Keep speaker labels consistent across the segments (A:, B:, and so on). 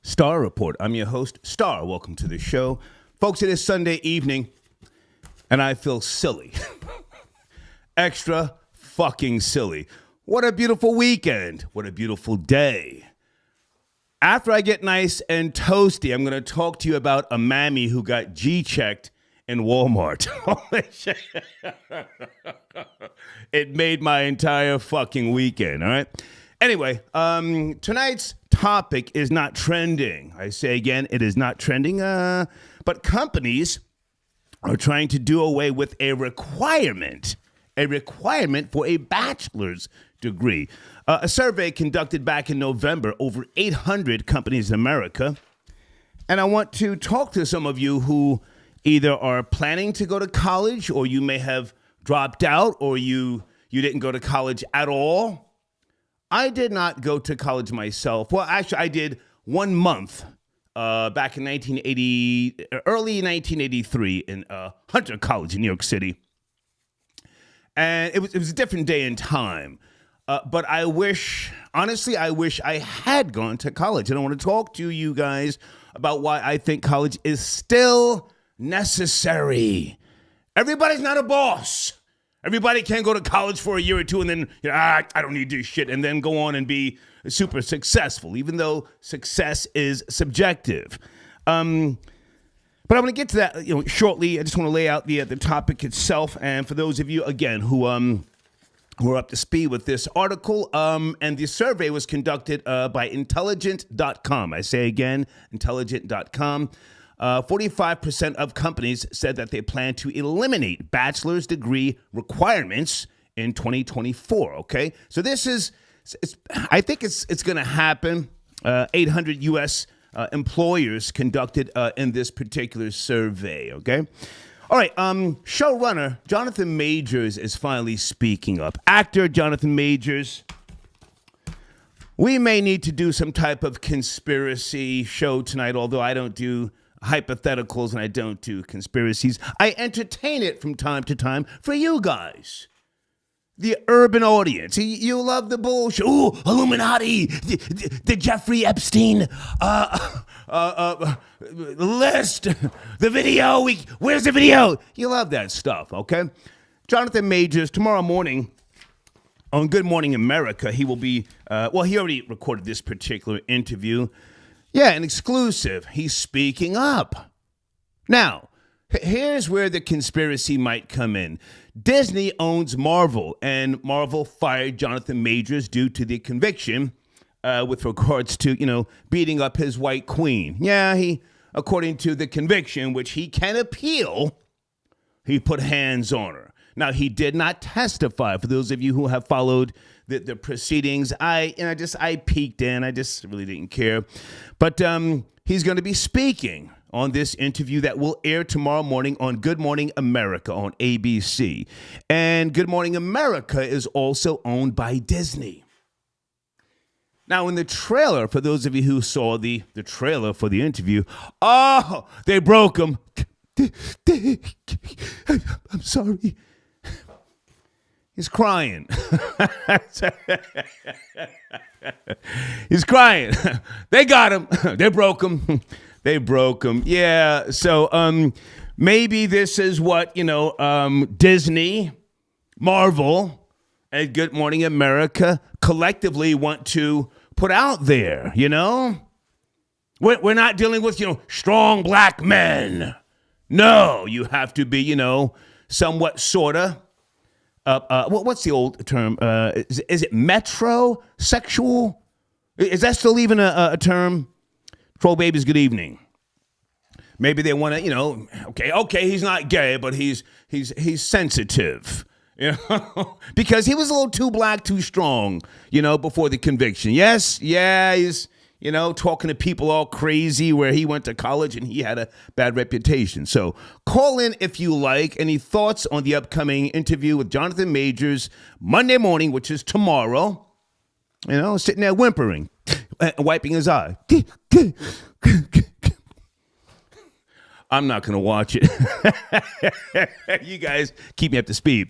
A: Star Report. I'm your host, Star. Welcome to the show. Folks, it is Sunday evening, and I feel silly. Extra fucking silly. What a beautiful weekend. What a beautiful day. After I get nice and toasty, I'm going to talk to you about a mammy who got G-checked in Walmart. It made my entire fucking weekend, all right? Anyway, tonight's topic is not trending. I say again, it is not trending, but companies are trying to do away with a requirement for a bachelor's degree. A survey conducted back in November, over 800 companies in America. And I want to talk to some of you who either are planning to go to college, or you may have dropped out, or you didn't go to college at all. I did not go to college myself. Well, actually, I did 1 month back in early 1983 in Hunter College in New York City. And it was a different day and time. But honestly, I wish I had gone to college. And I want to talk to you guys about why I think college is still necessary. Everybody's not a boss. Everybody can't go to college for a year or two and then, I don't need this shit, and then go on and be super successful, even though success is subjective. But I'm going to get to that shortly. I just want to lay out the topic itself. And for those of you, again, who are up to speed with this article, and the survey was conducted by intelligent.com. I say again, intelligent.com. 45% of companies said that they plan to eliminate bachelor's degree requirements in 2024, okay? So this is, I think it's going to happen. 800 U.S. Employers conducted in this particular survey, okay? All right, showrunner Jonathan Majors is finally speaking up. Actor Jonathan Majors. We may need to do some type of conspiracy show tonight, although I don't do hypotheticals and I don't do conspiracies. I entertain it from time to time for you guys, the urban audience. You love the bullshit. Ooh, Illuminati, the Jeffrey Epstein list, the video. Where's the video? You love that stuff, okay? Jonathan Majors, tomorrow morning on Good Morning America, he will be, he already recorded this particular interview. Yeah, an exclusive. He's speaking up. Now, here's where the conspiracy might come in. Disney owns Marvel, and Marvel fired Jonathan Majors due to the conviction with regards to, beating up his white queen. Yeah, according to the conviction, which he can appeal, he put hands on her. Now, he did not testify. For those of you who have followed the proceedings, I peeked in. I just really didn't care. But he's going to be speaking on this interview that will air tomorrow morning on Good Morning America on ABC. And Good Morning America is also owned by Disney. Now, in the trailer, for those of you who saw the trailer for the interview, they broke him. I'm sorry. He's crying. He's crying. They got him. They broke him. They broke him. Yeah. So maybe this is what, Disney, Marvel, and Good Morning America collectively want to put out there, We're not dealing with, strong black men. No, you have to be, somewhat, sorta. What's the old term? Is it metrosexual? Is that still even a term? Troll babies, good evening. Maybe they want to, okay, he's not gay, but he's sensitive, because he was a little too black, too strong, before the conviction. Yes, yeah, he's talking to people all crazy where he went to college and he had a bad reputation. So call in if you like. Any thoughts on the upcoming interview with Jonathan Majors Monday morning, which is tomorrow, sitting there whimpering, wiping his eye. I'm not going to watch it. You guys keep me up to speed.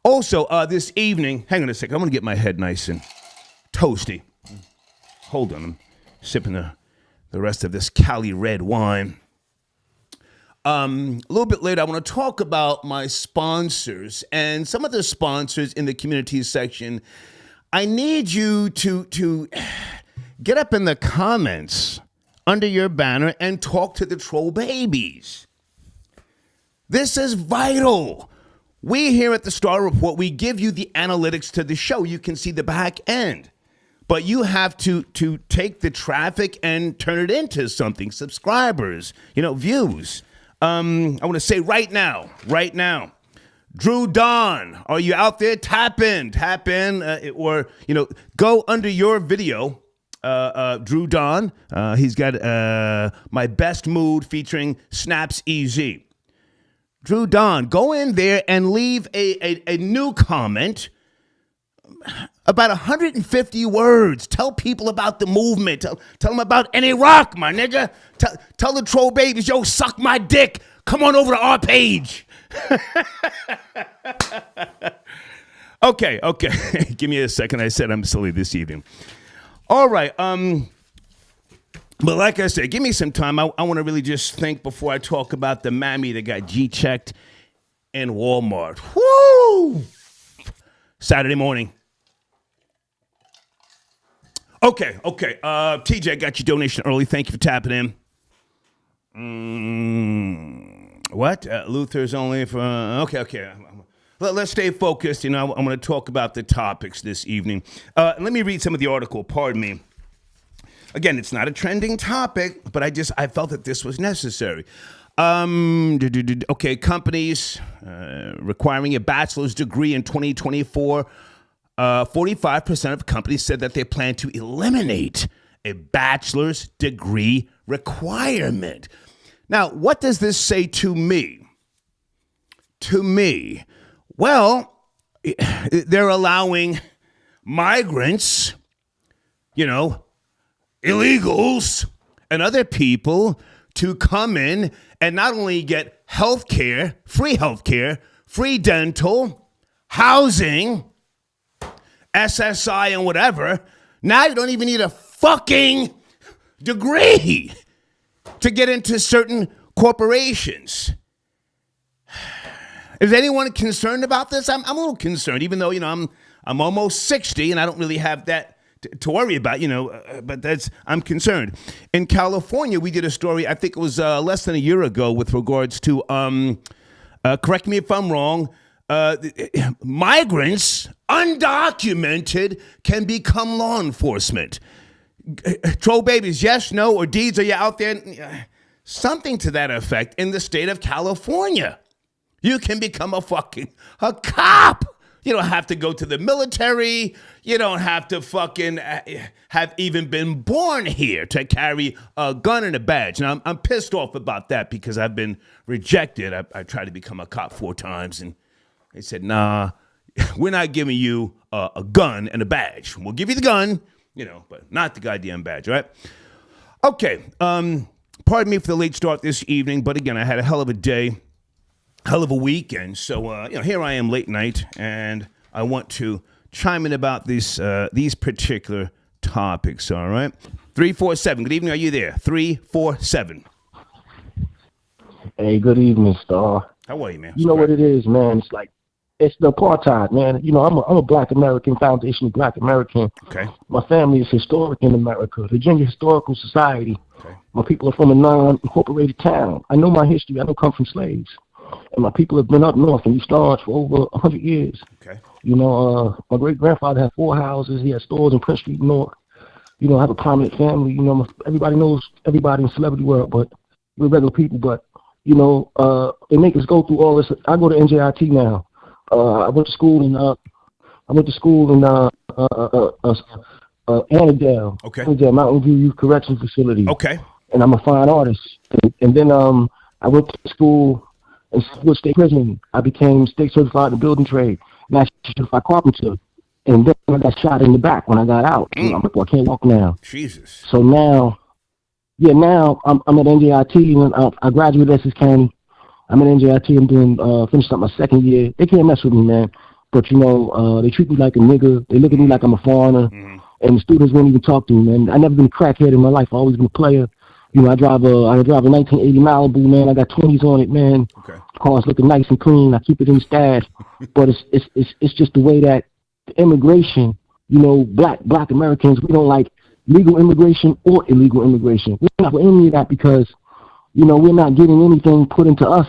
A: Also, this evening, hang on a second. I'm going to get my head nice and toasty. Hold on. I'm sipping the rest of this Cali red wine. A little bit later, I want to talk about my sponsors and some of the sponsors in the community section. I need you to get up in the comments under your banner and talk to the troll babies. This is vital. We here at the Star Report, we give you the analytics to the show. You can see the back end. But you have to take the traffic and turn it into something. Subscribers, views. I want to say right now, Drew Don, are you out there? Tap in, or go under your video, Drew Don. He's got My Best Mood featuring Snaps Easy. Drew Don, go in there and leave a new comment, about 150 words. Tell people about the movement. Tell them about any rock, my nigga. Tell the troll babies, yo, suck my dick. Come on over to our page. Okay. Give me a second. I said I'm silly this evening. All right. But like I said, give me some time. I want to really just think before I talk about the mammy that got G-checked in Walmart. Woo! Saturday morning. Okay. TJ, I got your donation early. Thank you for tapping in. What? Luther's only for... Okay. Let's stay focused. I'm going to talk about the topics this evening. Let me read some of the article. Pardon me. Again, it's not a trending topic, but I felt that this was necessary. Okay, companies requiring a bachelor's degree in 2024... 45% of companies said that they plan to eliminate a bachelor's degree requirement. Now, what does this say to me? Well, they're allowing migrants, illegals, and other people to come in and not only get healthcare, free dental, housing, SSI and whatever. Now you don't even need a fucking degree to get into certain corporations. Is anyone concerned about this? I'm a little concerned, even though, I'm almost 60 and I don't really have that to worry about, but I'm concerned. In California, we did a story, I think it was less than a year ago, with regards to, correct me if I'm wrong, migrants, undocumented, can become law enforcement. Troll babies, yes, no, or deeds, are you out there? Something to that effect in the state of California. You can become a cop. You don't have to go to the military. You don't have to have even been born here to carry a gun and a badge. Now, I'm pissed off about that because I've been rejected. I tried to become a cop 4 times, and they said, nah, we're not giving you a gun and a badge. We'll give you the gun, but not the goddamn badge, right? Okay, pardon me for the late start this evening, but again, I had a hell of a day, hell of a weekend. So, here I am late night, and I want to chime in about these particular topics, all right? 347, good evening, are you there? 347.
B: Hey, good evening, Star.
A: How are you, man?
B: You know what it is, man? It's the apartheid, man. I'm a Black American, foundation of Black American.
A: Okay.
B: My family is historic in America, the Virginia Historical Society.
A: Okay. My
B: people are from a non-incorporated town. I know my history. I know come from slaves. And my people have been up north in East Orange for over 100 years.
A: Okay.
B: My great-grandfather had 4 houses. He had stores in Prince Street, North. I have a prominent family. Everybody knows everybody in the celebrity world, but we're regular people. But, they make us go through all this. I go to NJIT now. I went to school in Annandale.
A: Okay.
B: Annandale, Mountain View Youth Correction Facility.
A: Okay.
B: And I'm a fine artist. And then I went to school in Southwood State Prison. I became state certified in building trade, national certified carpenter. And then I got shot in the back when I got out. I'm like, well, I can't walk now.
A: Jesus.
B: So now I'm at NJIT, and I graduated Essex County. I'm at NJIT. I'm doing finished up my second year. They can't mess with me, man. But they treat me like a nigga. They look at me like I'm a foreigner, and the students won't even talk to me, man. I never been a crackhead in my life. I've always been a player. I drive a 1980 Malibu, man. I got 20s on it, man.
A: Okay.
B: Car's looking nice and clean. I keep it in stash. But it's just the way that the immigration, black Americans, we don't like legal immigration or illegal immigration. We're not for any of that because, we're not getting anything put into us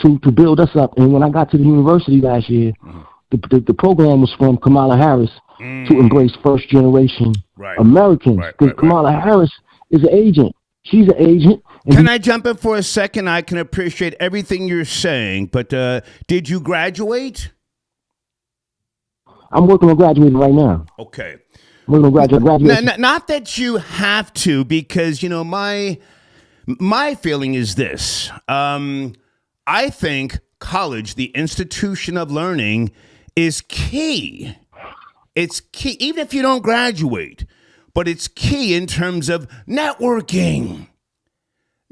B: to build us up. And when I got to the university last year, the program was from Kamala Harris to embrace first generation Americans. Because Kamala Harris is an agent. She's an agent.
A: Can I jump in for a second? I can appreciate everything you're saying, but did you graduate?
B: I'm working on graduating right now.
A: Okay.
B: I'm working on graduation.
A: Not that you have to, because, my feeling is this. I think college, the institution of learning, is key. It's key, even if you don't graduate. But it's key in terms of networking.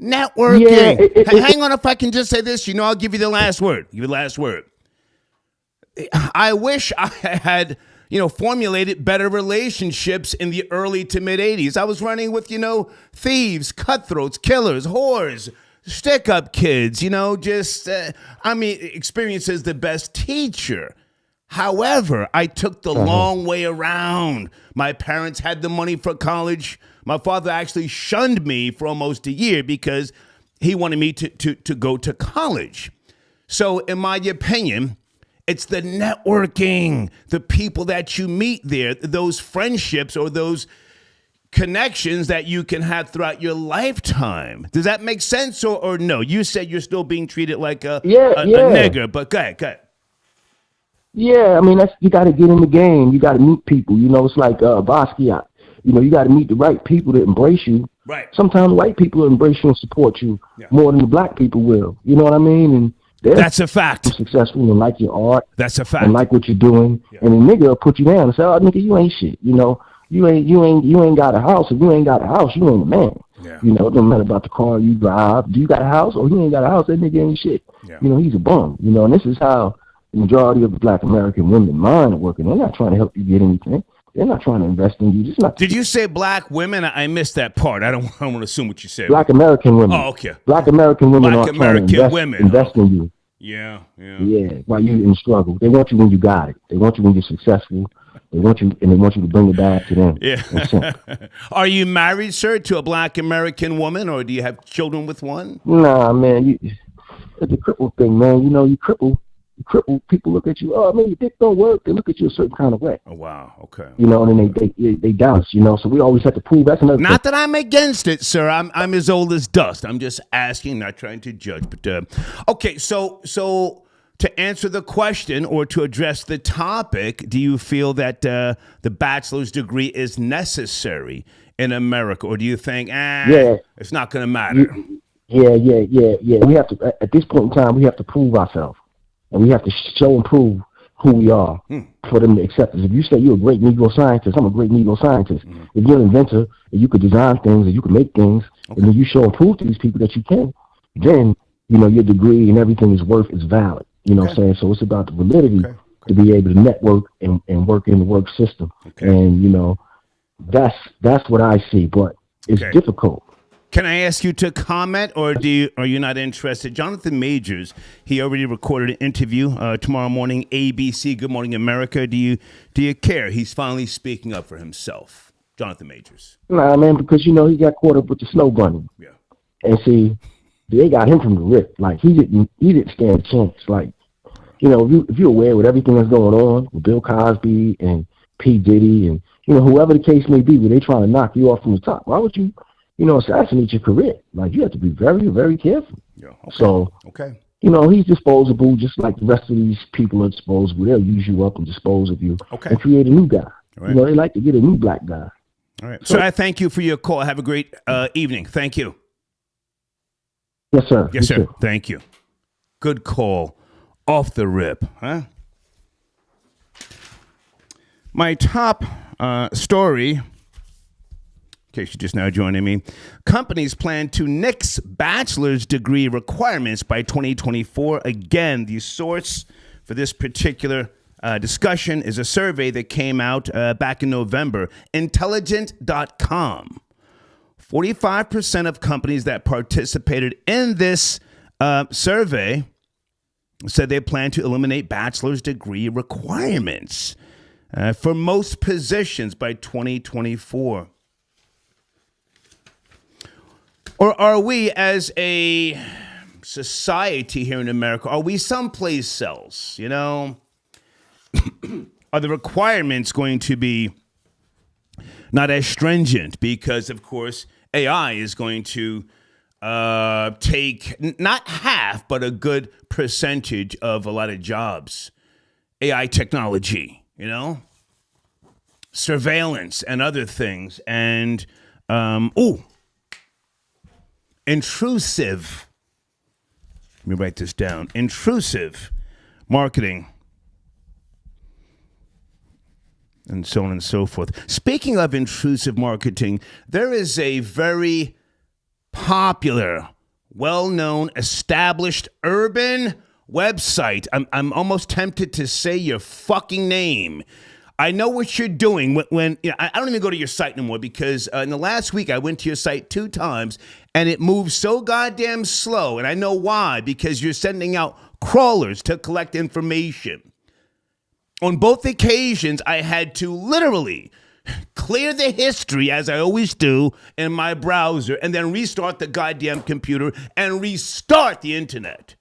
A: Networking. Hang on, if I can just say this, I'll give you the last word. I wish I had, formulated better relationships in the early to mid 80s. I was running with, thieves, cutthroats, killers, whores, stick-up kids, experience is the best teacher. However, I took the long way around. My parents had the money for college. My father actually shunned me for almost a year because he wanted me to go to college. So in my opinion, it's the networking, the people that you meet there, those friendships or those connections that you can have throughout your lifetime. Does that make sense or no? You said you're still being treated like a nigger, but go ahead.
B: Yeah, you got to get in the game. You got to meet people. It's like Basquiat. You got to meet the right people to embrace you.
A: Right.
B: Sometimes white people will embrace you and support you more than the black people will. You know what I mean? And
A: that's a fact.
B: Successful and like your art.
A: That's a fact.
B: And like what you're doing. Yeah. And a nigga will put you down and say, "Oh, nigga, you ain't shit." You ain't got a house. If you ain't got a house, you ain't a man.
A: Yeah.
B: It don't matter about the car you drive. Do you got a house? Or you ain't got a house? That nigga ain't shit.
A: Yeah.
B: He's a bum. And this is how the majority of the black American women mind are working. They're not trying to help you get anything. They're not trying to invest in you.
A: Did you say black women? I missed that part. I don't want to assume what you said.
B: Black American women.
A: Oh, okay.
B: Black American women aren't trying to invest in you.
A: Yeah.
B: While you in struggle. They want you when you got it. They want you when you're successful. They want you to bring it back to them.
A: Yeah. Are you married, sir, to a black American woman, or do you have children with one?
B: Nah, man. It's a cripple thing, man. You cripple. People look at you. Oh, man, your dick don't work. They look at you a certain kind of way.
A: Oh, wow. Okay.
B: And then they doubt us. So we always have to prove. That's another.
A: Not that I'm against it, sir. I'm as old as dust. I'm just asking, not trying to judge. But okay. So to answer the question or to address the topic, do you feel that the bachelor's degree is necessary in America, or do you think, it's not going to matter?
B: Yeah. We have to, at this point in time, we have to prove ourselves. And we have to show and prove who we are for them to accept us. If you say you're a great Negro scientist, I'm a great Negro scientist. If you're an inventor and you could design things and you could make things, and then you show and prove to these people that you can, then, your degree and everything is valid. What I'm saying? So it's about the validity to be able to network and work in the work system. Okay. And, that's what I see, but it's difficult.
A: Can I ask you to comment, or are you not interested? Jonathan Majors, he already recorded an interview tomorrow morning, ABC, Good Morning America. Do you care? He's finally speaking up for himself. Jonathan Majors.
B: Nah, man, because, he got caught up with the snow bunny.
A: Yeah.
B: And see, they got him from the rip. Like, he didn't stand a chance. Like, if you're aware with everything that's going on with Bill Cosby and P. Diddy and, whoever the case may be, where they trying to knock you off from the top, why would you assassinate your career? Like, you have to be very, very careful.
A: Yeah. Okay.
B: So, he's disposable, just like the rest of these people are disposable. They'll use you up and dispose of you and create a new guy. Right. They like to get a new black guy.
A: All right. So I thank you for your call. Have a great evening. Thank you.
B: Yes, sir.
A: Yes, sir. Thank you. Good call. Off the rip, huh? My top story, in case you're just now joining me, companies plan to nix bachelor's degree requirements by 2024. Again, the source for this particular discussion is a survey that came out back in November, intelligent.com. 45% of companies that participated in this survey said they plan to eliminate bachelor's degree requirements for most positions by 2024. Or are we, as a society here in America, are we someplace else? You know, are the requirements going to be not as stringent? Because, of course, AI is going to take not half, but a good percentage of a lot of jobs. AI technology, you know, surveillance and other things. And, intrusive. Let me write this down. Intrusive marketing. And so on and so forth. Speaking of intrusive marketing, there is a very popular, well-known, established urban website. I'm almost tempted to say your fucking name. I know what you're doing when you know, I don't even go to your site anymore because in the last week I went to your site 2 times and it moves so goddamn slow. And I know why, because you're sending out crawlers to collect information. On both occasions, I had to literally clear the history, as I always do, in my browser, and then restart the goddamn computer and restart the internet.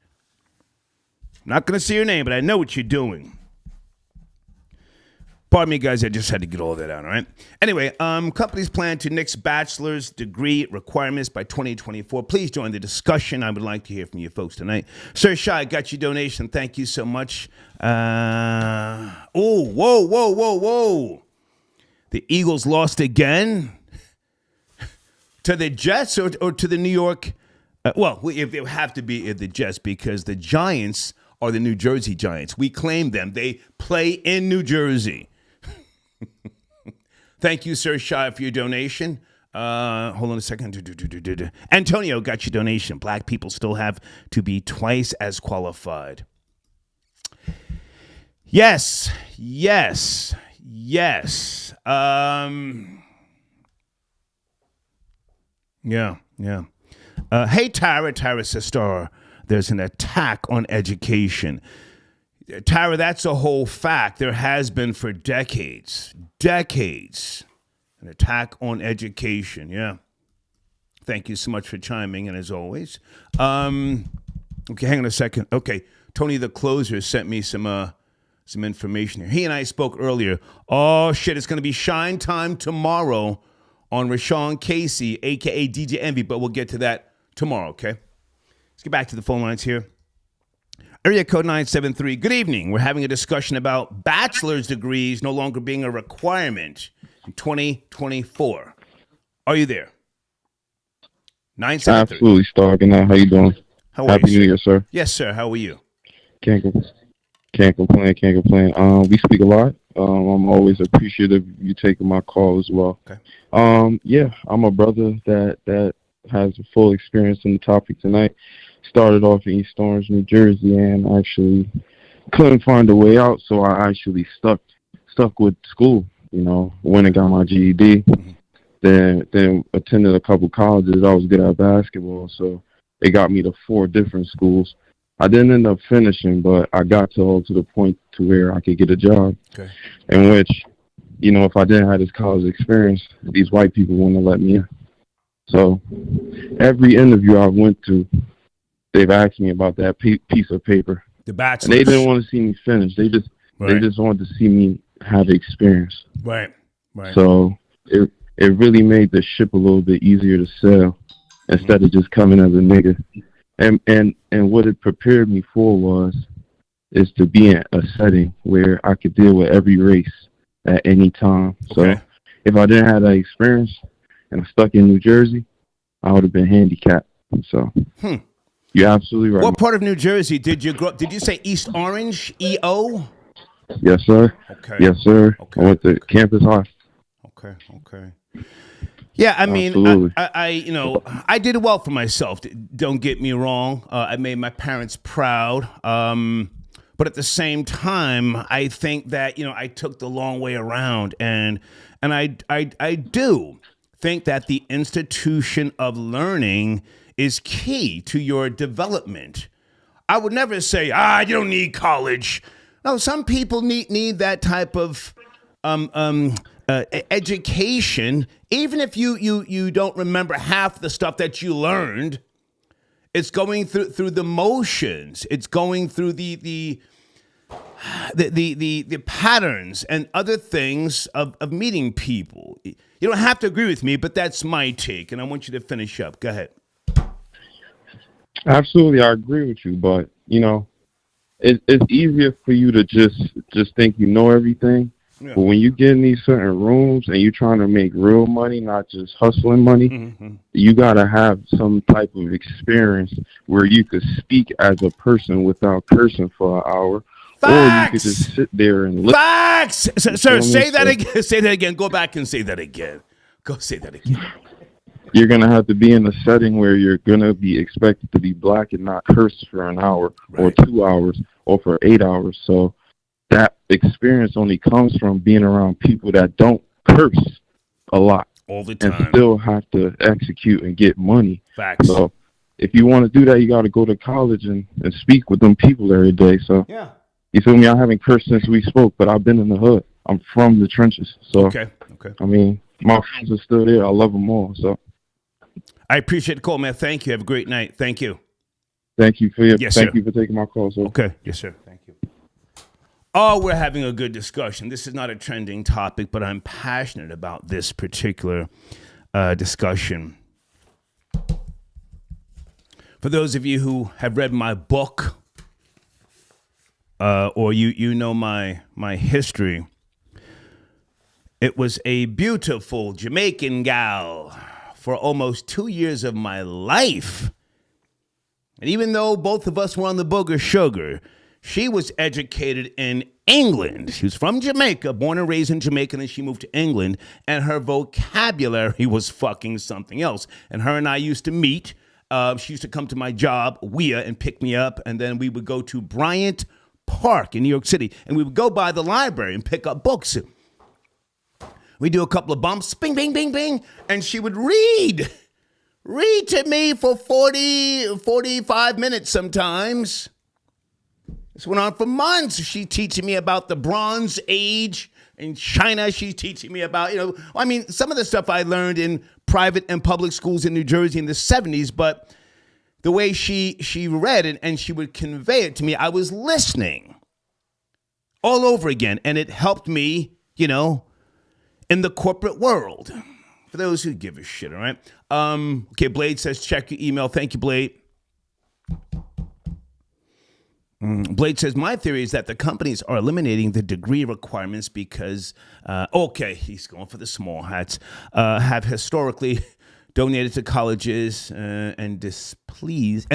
A: I'm not going to say your name, but I know what you're doing. Pardon me, guys. I just had to get all that out, all right? Anyway, companies plan to nix bachelor's degree requirements by 2024. Please join the discussion. I would like to hear from you folks tonight. Sir Shy, got your donation. Thank you so much. Whoa. The Eagles lost again? To the Jets or to the New York? It would have to be the Jets because the Giants are the New Jersey Giants. We claim them. They play in New Jersey. Thank you, Sir Shy, for your donation. Hold on a second. Antonio got your donation. Black people still have to be twice as qualified. Yes. Yeah. Hey, Tara says, Star, there's an attack on education. Tara, that's a whole fact. There has been for decades. An attack on education, yeah. Thank you so much for chiming in, as always. Okay, hang on a second. Okay, Tony the Closer sent me some information here. He and I spoke earlier. Oh, shit, it's going to be shine time tomorrow on Rashawn Casey, a.k.a. DJ Envy, but we'll get to that tomorrow, okay? Let's get back to the phone lines here. Area code 973. Good evening. We're having a discussion about bachelor's degrees no longer being a requirement in 2024. Are you there? 973.
C: Absolutely, Star. Good night. How you doing? Happy New Year, sir.
A: Yes, sir. How are you?
C: Can't complain. We speak a lot. I'm always appreciative of you taking my call as well.
A: Okay.
C: Yeah, I'm a brother that has a full experience in the topic tonight. Started off in East Orange, New Jersey, and actually couldn't find a way out, so I actually stuck with school. You know, went and got my GED. Then attended a couple colleges. I was good at basketball, so it got me to 4 different schools. I didn't end up finishing, but I got to the point to where I could get a job.
A: Okay.
C: In which, you know, if I didn't have this college experience, these white people wouldn't have let me in. So every interview I went to, they've asked me about that piece of paper.
A: The bachelor's.
C: And they didn't want to see me finish. They just wanted to see me have experience.
A: Right.
C: So it really made the ship a little bit easier to sail instead of just coming as a nigga. And what it prepared me for is to be in a setting where I could deal with every race at any time.
A: Okay.
C: So if I didn't have that experience and I stuck in New Jersey, I would have been handicapped. So you're absolutely right.
A: What part of New Jersey did you grow up? Did you say East Orange? EO?
C: Yes, sir.
A: Okay.
C: Yes, sir.
A: Okay.
C: I went to Campus High.
A: Okay. Yeah, I mean,
C: Absolutely.
A: I did well for myself. Don't get me wrong. I made my parents proud. But at the same time, I think that, I took the long way around. And I do think that the institution of learning is key to your development. I would never say, you don't need college. No, some people need that type of education, even if you don't remember half the stuff that you learned. It's going through the motions. It's going through the patterns and other things of meeting people. You don't have to agree with me, but that's my take, and I want you to finish up. Go ahead.
C: Absolutely, I agree with you, but it's easier for you to just think you know everything. Yeah. But when you get in these certain rooms and you're trying to make real money, not just hustling money, you gotta have some type of experience where you could speak as a person without cursing for an hour.
A: Facts!
C: Or you could just sit there and listen.
A: Facts! Sir, say that again. Say that again. Go back and say that again. Go say that again.
C: You're going to have to be in a setting where you're going to be expected to be black and not curse for an hour or 2 hours or for 8 hours. So that experience only comes from being around people that don't curse a lot
A: all the time
C: and still have to execute and get money.
A: Facts.
C: So if you want to do that, you got to go to college and speak with them people every day. So
A: yeah.
C: You feel me? I haven't cursed since we spoke, but I've been in the hood. I'm from the trenches. So,
A: okay.
C: I mean, my friends are still there. I love them all. So
A: I appreciate the call, man. Thank you. Have a great night. Thank you.
C: Thank you for
A: you
C: for taking my call, sir.
A: Okay. Yes, sir. Thank you. Oh, we're having a good discussion. This is not a trending topic, but I'm passionate about this particular discussion. For those of you who have read my book, or you know my history, it was a beautiful Jamaican gal for almost 2 years of my life. And even though both of us were on the booger sugar, she was educated in England. She was from Jamaica, born and raised in Jamaica, and then she moved to England, and her vocabulary was fucking something else. And her and I used to meet. She used to come to my job, and pick me up, and then we would go to Bryant Park in New York City, and we would go by the library and pick up books. We do a couple of bumps, bing, bing, bing, bing, and she would read to me for 45 minutes sometimes. This went on for months. She's teaching me about the Bronze Age in China. She's teaching me about, some of the stuff I learned in private and public schools in New Jersey in the 70s, but the way she read it and she would convey it to me, I was listening all over again, and it helped me, in the corporate world. For those who give a shit, all right? Okay, Blade says, check your email. Thank you, Blade. Blade says, my theory is that the companies are eliminating the degree requirements because, he's going for the small hats, have historically donated to colleges and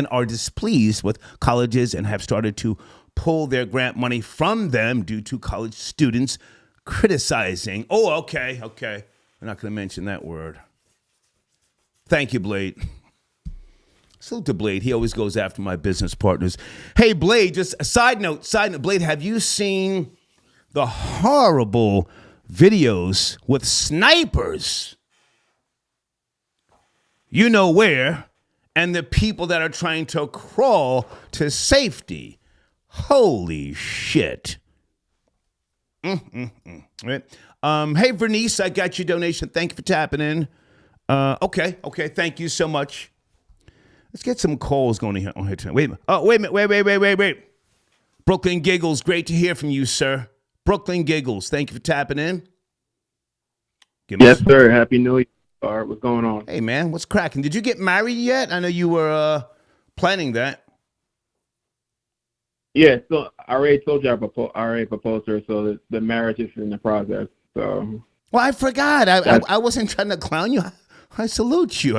A: are displeased with colleges and have started to pull their grant money from them due to college students criticizing. Oh, okay. We're not going to mention that word. Thank you, Blade. Salute to Blade. He always goes after my business partners. Hey, Blade, just a side note, Blade, have you seen the horrible videos with snipers? You know where, and the people that are trying to crawl to safety. Holy shit. Right. Hey, Vernice, I got your donation. Thank you for tapping in. Okay. Thank you so much. Let's get some calls going on here tonight. Wait a minute. Wait. Brooklyn Giggles, great to hear from you, sir. Brooklyn Giggles, thank you for tapping in.
D: Yes, sir. Happy New Year. All right, what's going on?
A: Hey, man, what's cracking? Did you get married yet? I know you were planning that.
D: Yeah, so I already told you I already proposed to her, so the marriage is in the process. So.
A: Well, I forgot. I wasn't trying to clown you. I salute you.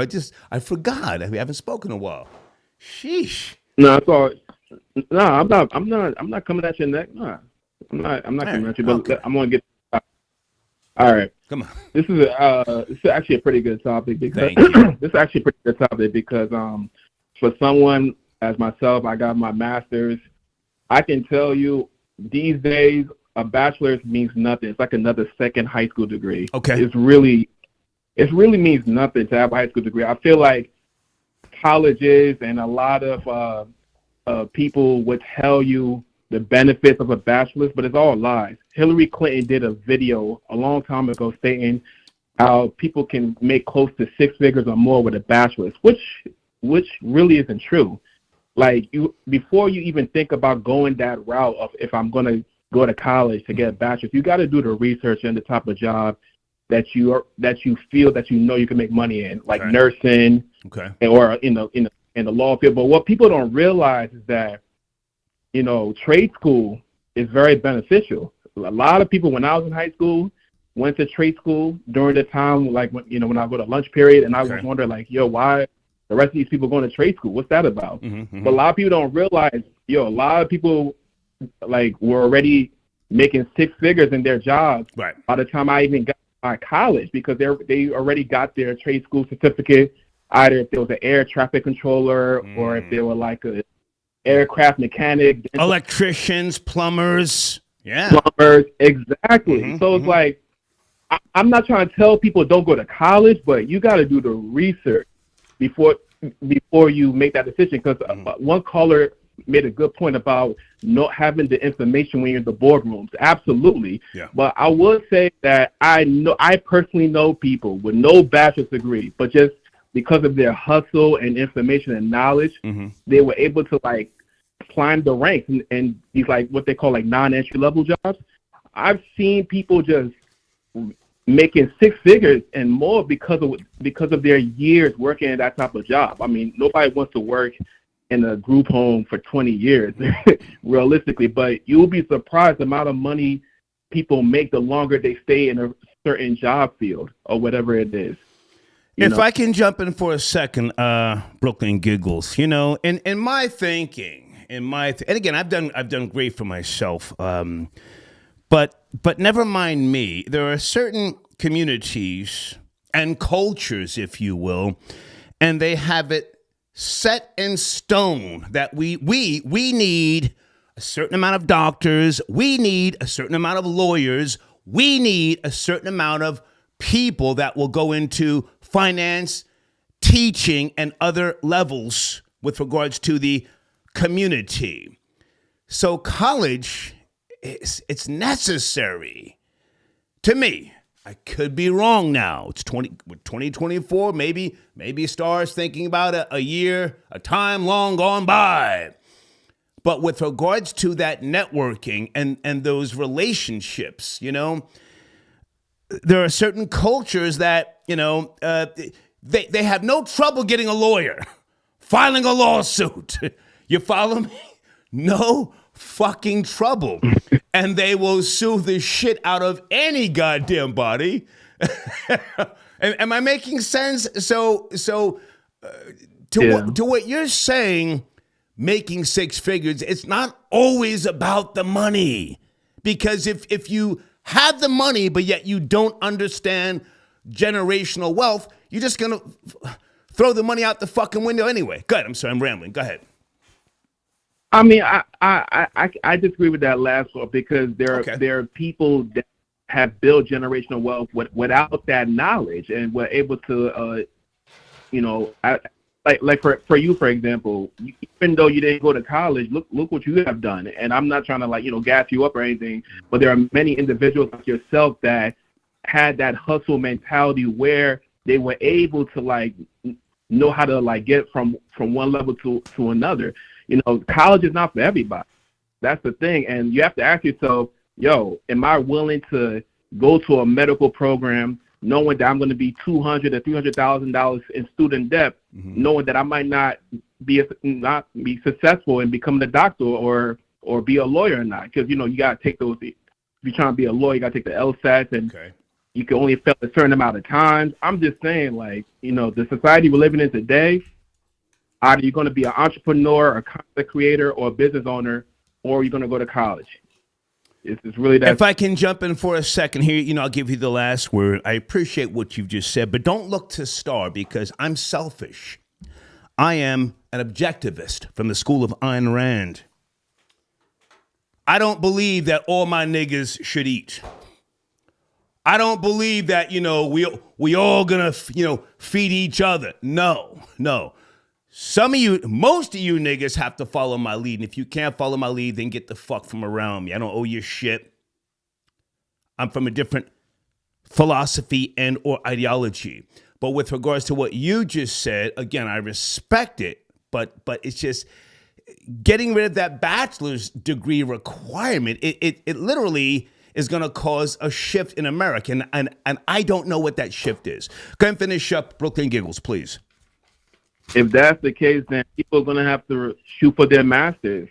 A: I forgot. We haven't spoken in a while. Sheesh.
D: No, it's all. No, I'm not coming at your neck. No, I'm not coming at you. But okay. I'm gonna get. All right.
A: Come on.
D: This is actually a pretty good topic because for someone as myself, I got my master's. I can tell you these days a bachelor's means nothing. It's like another second high school degree.
A: Okay.
D: It's really it really means nothing to have a high school degree. I feel like colleges and a lot of people would tell you the benefits of a bachelor's, but it's all lies. Hillary Clinton did a video a long time ago stating how people can make close to 6 figures or more with a bachelor's, which really isn't true. Like, before you even think about going that route of if I'm going to go to college to get a bachelor's, you got to do the research and the type of job that you feel that you can make money in, like nursing, or in the law field. But what people don't realize is that trade school is very beneficial. A lot of people, when I was in high school, went to trade school during the time, like when I go to lunch period, and I was wondering, like, why the rest of these people going to trade school? What's that about? But a lot of people don't realize, a lot of people like were already making 6 figures in their jobs by the time I even got to my college, because they already got their trade school certificate, either if there was an air traffic controller or if they were like a aircraft mechanic,
A: electricians, plumbers.
D: Exactly. So it's like, I'm not trying to tell people don't go to college, but you got to do the research before you make that decision. Because one caller made a good point about not having the information when you're in the boardrooms. Absolutely. Yeah. But I would say that I personally know people with no bachelor's degree, but just because of their hustle and information and knowledge, they were able to like climb the ranks and these like what they call like non-entry level jobs. I've seen people just making 6 figures and more because of their years working in that type of job. I mean, nobody wants to work in a group home for 20 years, realistically, but you'll be surprised the amount of money people make the longer they stay in a certain job field or whatever it is.
A: If I can jump in for a second, Brooklyn Giggles, in my thinking, and again, I've done great for myself, but never mind me. There are certain communities and cultures, if you will, and they have it set in stone that we need a certain amount of doctors, we need a certain amount of lawyers, we need a certain amount of people that will go into finance, teaching, and other levels with regards to the community. So college, it's necessary to me. I could be wrong now. It's 2024. Maybe stars thinking about a year, a time long gone by. But with regards to that networking and those relationships, there are certain cultures that, they have no trouble getting a lawyer, filing a lawsuit. You follow me? No fucking trouble. And they will sue the shit out of any goddamn body. Am I making sense? So to what you're saying, making 6 figures, it's not always about the money. Because if you have the money, but yet you don't understand generational wealth, you're just going to throw the money out the fucking window anyway. Go ahead. I'm sorry, I'm rambling. Go ahead.
D: I mean, I disagree with that last one, because there are people that have built generational wealth without that knowledge and were able to, like for you, for example, even though you didn't go to college, look what you have done. And I'm not trying to gas you up or anything, but there are many individuals like yourself that had that hustle mentality where they were able to know how to get from one level to another. College is not for everybody. That's the thing. And you have to ask yourself, am I willing to go to a medical program knowing that I'm going to be $200,000 to $300,000 in student debt, knowing that I might not be successful in becoming a doctor or be a lawyer or not? Because, you got to take those. If you're trying to be a lawyer, you got to take the LSATs, and you can only fail a certain amount of times. I'm just saying, the society we're living in today, either you're going to be an entrepreneur, a content creator, or a business owner, or you're going to go to college. It's really that.
A: If I can jump in for a second here, I'll give you the last word. I appreciate what you've just said, but don't look to Star, because I'm selfish. I am an objectivist from the school of Ayn Rand. I don't believe that all my niggas should eat. I don't believe that, we all gonna, feed each other. No. Some of you, most of you niggas have to follow my lead. And if you can't follow my lead, then get the fuck from around me. I don't owe you shit. I'm from a different philosophy and or ideology. But with regards to what you just said, again, I respect it, but it's just getting rid of that bachelor's degree requirement. It literally is going to cause a shift in America, and I don't know what that shift is. Go ahead and finish up Brooklyn Giggles, please.
D: If that's the case, then people are going to have to shoot for their masters.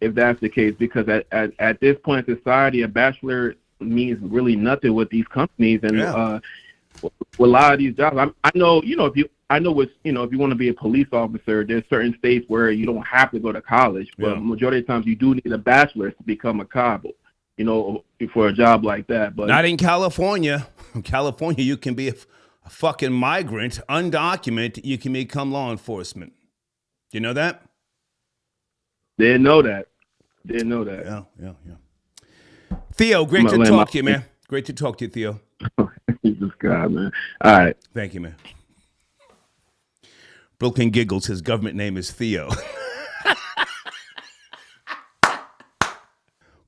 D: If that's the case, because at this point in society, a bachelor means really nothing with these companies, and with a lot of these jobs. I know, if you want to be a police officer, there's certain states where you don't have to go to college, but majority of the times you do need a bachelor's to become a cop, for a job like that. But
A: not in California. In California, you can be a fucking migrant, undocumented. You can become law enforcement. Do you know that?
D: Didn't know that. Yeah.
A: Theo, great to talk to you, man. Great to talk to you, Theo.
D: Jesus God, man. All right.
A: Thank you, man. Brooklyn Giggles, his government name is Theo.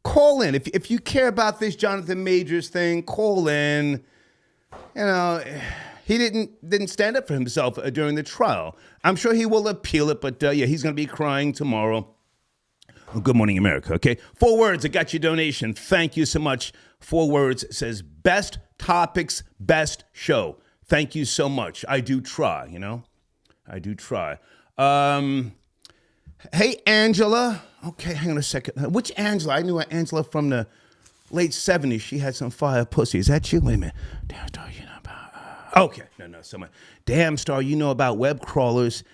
A: Call in. If you care about this Jonathan Majors thing, call in. He didn't stand up for himself during the trial. I'm sure he will appeal it, but he's going to be crying tomorrow. Well, good morning, America. Okay, 4 words. I got your donation. Thank you so much. 4 words says best topics, best show. Thank you so much. I do try. I do try. Hey, Angela. Okay, hang on a second. Which Angela? I knew an Angela from the late 70s. She had some fire pussy. Is that you? Wait a minute. Damn Star, you know about... Okay. No. Someone. Damn Star, you know about web crawlers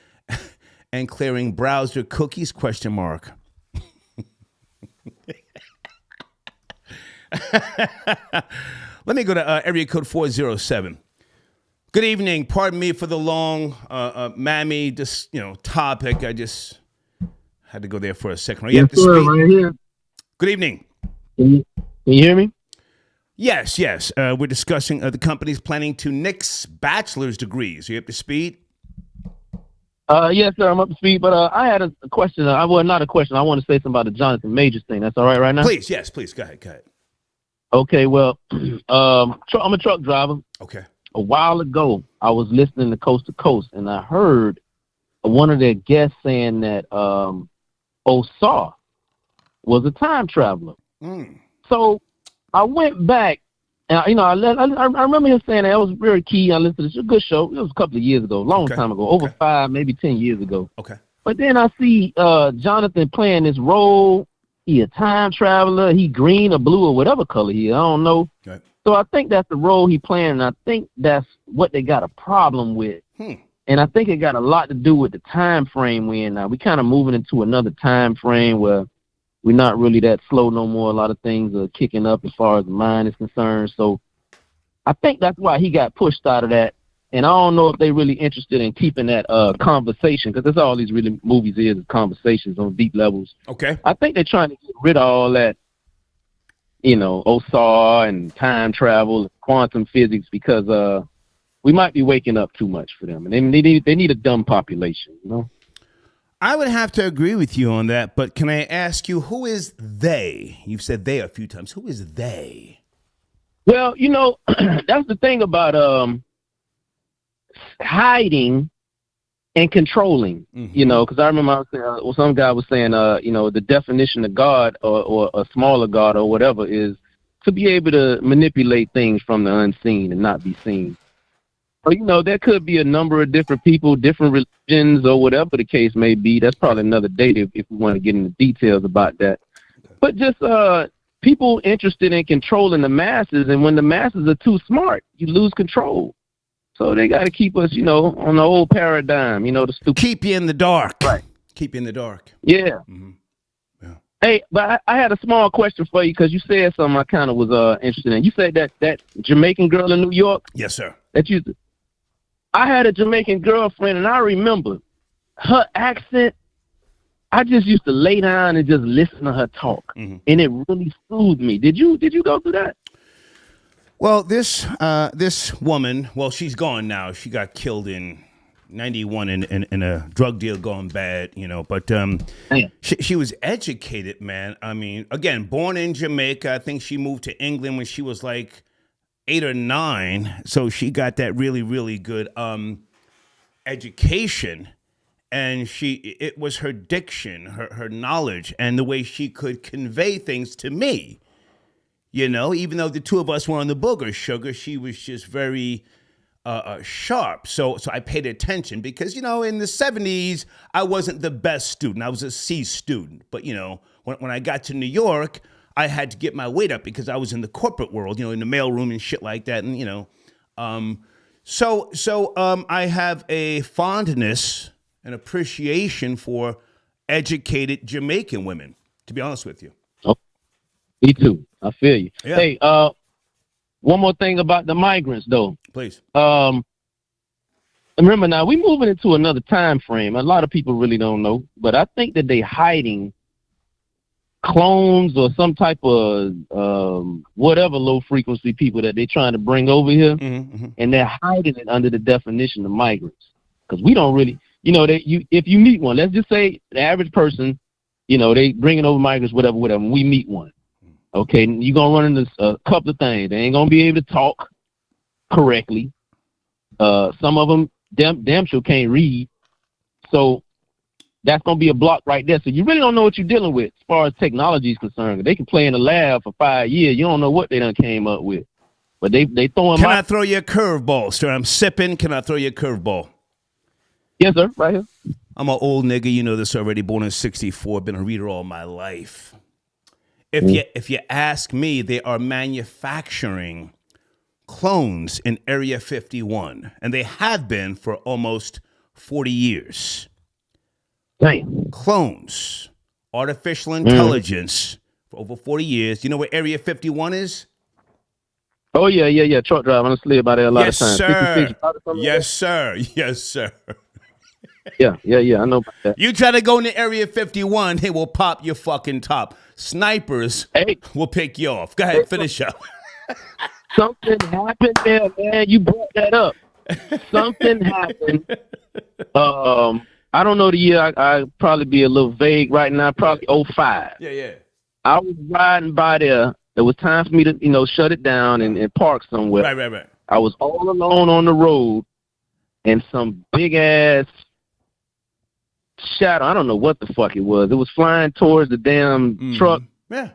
A: and clearing browser cookies? ? Let me go to area code 407. Good evening. Pardon me for the long mammy topic. I just had to go there for a second. You have to speak.
B: Right here.
A: Good evening.
B: Can you hear me?
A: Yes. We're discussing the companies planning to nix bachelor's degrees. Are you up to speed?
B: Yes, sir. I'm up to speed. But I had a question. Not a question. I want to say something about the Jonathan Majors thing. That's all right now?
A: Please. Yes, please. Go ahead.
B: Okay, well, I'm a truck driver.
A: Okay.
B: A while ago, I was listening to Coast to Coast, and I heard one of their guests saying that Osar was a time traveler. So I went back, and I remember him saying that was very key. I listened to this. It was a good show. It was a couple of years ago, long time ago, over 5, maybe 10 years ago.
A: Okay.
B: But then I see Jonathan playing this role. He a time traveler. He green or blue or whatever color he is. I don't know.
A: Right.
B: So I think that's the role he playing, and I think that's what they got a problem with. And I think it got a lot to do with the time frame we're in now. We kind of moving into another time frame where we're not really that slow no more. A lot of things are kicking up as far as the mind is concerned. So I think that's why he got pushed out of that. And I don't know if they're really interested in keeping that conversation, because that's all these really movies is conversations on deep levels.
A: Okay.
B: I think they're trying to get rid of all that, OSAR and time travel, and quantum physics, because we might be waking up too much for them. And they need a dumb population,
A: I would have to agree with you on that, but can I ask you, who is they? You've said they a few times. Who is they?
B: Well, that's the thing about hiding and controlling, because I remember I was saying, some guy was saying, the definition of God or a smaller God or whatever is to be able to manipulate things from the unseen and not be seen. So, there could be a number of different people, different religions or whatever the case may be. That's probably another day if we want to get into details about that. But just people interested in controlling the masses, and when the masses are too smart, you lose control. So they got to keep us, on the old paradigm, the stupid.
A: Keep you in the dark.
B: Right.
A: Keep you in the dark.
B: Yeah.
A: Mm-hmm. Yeah.
B: Hey, but I had a small question for you, because you said something I kind of was interested in. You said that Jamaican girl in New York?
A: Yes, sir.
B: I had a Jamaican girlfriend, and I remember her accent. I just used to lay down and just listen to her talk, and it really soothed me. Did you go through that?
A: Well, this woman, well, she's gone now. She got killed in '91 in a drug deal gone bad, you know. But she was educated, man. I mean, again, born in Jamaica. I think she moved to England when she was like 8 or 9. So she got that really, really good education. And it was her diction, her knowledge, and the way she could convey things to me. You know, even though the two of us were on the booger sugar, she was just very sharp. So I paid attention because, you know, in the 70s, I wasn't the best student. I was a C student. But, you know, when I got to New York, I had to get my weight up because I was in the corporate world, you know, in the mailroom and shit like that. And, you know, I have a fondness and appreciation for educated Jamaican women, to be honest with you.
E: Oh, me too. I feel you.
A: Yeah.
E: Hey, one more thing about the migrants, though.
A: Please.
E: Remember now, we moving into another time frame. A lot of people really don't know, but I think that they hiding clones or some type of whatever low frequency people that they trying to bring over here, and they're hiding it under the definition of migrants because we don't really. You know, if you meet one, let's just say the average person, you know, they bringing over migrants, whatever, and we meet one. Okay, you're going to run into a couple of things. They ain't going to be able to talk correctly. Some of them, damn sure can't read. So that's going to be a block right there. So you really don't know what you're dealing with as far as technology is concerned. They can play in the lab for 5 years. You don't know what they done came up with. But they throwing
A: Can I throw you a curveball, sir? I'm sipping. Can I throw you a curveball?
E: Yes, sir. Right here.
A: I'm an old nigga, you know this already, born in 64, been a reader all my life. If you ask me, they are manufacturing clones in Area 51, and they have been for almost 40 years.
E: Damn.
A: Clones, artificial intelligence for over 40 years. You know where Area 51 is?
E: Oh, yeah. Truck driving on the sled by there a lot of times.
A: Yes, sir. Yes, sir.
E: Yeah. I know about that.
A: You try to go into Area 51, they will pop your fucking top. Snipers will pick you off. Go ahead, finish up.
E: Something happened there, man. You brought that up. Something happened. I don't know the year. I probably be a little vague right now. Probably 05.
A: Yeah.
E: I was riding by there. It was time for me to, you know, shut it down and park somewhere.
A: Right.
E: I was all alone on the road, and some big ass shadow. I don't know what the fuck it was. It was flying towards the damn truck.
A: Yeah.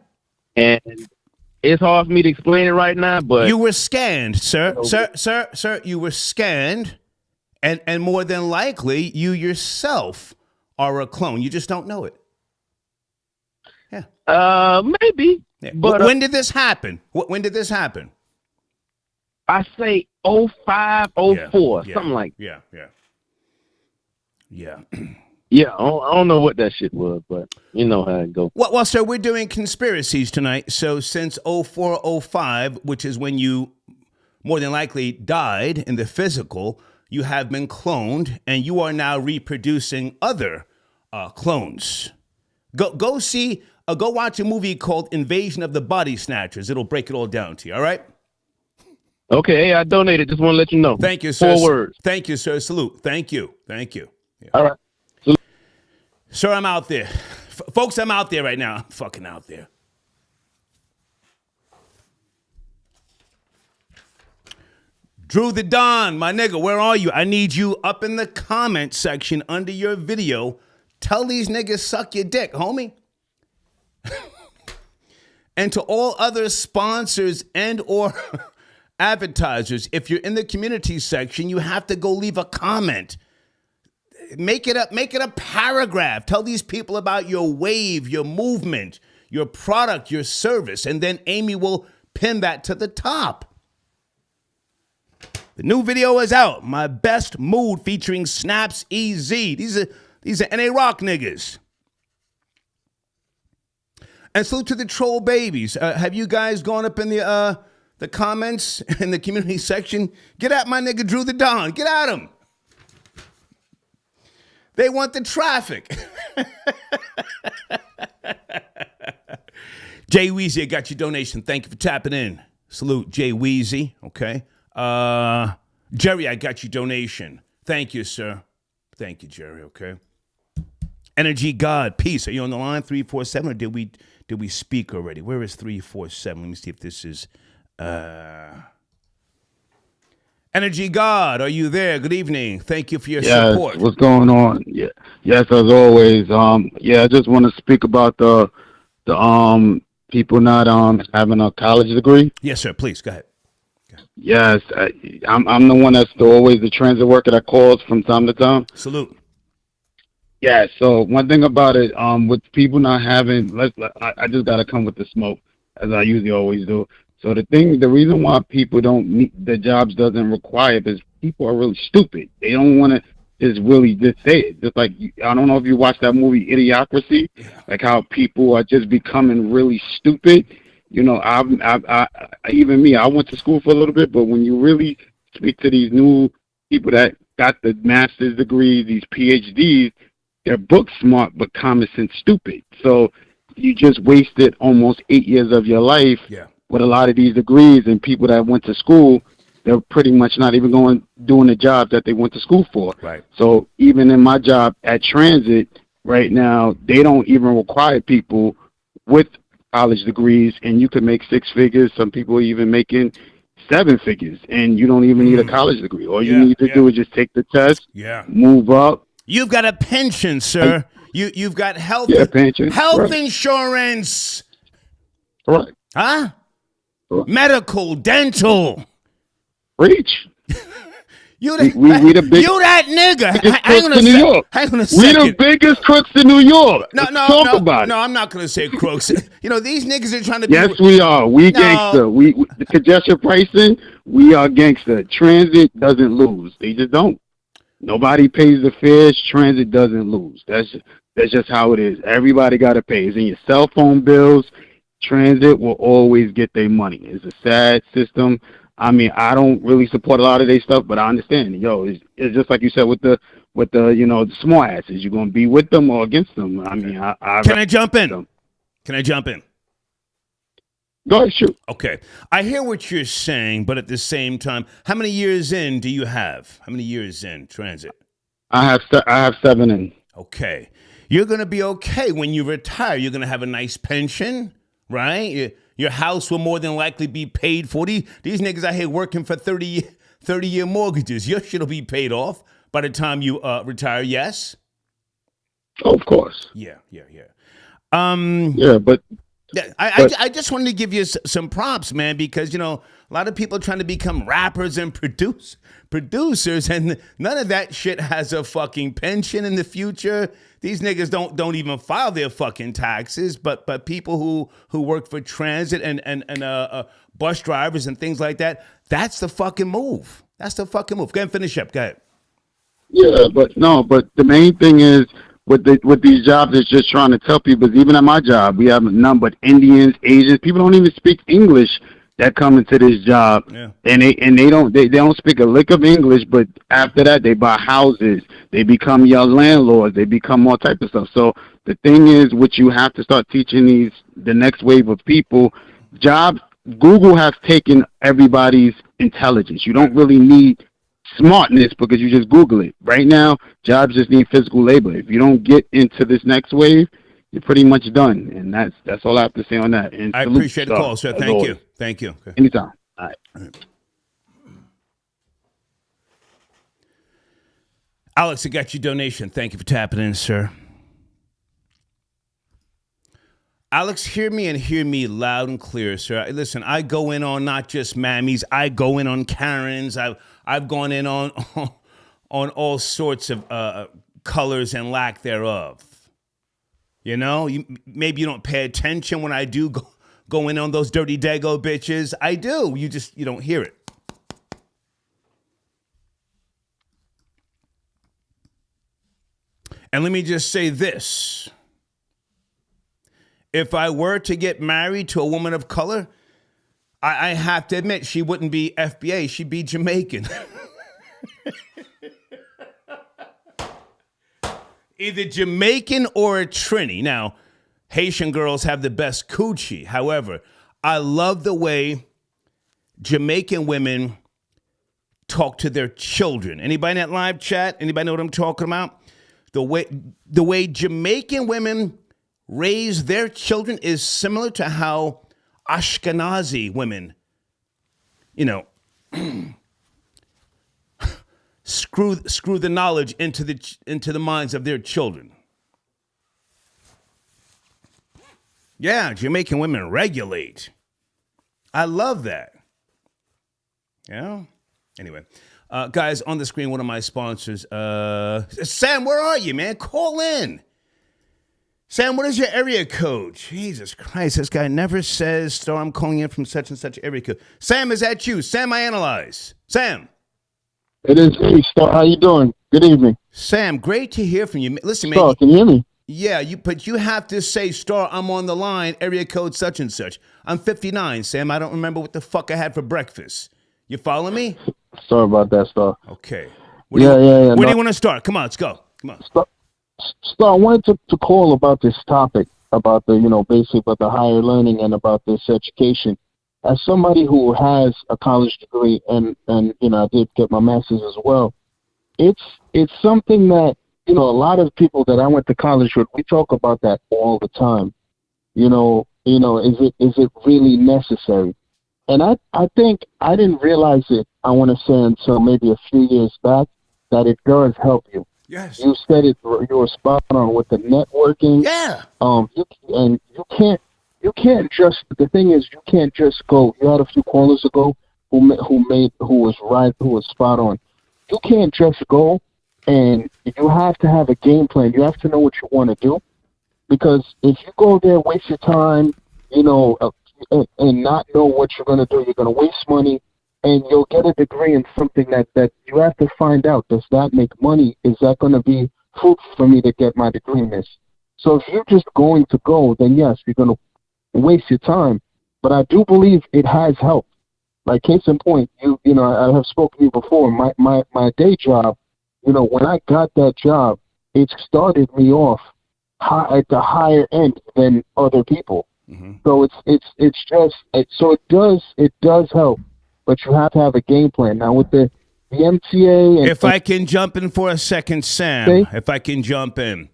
E: And it's hard for me to explain it right now, but
A: you were scanned, sir. Sir, you were scanned, and more than likely, you yourself are a clone. You just don't know it. Yeah.
E: Maybe.
A: Yeah.
E: But
A: when did this happen? When did this happen?
E: I say 05, 04, something like that.
A: Yeah.
E: Yeah, I don't know what that shit was, but you know how it goes.
A: Well, sir, we're doing conspiracies tonight. So since 04, 05, which is when you more than likely died in the physical, you have been cloned, and you are now reproducing other clones. Go watch a movie called Invasion of the Body Snatchers. It'll break it all down to you, all right?
E: Okay, hey, I donated. Just want to let you know.
A: Thank you, sir.
E: 4 words.
A: Thank you, sir. Salute. Thank you. Yeah.
E: All right.
A: Sir, I'm out there. Folks, I'm out there right now. I'm fucking out there. Drew the Don, my nigga, where are you? I need you up in the comment section under your video. Tell these niggas suck your dick, homie. And to all other sponsors and or advertisers, if you're in the community section, you have to go leave a comment. Make it a paragraph. Tell these people about your wave, your movement, your product, your service, and then Amy will pin that to the top. The new video is out. My best mood featuring Snaps EZ. These are NA Rock niggas. And salute to the troll babies. Have you guys gone up in the comments in the community section? Get at my nigga Drew the Don. Get at him. They want the traffic. Jay Weezy, I got your donation. Thank you for tapping in. Salute Jay Weezy. Okay. Jerry, I got your donation. Thank you, sir. Thank you, Jerry. Okay. Energy God, peace. Are you on the line? 347, or did we speak already? Where is 347? Let me see if this is Energy God, are you there? Good evening. Thank you for your support.
C: Yes, what's going on? Yeah. Yes, as always. I just want to speak about the people not having a college degree.
A: Yes, sir. Please go ahead.
C: Yes, I'm the one that's always the transit worker that calls from time to time.
A: Salute.
C: Yeah. So one thing about it, with people not having, I just gotta come with the smoke, as I usually always do. So the reason why people don't meet the jobs doesn't require it is people are really stupid. They don't want to just say it. Just like, I don't know if you watched that movie Idiocracy, like how people are just becoming really stupid. You know, I even me, I went to school for a little bit, but when you really speak to these new people that got the master's degree, these PhDs, they're book smart but common sense stupid. So you just wasted almost 8 years of your life.
A: Yeah.
C: With a lot of these degrees, and people that went to school, they're pretty much not even doing the job that they went to school for.
A: Right.
C: So even in my job at Transit right now, they don't even require people with college degrees, and you could make 6 figures. Some people are even making 7 figures, and you don't even need a college degree. All you need to do is just take the test, move up.
A: You've got a pension, sir. You've got health
C: pension.
A: Health insurance.
C: Correct.
A: Huh? Medical, dental.
C: Reach.
A: We that nigga.
C: Hang on a second. We the biggest crooks in New York.
A: No,
C: talk about it.
A: No, I'm not going to say crooks. You know, these niggas are trying to be.
C: Yes, we are. We gangster. We the congestion pricing, we are gangster. Transit doesn't lose. They just don't. Nobody pays the fares. Transit doesn't lose. That's just how it is. Everybody got to pay. It's in your cell phone bills. Transit will always get their money. It's a sad system. I mean, I don't really support a lot of their stuff, but I understand. It's just like you said with the the smart asses. You're gonna be with them or against them. I mean,
A: Can I jump in? Can I jump in?
C: Go ahead, shoot.
A: Okay, I hear what you're saying, but at the same time, how many years in do you have? How many years in Transit?
C: I have 7 in.
A: Okay, you're gonna be okay when you retire. You're gonna have a nice pension. Right? Your house will more than likely be paid for. These niggas out here working for 30-year mortgages. Your shit will be paid off by the time you retire, yes?
C: Oh, of course.
A: Yeah.
C: But
A: I just wanted to give you some props, man, because, a lot of people are trying to become rappers and producers, and none of that shit has a fucking pension in the future. These niggas don't even file their fucking taxes, but people who work for transit and bus drivers and things like that, that's the fucking move. That's the fucking move. Go ahead and finish up. Go ahead.
C: Yeah, but the main thing is with these jobs is just trying to tell people, even at my job, we have none but Indians, Asians. People don't even speak English that come into this job, and they don't speak a lick of English. But after that, they buy houses, they become your landlords, they become all type of stuff. So the thing is, what you have to start teaching the next wave of people, jobs. Google has taken everybody's intelligence. You don't really need smartness because you just Google it. Right now, jobs just need physical labor. If you don't get into this next wave, you're pretty much done, and that's all I have to say on that. And
A: I appreciate the call, sir. Thank you. Thank you. Okay.
C: Anytime. All right.
A: Alex, I got your donation. Thank you for tapping in, sir. Alex, hear me and hear me loud and clear, sir. Listen, I go in on not just mammies. I go in on Karens. I've gone in on all sorts of colors and lack thereof. Maybe you don't pay attention when I do go in on those dirty dago bitches. I do. You don't hear it. And let me just say this. If I were to get married to a woman of color, I have to admit she wouldn't be FBA. She'd be Jamaican. Either Jamaican or a Trini. Now, Haitian girls have the best coochie. However, I love the way Jamaican women talk to their children. Anybody in that live chat? Anybody know what I'm talking about? The way Jamaican women raise their children is similar to how Ashkenazi women, screw the knowledge into the minds of their children. Yeah, Jamaican women regulate. I love that. Yeah. Anyway, guys, on the screen, one of my sponsors. Sam, where are you, man? Call in. Sam, what is your area code? Jesus Christ, this guy never says, Star, I'm calling in from such and such area code. Sam, is that you? Sam, I analyze. Sam.
C: It is me, Star. How you doing? Good evening.
A: Sam, great to hear from you. Listen,
C: Star,
A: man.
C: can you hear me?
A: Yeah, but you have to say, Star, I'm on the line, area code such and such. I'm 59, Sam. I don't remember what the fuck I had for breakfast. You follow me?
C: Sorry about that, Star.
A: Okay.
C: Yeah.
A: Where do you want to start? Come on, let's go. Come on.
C: Star, I wanted to call about this topic, about the, basically about the higher learning and about this education. As somebody who has a college degree and I did get my master's as well, it's something that, a lot of people that I went to college with, we talk about that all the time. Is it really necessary? And I think I didn't realize it, I want to say, until maybe a few years back, that it does help you.
A: Yes.
C: You said it, you were spot on with the networking.
A: Yeah.
C: You can't just, the thing is, you can't just go. You had a few callers ago who was spot on. You can't just go, and you have to have a game plan. You have to know what you want to do, because if you go there, waste your time, and not know what you're going to do, you're going to waste money, and you'll get a degree in something that you have to find out. Does that make money? Is that going to be fruitful for me to get my degree in this? So if you're just going to go, then yes, you're going to waste your time. But I do believe it has helped. Like, case in point, I have spoken to you before. My day job, when I got that job, it started me off at the higher end than other people. Mm-hmm. So it does help, but you have to have a game plan. Now with the MTA.
A: If I can jump in for a second, Sam, if I can jump in,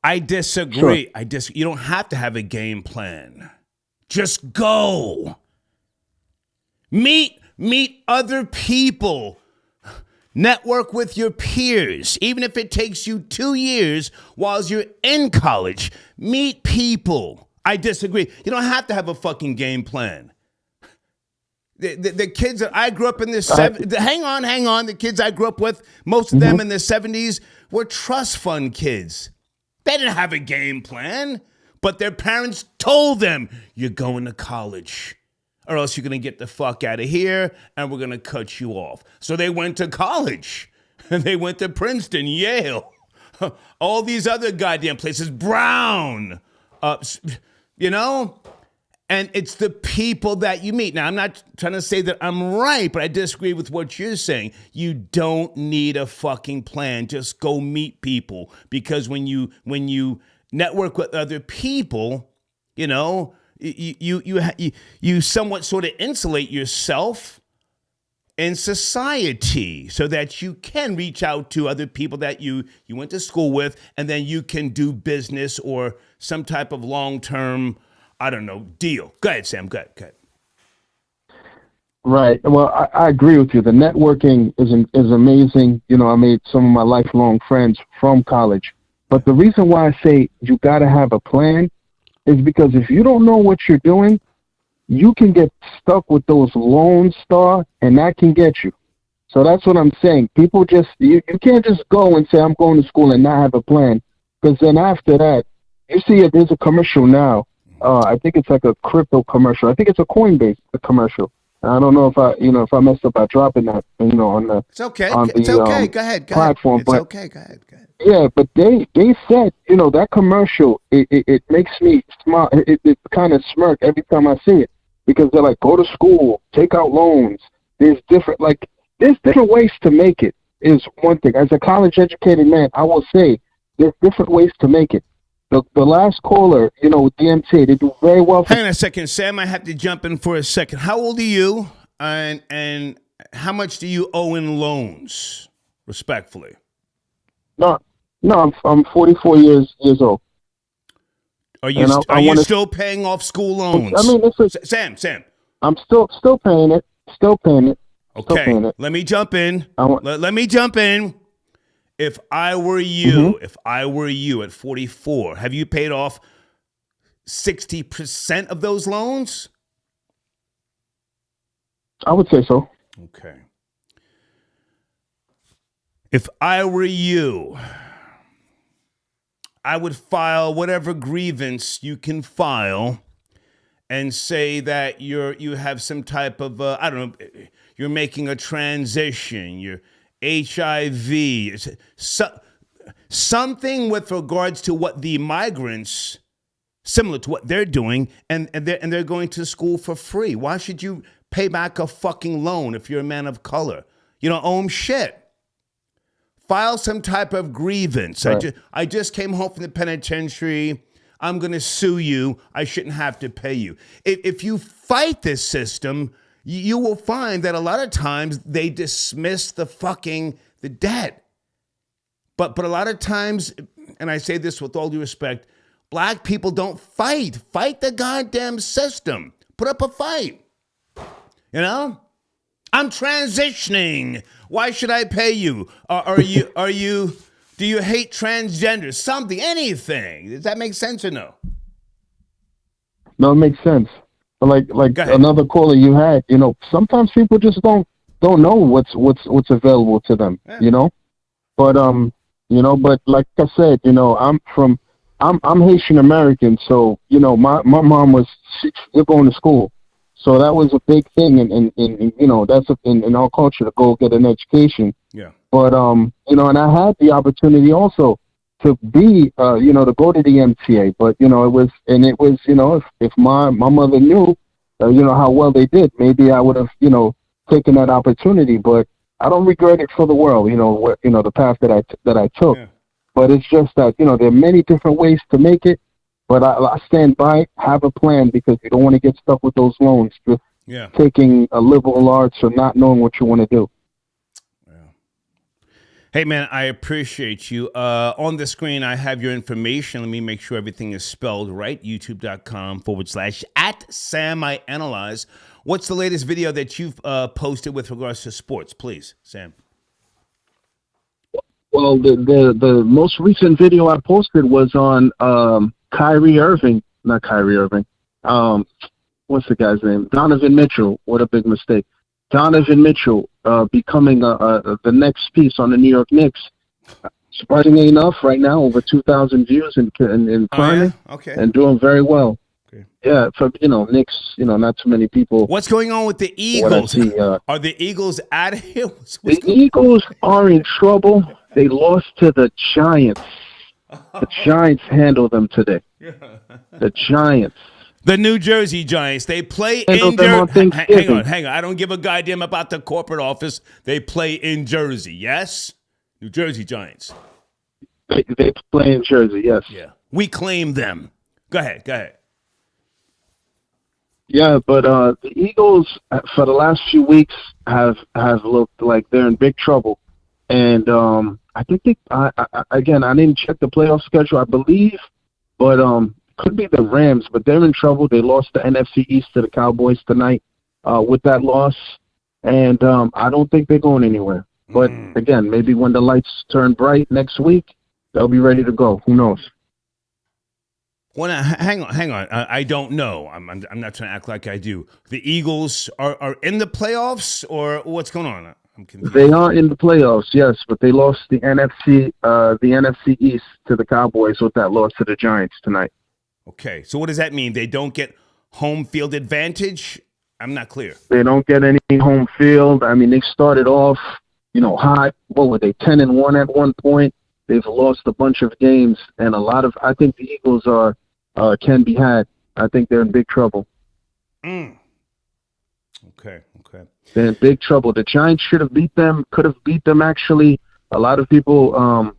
A: I disagree. Sure. You don't have to have a game plan. Just go. Meet other people. Network with your peers. Even if it takes you 2 years while you're in college, meet people. I disagree. You don't have to have a fucking game plan. The kids that I grew up in the 70s, hang on. The kids I grew up with, most of them in the 70s were trust fund kids. They didn't have a game plan, but their parents told them, you're going to college, or else you're going to get the fuck out of here, and we're going to cut you off. So they went to college, and they went to Princeton, Yale, all these other goddamn places, Brown, and it's the people that you meet. Now, I'm not trying to say that I'm right, but I disagree with what you're saying. You don't need a fucking plan. Just go meet people, because when you network with other people, you somewhat sort of insulate yourself in society so that you can reach out to other people that you went to school with, and then you can do business or some type of long-term, I don't know, deal. Go ahead, Sam. Go ahead.
C: Right. Well, I agree with you. The networking is amazing. I made some of my lifelong friends from college. But the reason why I say you got to have a plan is because if you don't know what you're doing, you can get stuck with those Lone Star, and that can get you. So that's what I'm saying. People you can't just go and say, I'm going to school and not have a plan, because then after that, you see there's a commercial now. I think it's like a crypto commercial. I think it's a Coinbase commercial. I don't know if I messed up by dropping that, on the.
A: It's okay.
C: On the,
A: it's okay. Go ahead.
C: Platform,
A: it's okay. Go ahead.
C: Yeah, but they said, that commercial, it makes me smile. It kind of smirk every time I see it, because they're like, go to school, take out loans. There's different ways to make it, is one thing. As a college educated man, I will say there's different ways to make it. The last caller, with DMT, they do very well.
A: Hang on a second, Sam. I have to jump in for a second. How old are you? And how much do you owe in loans, respectfully?
C: No, I'm 44 years old.
A: Are you still paying off school loans?
C: I mean,
A: Sam.
C: I'm still paying it.
A: Okay, let me jump in. Let me jump in. If I were you, at 44, have you paid off 60% of those loans?
C: I would say so.
A: Okay. If I were you, I would file whatever grievance you can file and say that you have some type of, I don't know, you're making a transition, you're HIV, something with regards to what the migrants, similar to what they're doing, and they're going to school for free. Why should you pay back a fucking loan if you're a man of color? You don't owe them shit. File some type of grievance. Right. I just came home from the penitentiary. I'm going to sue you. I shouldn't have to pay you. If you fight this system, you will find that a lot of times they dismiss the debt. But a lot of times, and I say this with all due respect, black people don't fight. Fight the goddamn system. Put up a fight. You know? I'm transitioning. Why should I pay you? Do you hate transgender? Something, anything. Does that make sense or no?
C: No, it makes sense. Like another caller you had, sometimes people just don't know what's available to them, yeah. But but like I said, I'm Haitian American, so my mom was still going to school. So that was a big thing, and that's in our culture to go get an education.
A: Yeah. But
C: and I had the opportunity also to be, to go to the MTA. But it was, if my mother knew, how well they did, maybe I would have, taken that opportunity. But I don't regret it for the world. The path that I took. Yeah. But it's just that there are many different ways to make it. But I stand by, have a plan, because you don't want to get stuck with those loans, just taking a liberal arts or not knowing what you want to do.
A: Yeah. Hey, man, I appreciate you. On the screen, I have your information. Let me make sure everything is spelled right. YouTube.com/@SamIAnalyze. What's the latest video that you've posted with regards to sports, please, Sam?
C: Well, the most recent video I posted was on Kyrie Irving. What's the guy's name? Donovan Mitchell. What a big mistake. Donovan Mitchell becoming the next piece on the New York Knicks. Surprisingly enough, right now, over 2,000 views in climbing.
A: Oh, yeah? Okay.
C: And doing very well.
A: Okay.
C: Yeah, for Knicks, not too many people.
A: What's going on with the Eagles? Are the Eagles out of here?
C: The Eagles are in trouble. They lost to the Giants. The Giants handled them today. The Giants.
A: The New Jersey Giants. They play in Jersey. Hang on. I don't give a goddamn about the corporate office. They play in Jersey, yes? New Jersey Giants.
C: They play in Jersey, yes.
A: Yeah. We claim them. Go ahead.
C: Yeah, but the Eagles, for the last few weeks, have looked like they're in big trouble. And I think I didn't check the playoff schedule, I believe, but could be the Rams, but they're in trouble. They lost the NFC East to the Cowboys tonight with that loss, and I don't think they're going anywhere. But again, maybe when the lights turn bright next week, they'll be ready to go. Who knows?
A: Well, now, hang on. I don't know. I'm not trying to act like I do. The Eagles are in the playoffs, or what's going on? I'm confused.
C: They are in the playoffs, yes, but they lost the NFC East to the Cowboys with that loss to the Giants tonight.
A: Okay, so what does that mean? They don't get home field advantage? I'm not clear.
C: They don't get any home field. I mean, they started off, hot. What were they, 10-1 at one point? They've lost a bunch of games, and I think the Eagles can be had. I think they're in big trouble.
A: Okay.
C: They're in big trouble. The Giants could have beat them actually. A lot of people, a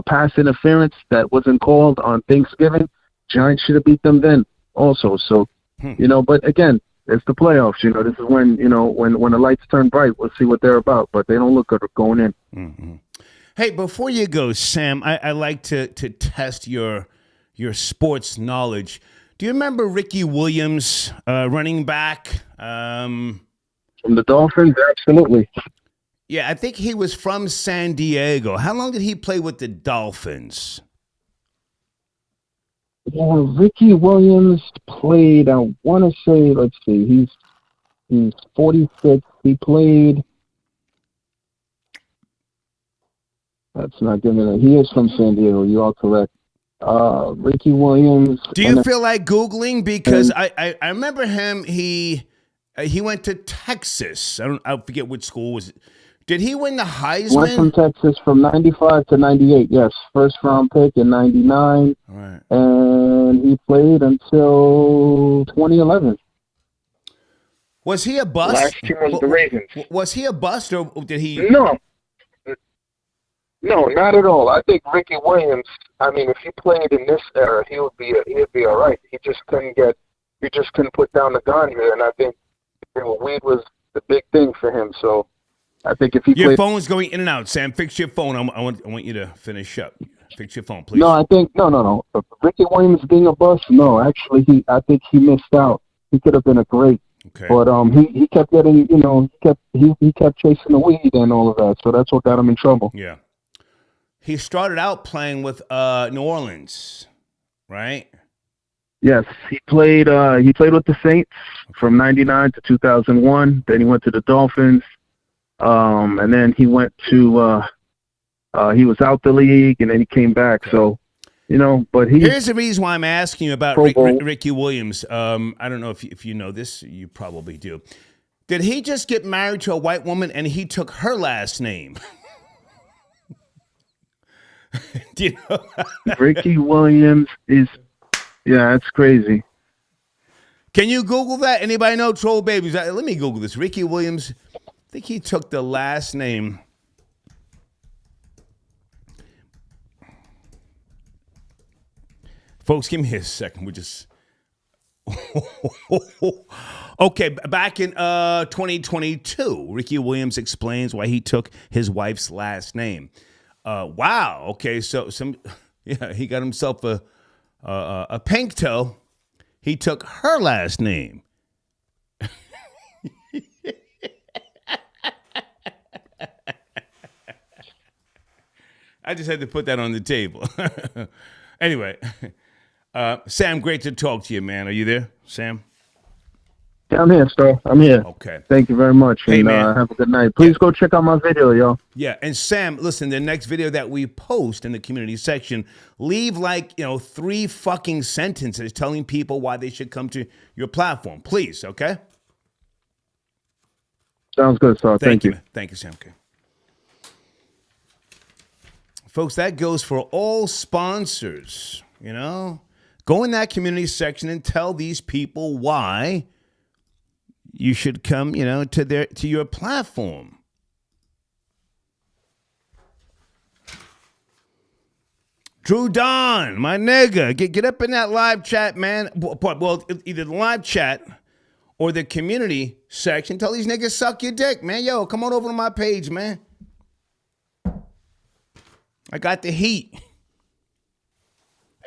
C: pass interference that wasn't called on Thanksgiving. Giants should have beat them then also. So, but again, it's the playoffs. You know, this is when when the lights turn bright. We'll see what they're about. But they don't look good going in.
A: Mm-hmm. Hey, before you go, Sam, I like to test your sports knowledge. Do you remember Ricky Williams, running back?
C: From the Dolphins, absolutely.
A: Yeah, I think he was from San Diego. How long did he play with the Dolphins?
C: Yeah, Ricky Williams played. I want to say, let's see, he's 46. He played. That's not giving it. He is from San Diego. You are correct. Ricky Williams.
A: Do you feel like Googling? Because I remember him. He went to Texas. I forget which school was it. Did he win the Heisman?
C: Went from Texas from 95 to 98, yes. First round pick in 99.
A: All right.
C: And he played until 2011.
A: Was he a bust?
C: Last team was the Ravens.
A: Was he a bust or did he?
C: No, not at all. I think Ricky Williams, I mean, if he played in this era, he'd be all right. He just couldn't put down the gun here. And I think weed was the big thing for him. So I think if he
A: your
C: played,
A: phone's going in and out, Sam. Fix your phone. I want you to finish up. Fix your phone, please.
C: No, I think no. Ricky Williams being a bust, no. Actually, I think he missed out. He could have been a great, but he kept getting, he kept chasing the weed and all of that. So that's what got him in trouble.
A: Yeah, he started out playing with New Orleans, right?
C: Yes, he played with the Saints from 99 to 2001. Then he went to the Dolphins. And then he went to, he was out the league, and then he came back. So, but
A: here's the reason why I'm asking you about Ricky Williams. I don't know if you know this. You probably do. Did he just get married to a white woman and he took her last name? Do you know?
C: Ricky Williams is, yeah, that's crazy.
A: Can you Google that? Anybody know Troll Babies? Let me Google this. Ricky Williams. I think he took the last name. Folks, give me a second. We're just okay. Back in 2022, Ricky Williams explains why he took his wife's last name. Wow. Okay, so he got himself a pink toe. He took her last name. I just had to put that on the table. Anyway, Sam, great to talk to you, man. Are you there, Sam?
C: Yeah, I'm here, Star. I'm here.
A: Okay.
C: Thank you very much.
A: Hey,
C: and
A: man.
C: Have a good night. Please go check out my video, y'all.
A: Yeah, and Sam, listen, the next video that we post in the community section, leave 3 fucking sentences telling people why they should come to your platform. Please, okay?
C: Sounds good, Star. Thank you.
A: Thank you, Sam. Okay. Folks, that goes for all sponsors, Go in that community section and tell these people why you should come, to your platform. Drew Don, my nigga, get up in that live chat, man. Well, either the live chat or the community section. Tell these niggas suck your dick, man. Yo, come on over to my page, man. I got the heat.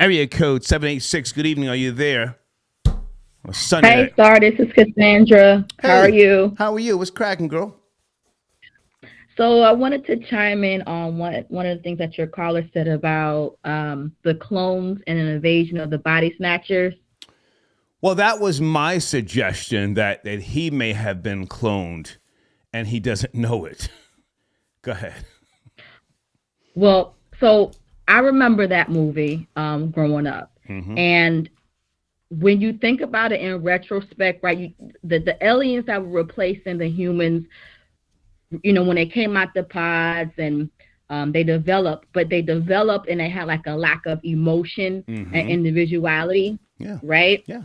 A: Area code 786. Good evening. Are you there? Sunday.
F: Hey, Star. This is Cassandra.
A: Hey,
F: how are you?
A: How are you? What's cracking, girl?
F: So I wanted to chime in on one of the things that your caller said about the clones and an invasion of the body snatchers.
A: Well, that was my suggestion that he may have been cloned and he doesn't know it. Go ahead.
F: Well, so I remember that movie growing up. Mm-hmm. And when you think about it in retrospect, right, the aliens that were replacing the humans, when they came out the pods and they developed and they had like a lack of emotion and individuality, right?
A: Yeah.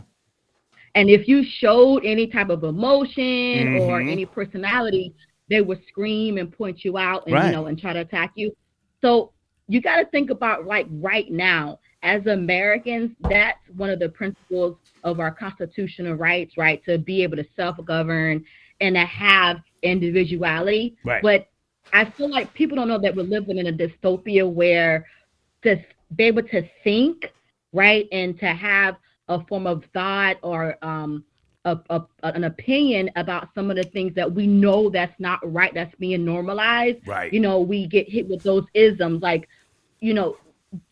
F: And if you showed any type of emotion or any personality, they would scream and point you out and and try to attack you. So you got to think about right now, as Americans, that's one of the principles of our constitutional rights, right? To be able to self-govern and to have individuality.
A: Right.
F: But I feel like people don't know that we're living in a dystopia where to be able to think, right, and to have a form of thought or an opinion about some of the things that we know that's not right, that's being normalized.
A: Right.
F: You know, we get hit with those isms like, you know,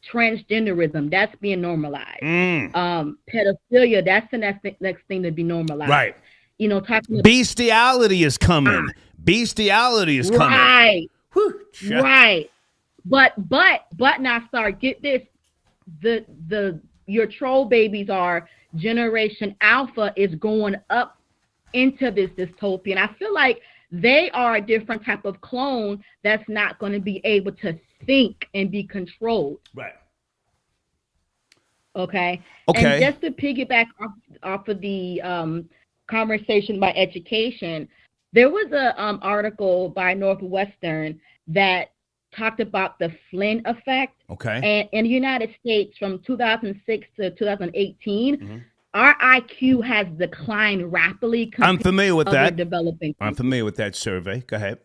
F: transgenderism, that's being normalized. Pedophilia, that's the next thing to be normalized.
A: Right.
F: You know, talking about
A: bestiality is coming. Bestiality is coming.
F: Right.
A: Whew,
F: right. But now, sorry, get this. Your troll babies are Generation Alpha is going up into this dystopia. And I feel like they are a different type of clone that's not going to be able to think and be controlled.
A: Right.
F: Okay.
A: Okay.
F: And just to piggyback off of the conversation about education, there was a article by Northwestern that talked about the Flynn effect.
A: Okay.
F: And in the United States, from 2006 to 2018, our IQ has declined rapidly.
A: I'm familiar with that.
F: Developing.
A: I'm familiar with that survey. Go ahead.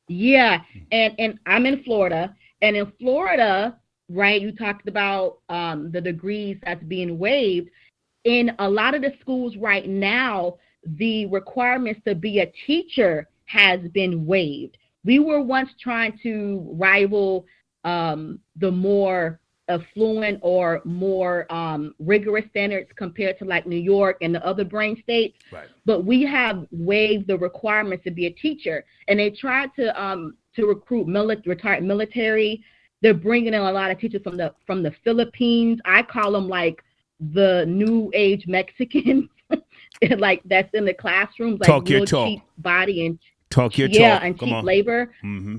F: Yeah, and I'm in Florida, and in Florida, right, you talked about the degrees that's being waived. In a lot of the schools right now, the requirements to be a teacher has been waived. We were once trying to rival the more affluent or more rigorous standards compared to like New York and the other brain states.
A: Right.
F: But we have waived the requirements to be a teacher, and they tried to recruit retired military. They're bringing in a lot of teachers from the Philippines. I call them like the new age Mexicans, like that's in the classrooms, like
A: talk your
F: real
A: talk.
F: Cheap body and
A: talk your
F: yeah,
A: talk.
F: and
A: Come
F: cheap
A: on.
F: labor.
A: Mm-hmm.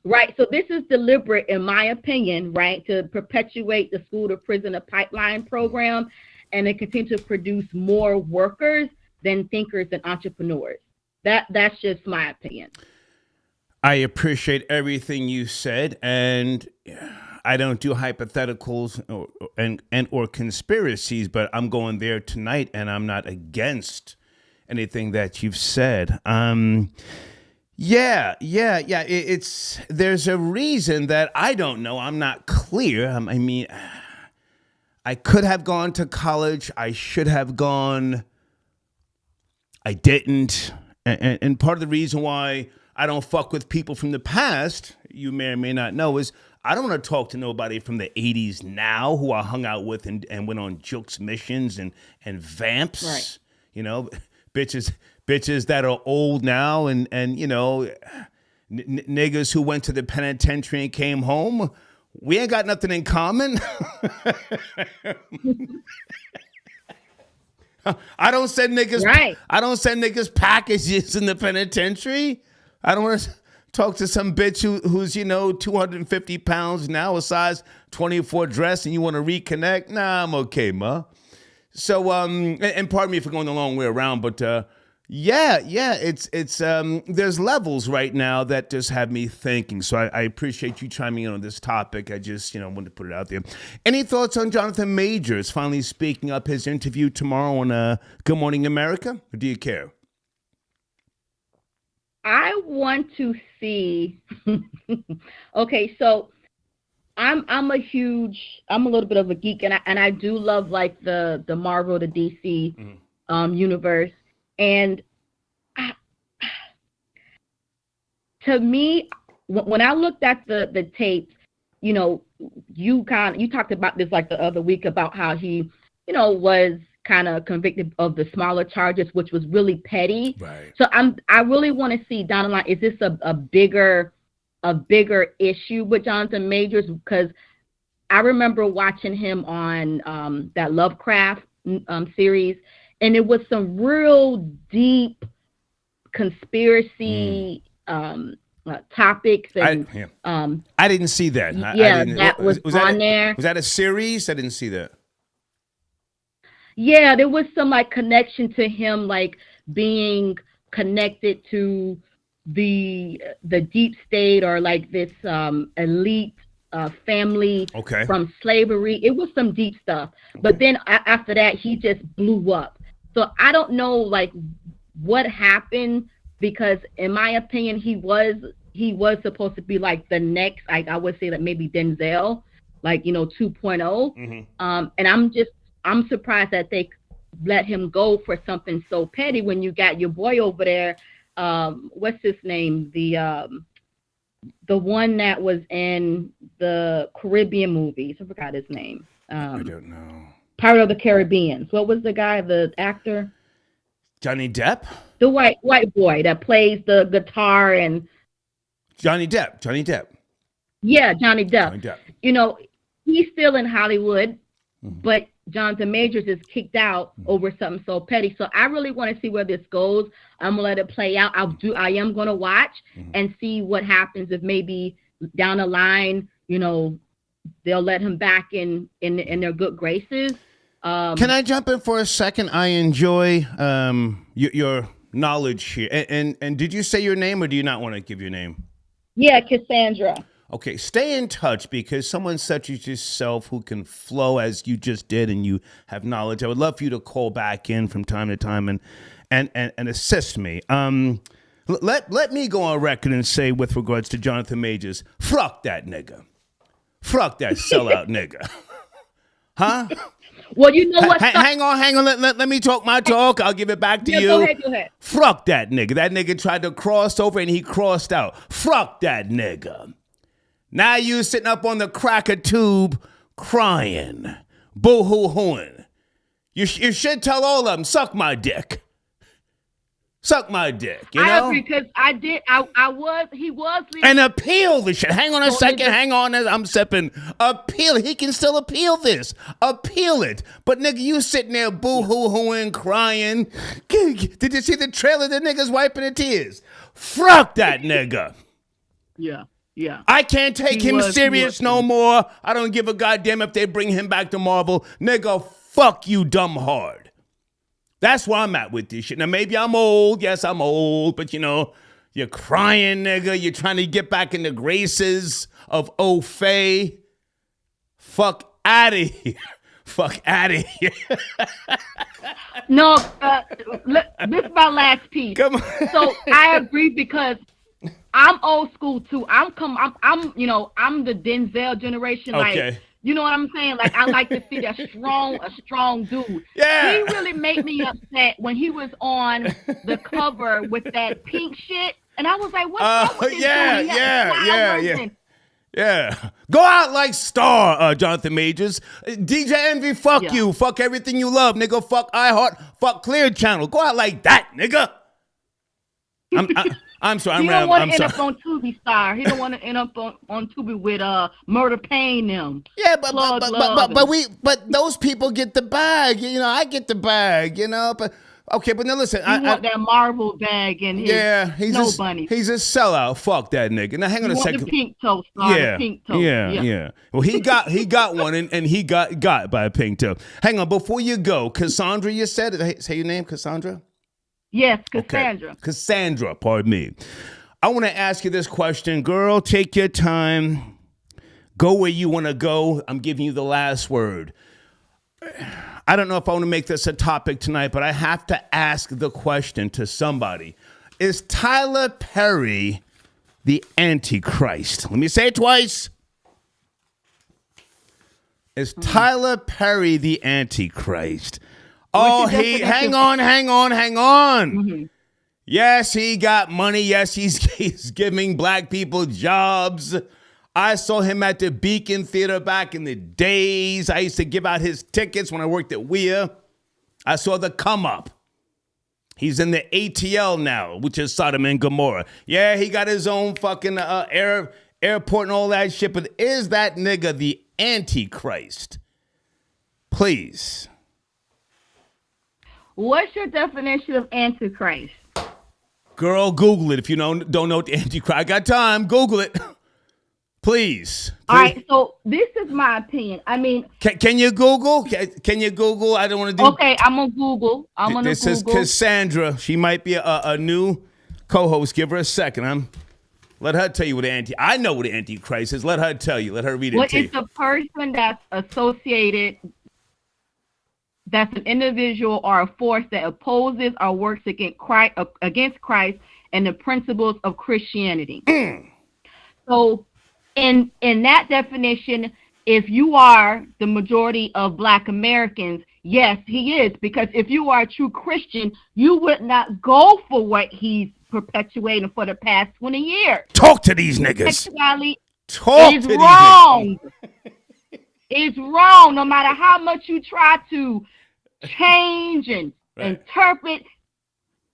F: Right. So this is deliberate, in my opinion, right, to perpetuate the school to prison pipeline program and to continue to produce more workers than thinkers and entrepreneurs. That's just my opinion.
A: I appreciate everything you said, and I don't do hypotheticals or conspiracies, but I'm going there tonight, and I'm not against anything that you've said. Yeah. It's there's a reason that I don't know. I'm not clear. I mean, I could have gone to college. I should have gone. I didn't. And part of the reason why I don't fuck with people from the past, you may or may not know, is I don't want to talk to nobody from the 80s now who I hung out with and went on jokes missions and vamps.
F: Right.
A: You know, bitches that are old now and you know, niggas who went to the penitentiary and came home. We ain't got nothing in common. I don't send niggas.
F: Right.
A: I don't send niggas packages in the penitentiary. I don't want to talk to some bitch who's 250 pounds now, a size 24 dress, and you want to reconnect. Nah, I'm okay, ma. So and pardon me for going the long way around, but it's there's levels right now that just have me thinking. So I appreciate you chiming in on this topic. I just wanted to put it out there. Any thoughts on Jonathan Majors finally speaking up his interview tomorrow on Good Morning America? Or do you care?
F: I want to see. Okay, so I'm a little bit of a geek, and I do love like the Marvel, the DC universe. And to me, when I looked at the tapes, you talked about this like the other week about how he, was kind of convicted of the smaller charges, which was really petty.
A: Right.
F: So I really want to see down the line, is this a bigger issue with Jonathan Majors? Because I remember watching him on that Lovecraft series, and it was some real deep conspiracy topics. And
A: I didn't see that.
F: That was on there.
A: Was that a series? I didn't see that.
F: Yeah, there was some like connection to him, like being connected to the deep state or like this elite family
A: Okay.
F: from slavery. It was some deep stuff. But then after that, he just blew up. So I don't know like what happened, because in my opinion, he was supposed to be like the next, I would say that maybe Denzel, like, 2.0.
A: Mm-hmm.
F: And I'm surprised that they let him go for something so petty when you got your boy over there. What's his name? The one that was in the Caribbean movies. I forgot his name.
A: I don't know.
F: Pirate of the Caribbean. What was the guy, the actor?
A: Johnny Depp?
F: The white boy that plays the guitar and
A: Johnny Depp.
F: Yeah, Johnny Depp.
A: Johnny Depp.
F: He's still in Hollywood, but Jonathan Majors is kicked out over something so petty. So I really want to see where this goes. I'm gonna let it play out. I am gonna watch and see what happens if maybe down the line, they'll let him back in their good graces.
A: Can I jump in for a second? I enjoy your knowledge here. And did you say your name, or do you not want to give your name?
F: Yeah, Cassandra.
A: Okay, stay in touch, because someone such as yourself who can flow as you just did and you have knowledge, I would love for you to call back in from time to time and assist me. Let me go on record and say, with regards to Jonathan Majors, fuck that nigga. Fuck that sellout nigga. Huh?
F: Well, you know what?
A: Hang on. Let me talk my talk. I'll give it back to you.
F: Go ahead.
A: Fuck that nigga. That nigga tried to cross over and he crossed out. Fuck that nigga. Now you sitting up on the cracker tube crying, boo-hoo-hooing. You should tell all of them, suck my dick. Suck my dick,
F: I agree, because he was.
A: And appeal the shit. Hang on a second, hang on. I'm sipping. Appeal. He can still appeal this. Appeal it. But nigga, you sitting there boo-hoo-hooing, crying. Did you see the trailer? The nigga's wiping the tears. Fuck that nigga.
F: Yeah.
A: I can't take him serious no more. I don't give a goddamn if they bring him back to Marvel. Nigga, fuck you, dumb hard. That's where I'm at with this shit. Now, maybe I'm old. Yes, I'm old. But, you're crying, nigga. You're trying to get back in the graces of Au Fait. Fuck out of here. Fuck out of here.
F: No, this is my last piece.
A: Come on.
F: So I agree, because I'm old school too. I'm the Denzel generation.
A: Okay.
F: Like, you know what I'm saying? Like, I like to see a strong dude.
A: Yeah.
F: He really made me upset when he was on the cover with that pink shit, and I was like, what's wrong with this dude?
A: Yeah. Go out like Star, Jonathan Majors. DJ Envy, fuck you. Fuck everything you love, nigga. Fuck iHeart. Fuck Clear Channel. Go out like that, nigga. I'm sorry.
F: He don't want to end up on Tubi Star. He don't want to end up on Tubi with Murder Pain them.
A: Yeah, but those people get the bag. I get the bag. But okay, but now listen.
F: I want that Marvel bag in his Snow Bunny.
A: He's a sellout. Fuck that nigga. Now hang on a second.
F: The pink toe, Star.
A: Yeah,
F: the pink toe.
A: Yeah. Well, he got one, and he got by a pink toe. Hang on, before you go, Cassandra, you said, did I say your name, Cassandra?
F: Yes, Cassandra.
A: Okay. Cassandra, pardon me. I want to ask you this question. Girl, take your time. Go where you want to go. I'm giving you the last word. I don't know if I want to make this a topic tonight, but I have to ask the question to somebody. Is Tyler Perry the Antichrist? Let me say it twice. Is Tyler Perry the Antichrist? Oh, hang on.
F: Mm-hmm.
A: Yes, he got money. Yes, he's giving black people jobs. I saw him at the Beacon Theater back in the days. I used to give out his tickets when I worked at Weir. I saw the come up. He's in the ATL now, which is Sodom and Gomorrah. Yeah, he got his own fucking airport and all that shit. But is that nigga the Antichrist? Please.
F: What's your definition of Antichrist?
A: Girl, Google it if you don't know what the Antichrist. I got time. Google it. Please.
F: All right, so this is my opinion. I mean,
A: can you Google? Can you Google? I don't want to do.
F: Okay, I'm on Google.
A: This is Cassandra. She might be a new co-host. Give her a second. I'm Let her tell you what I know what Antichrist is. Let her tell you. Let her read it
F: What
A: to you.
F: is a person that's associated, that's an individual or a force that opposes or works against Christ and the principles of Christianity. So in that definition, if you are the majority of Black Americans, yes, he is. Because if you are a true Christian, you would not go for what he's perpetuating for the past 20 years.
A: Talk to these niggas.
F: Sexuality
A: Talk
F: is
A: to
F: wrong. It's wrong. No matter how much you try to change and interpret,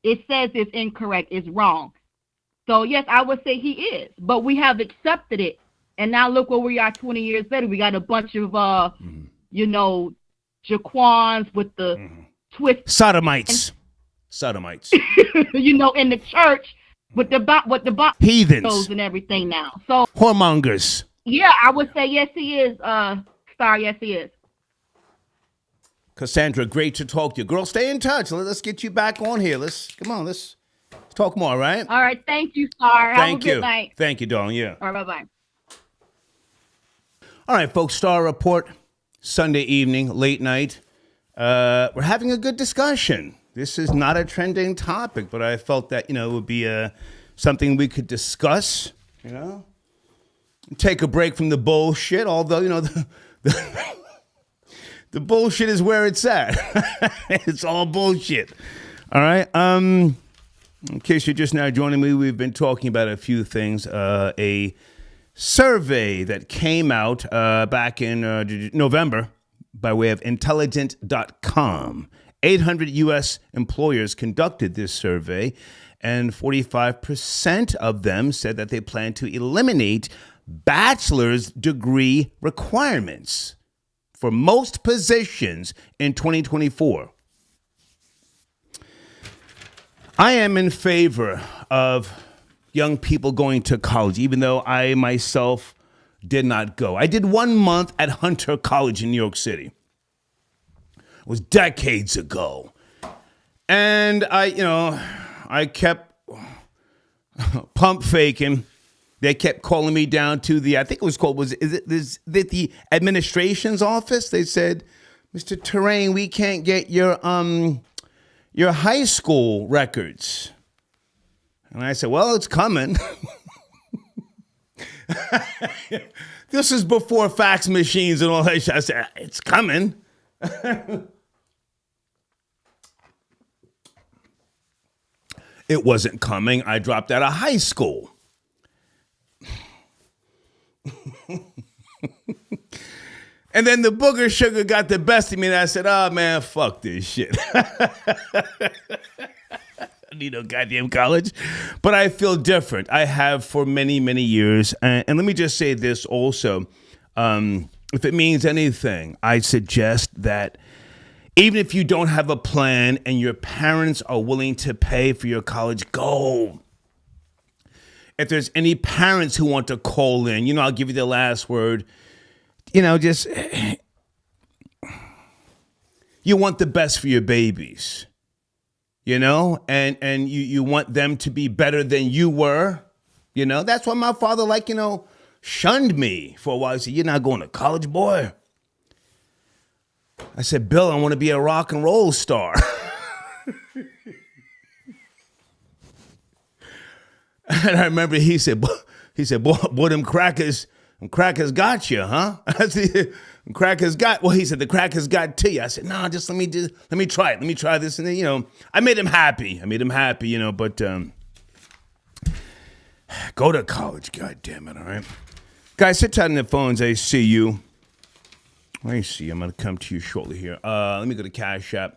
F: it says it's incorrect. It's wrong. So yes, I would say he is. But we have accepted it. And now look where we are 20 years later. We got a bunch of, Jaquans with the twist.
A: Sodomites.
F: In the church with the
A: heathens
F: and everything now. So
A: whoremongers.
F: Yeah, I would say yes, he is. Star, yes, he is.
A: Cassandra, great to talk to you. Girl, stay in touch. Let's get you back on here. Let's talk more, right?
F: All right, thank you, Star. Have a good night.
A: Thank you, darling. Yeah.
F: All right, bye-bye.
A: All right, folks, Star Report, Sunday evening, late night. We're having a good discussion. This is not a trending topic, but I felt that, it would be something we could discuss, Take a break from the bullshit, although, the bullshit is where it's at. It's all bullshit. All right. In case you're just now joining me, we've been talking about a few things. A survey that came out back in November by way of intelligent.com. 800 U.S. employers conducted this survey, and 45% of them said that they plan to eliminate bachelor's degree requirements for most positions in 2024. I am in favor of young people going to college, even though I myself did not go. I did 1 month at Hunter College in New York City. It was decades ago. And I kept pump faking. They kept calling me down to the, I think it was called, is it the administration's office? They said, Mr. Terrain, we can't get your high school records. And I said, well, it's coming. This is before fax machines and all that shit. I said, it's coming. It wasn't coming. I dropped out of high school. And then the booger sugar got the best of me, and I said, oh, man, fuck this shit. I need no goddamn college. But I feel different. I have for many, many years. And let me just say this also. If it means anything, I suggest that even if you don't have a plan and your parents are willing to pay for your college, go. If there's any parents who want to call in, I'll give you the last word. Just, you want the best for your babies, and you want them to be better than you were, That's why my father, shunned me for a while. He said, you're not going to college, boy. I said, Bill, I want to be a rock and roll star. And I remember he said, boy, them crackers got you, huh? I said, crackers got, well, he said, the crackers got to you. I said, no, let me try it. Let me try this. And then, I made him happy, but go to college, God damn it, all right? Guys, sit tight on the phones. I see you. I'm going to come to you shortly here. Let me go to Cash App.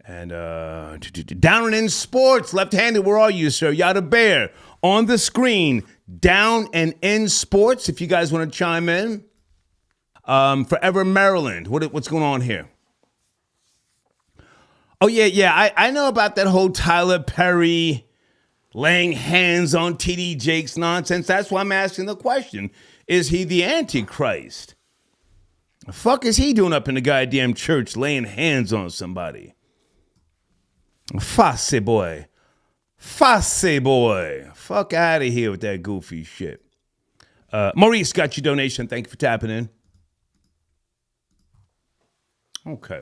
A: And down and in sports, left-handed, where are you, sir? Yada Bear on the screen. Down and in sports, if you guys want to chime in. Forever Maryland, what's going on here? Oh, yeah, I know about that whole Tyler Perry laying hands on TD Jakes nonsense. That's why I'm asking the question. Is he the Antichrist? The fuck is he doing up in the goddamn church laying hands on somebody? Face boy. Fosse boy. Fuck out of here with that goofy shit. Maurice got your donation. Thank you for tapping in. Okay.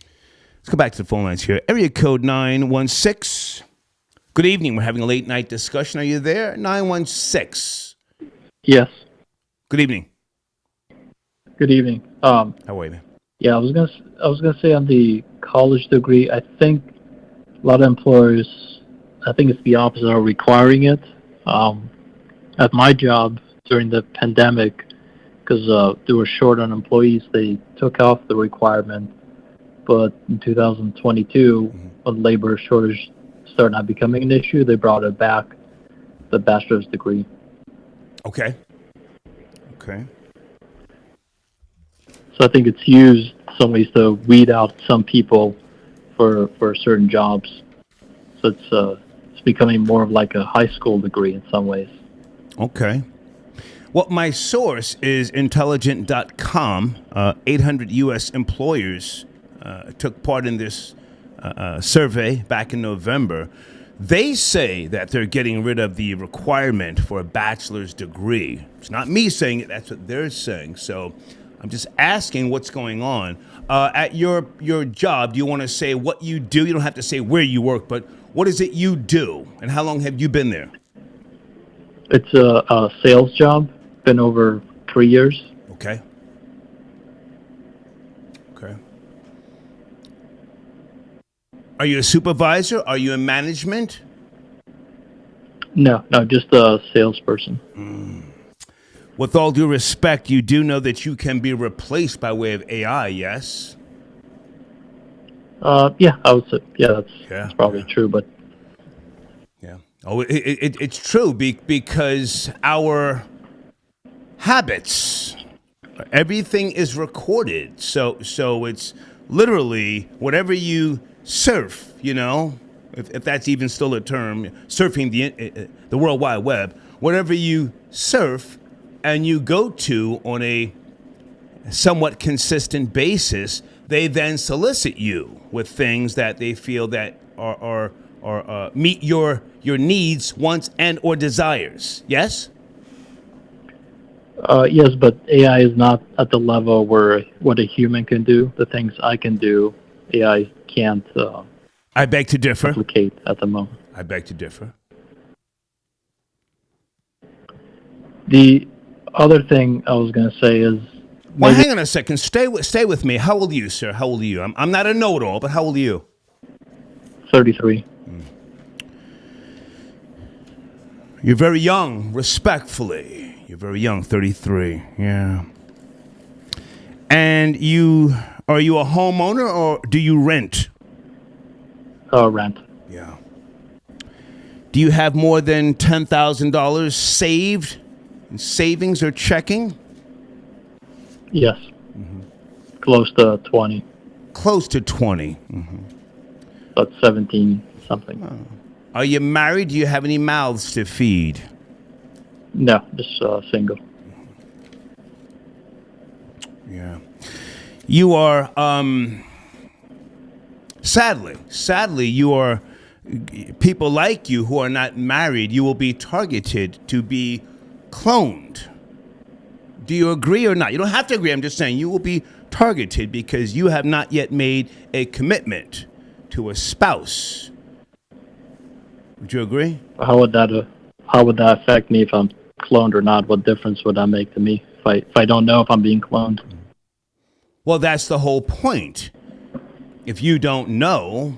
A: Let's go back to the phone lines here. Area code 916. Good evening. We're having a late night discussion. Are you there? 916.
G: Yes.
A: Good evening.
G: Good evening.
A: How are you, man?
G: Yeah, I was gonna say on the college degree, I think a lot of employers, I think it's the opposite, are requiring it. At my job during the pandemic, because they were short on employees, they took off the requirement. But in 2022, when labor shortage started not becoming an issue, they brought it back, the bachelor's degree.
A: Okay.
G: So I think it's used some ways to weed out some people for certain jobs. So it's becoming more of like a high school degree in some ways.
A: Okay. Well, my source is intelligent.com. 800 U.S. employers took part in this survey back in November. They say that they're getting rid of the requirement for a bachelor's degree. It's not me saying it. That's what they're saying. So I'm just asking what's going on. At your job, do you want to say what you do? You don't have to say where you work, but what is it you do? And how long have you been there?
G: It's a sales job. Been over 3 years.
A: Okay. Are you a supervisor? Are you in management?
G: No, just a salesperson.
A: With all due respect, you do know that you can be replaced by way of AI, yes?
G: Yeah, I would say, that's probably true, but
A: yeah. Oh, it's true because our habits, everything is recorded. So it's literally whatever you surf, if that's even still a term, surfing the World Wide Web, whatever you surf and you go to on a somewhat consistent basis, they then solicit you with things that they feel that are meet your needs, wants, and or desires. Yes?
G: yes, but AI is not at the level where what a human can do. The things I can do, AI can't
A: I beg to differ.
G: replicate at the moment.
A: I beg to differ.
G: The other thing I was going to say is...
A: Well, hang on a second. Stay with me. How old are you, sir? How old are you? I'm not a know-it-all, but how old are you?
G: 33.
A: You're very young, respectfully. You're very young, 33. Yeah. And are you a homeowner or do you rent?
G: Rent.
A: Yeah. Do you have more than $10,000 saved in savings or checking?
G: Yes. Close to 20.
A: Close to 20.
G: About 17 something.
A: Are you married? Do you have any mouths to feed?
G: No, just single.
A: Yeah. You are, sadly, you are, people like you who are not married, you will be targeted to be cloned. Do you agree or not? You don't have to agree. I'm just saying you will be targeted because you have not yet made a commitment to a spouse. Would you agree?
G: How would that affect me if I'm cloned or not? What difference would that make to me if I don't know if I'm being cloned?
A: Well, that's the whole point. If you don't know,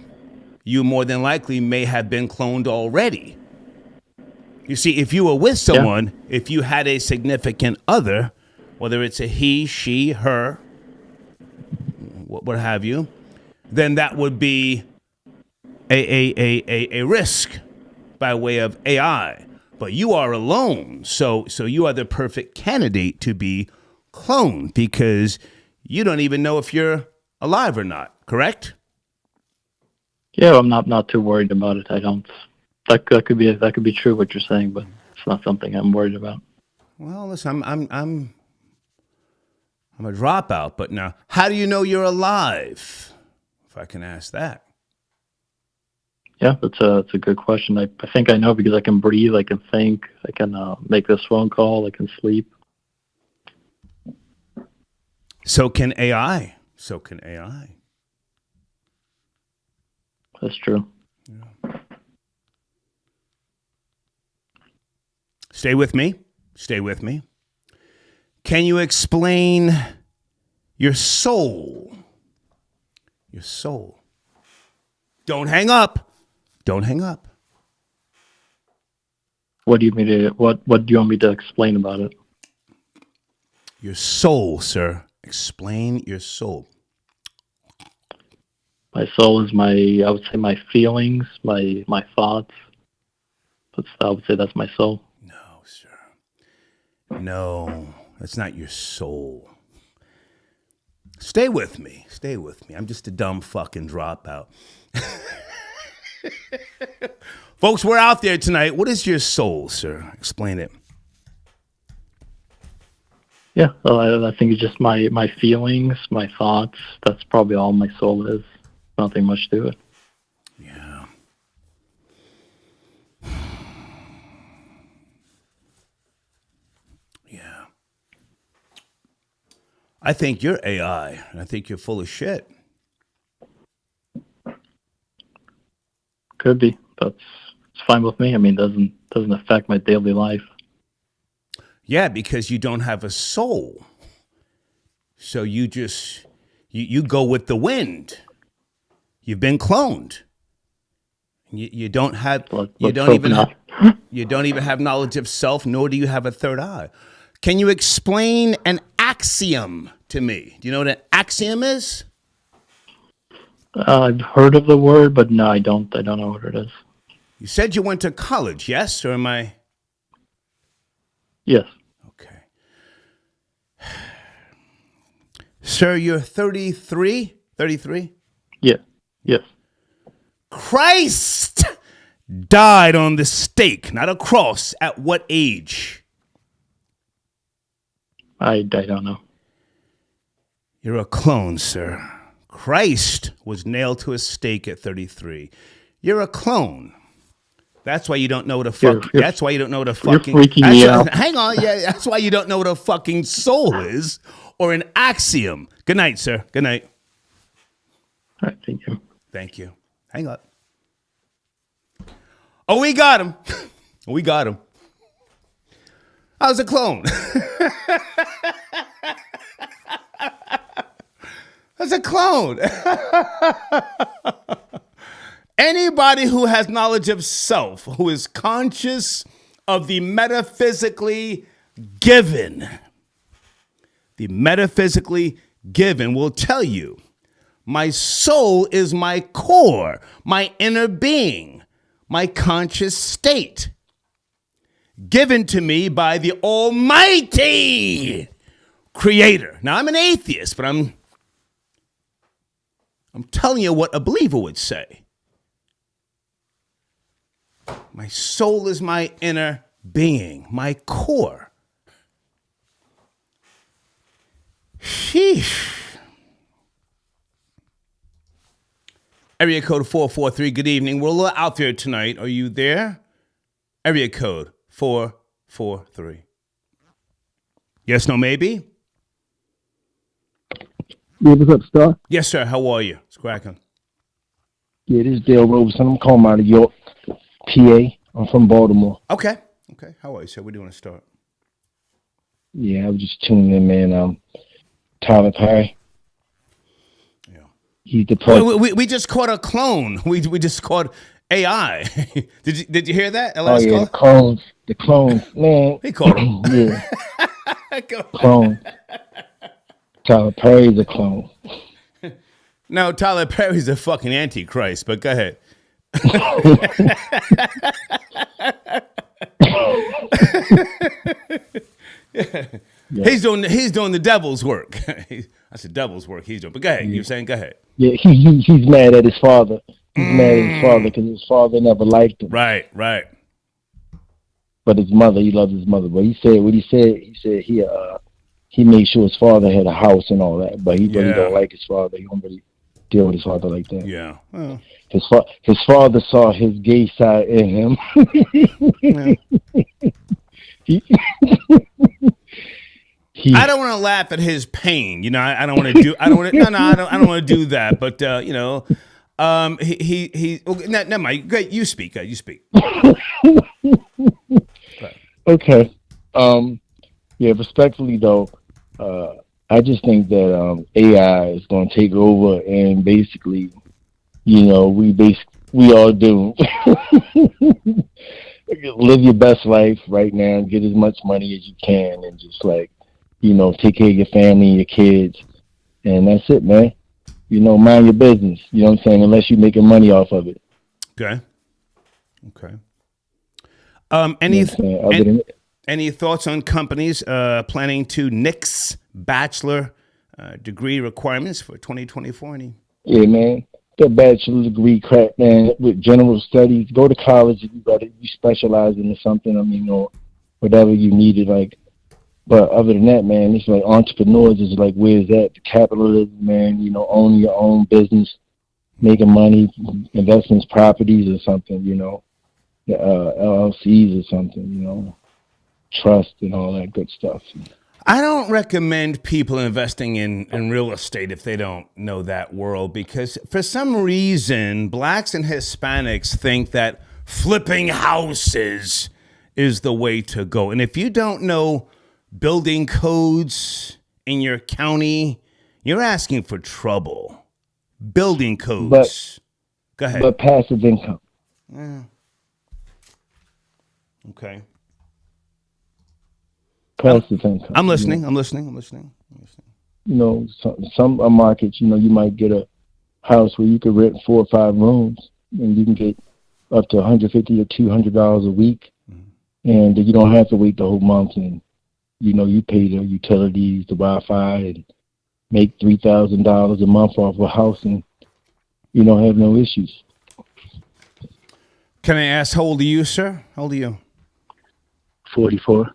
A: you more than likely may have been cloned already. You see, if you were with someone, if you had a significant other, whether it's a he, she, her, what have you, then that would be a risk by way of AI. But you are alone, so you are the perfect candidate to be cloned because you don't even know if you're alive or not, correct?
G: Yeah, I'm not too worried about it. I don't. That could be true what you're saying, but it's not something I'm worried about.
A: Well, listen, I'm a dropout, but now, how do you know you're alive? If I can ask that.
G: Yeah, that's a good question. I think I know because I can breathe, I can think, I can make this phone call, I can sleep.
A: So can AI. So can AI.
G: That's true.
A: Yeah. Stay with me. Stay with me. Can you explain your soul? Your soul. Don't hang up. Don't hang up.
G: What do you mean to? What do you want me to explain about it?
A: Your soul, sir. Explain your soul.
G: My soul is I would say my feelings, my thoughts. I would say that's my soul.
A: No, sir. No, that's not your soul. Stay with me. Stay with me. I'm just a dumb fucking dropout. Folks, we're out there tonight. What is your soul, sir? Explain it.
G: Yeah, well, I think it's just my feelings, my thoughts. That's probably all my soul is. Nothing much to it.
A: Yeah. Yeah. I think you're AI, and I think you're full of shit.
G: Could be. It's fine with me. I mean, doesn't affect my daily life.
A: Yeah, because you don't have a soul. So you just you go with the wind. You've been cloned. You don't have you don't even have knowledge of self, nor do you have a third eye. Can you explain an axiom to me? Do you know what an axiom is?
G: I've heard of the word, but no, I don't know what it is.
A: You said you went to college, yes? Or am I?
G: Yes.
A: Okay. Sir, you're 33? 33?
G: Yeah. Yes.
A: Christ died on the stake, not a cross. At what age?
G: I don't know.
A: You're a clone, sir. Christ was nailed to a stake at 33. You're a clone. That's why you don't know what a fuck. That's why you don't know what a fucking.
G: You're freaking me out.
A: Hang on, yeah. That's why you don't know what a fucking soul is, or an axiom. Good night, sir. Good night.
G: All right, thank you.
A: Thank you. Hang up. Oh, we got him. We got him. I was a clone. That's a clone. Anybody who has knowledge of self, who is conscious of the metaphysically given, will tell you, my soul is my core, my inner being, my conscious state, given to me by the Almighty Creator. Now, I'm an atheist, but I'm telling you what a believer would say. My soul is my inner being, my core. Sheesh. Area code 443, good evening. We're a little out there tonight. Are you there? Area code 443. Yes, no, maybe?
B: Yeah, what's up, Star?
A: Yes, sir. How are you? It's cracking.
B: Yeah, this is Dale Robeson. I'm calling out of York, PA. I'm from Baltimore.
A: Okay. How are you, sir? Where do you want to start?
B: Yeah, I was just tuning in, man. Tyler Perry.
A: Yeah.
B: He's the president.
A: We just caught a clone. We just caught AI. Did you hear that?
B: LS the clones, man.
A: He called him.
B: Yeah. Clone. Tyler Perry's a clone.
A: No, Tyler Perry's a fucking antichrist, but go ahead. Yeah. He's doing the devil's work. That's the devil's work he's doing. But go ahead. You're saying, go ahead.
B: Yeah, he's mad at his father. He's mad at his father because his father never liked him.
A: Right.
B: But his mother, he loves his mother. But he said he made sure his father had a house and all that. But he really don't like his father. He don't really deal with his father like that.
A: Yeah. Well,
B: His father saw his gay side in him.
A: yeah.
B: he,
A: I don't want to laugh at his pain. You know, I don't want to do. I don't want to. No, I don't want to do that. But you know, he. Okay, never mind. Great, you speak. You speak.
B: Okay. Yeah. Respectfully, though, I just think that AI is going to take over, and basically, you know, we all do. Live your best life right now. Get as much money as you can, and just like, you know, take care of your family and your kids, and that's it, man. You know, mind your business. You know what I'm saying? Unless you're making money off of it.
A: Okay. Any thoughts on companies planning to nix bachelor degree requirements for 2024?
B: Yeah, man. The bachelor degree crap, man. With general studies, go to college if you specialize in something. I mean, or whatever you needed, like. But other than that, man, it's like entrepreneurs is like, where's that? The capitalism, man, you know, owning your own business, making money, investments, properties or something, you know, LLCs or something, you know, trust and all that good stuff.
A: I don't recommend people investing in real estate if they don't know that world, because for some reason, blacks and Hispanics think that flipping houses is the way to go. And if you don't know building codes in your county, you're asking for trouble. Building codes. Go ahead.
B: But passive income.
A: Yeah. Okay.
B: Passive income.
A: I'm listening.
B: You know?
A: I'm listening.
B: You know, some markets, you know, you might get a house where you could rent 4 or 5 rooms, and you can get up to $150 or $200 a week, and you don't have to wait the whole month. And you know, you pay the utilities, the Wi-Fi, and make $3,000 a month off a house, and you don't have no issues.
A: Can I ask, how old are you, sir? How old are you?
B: 44.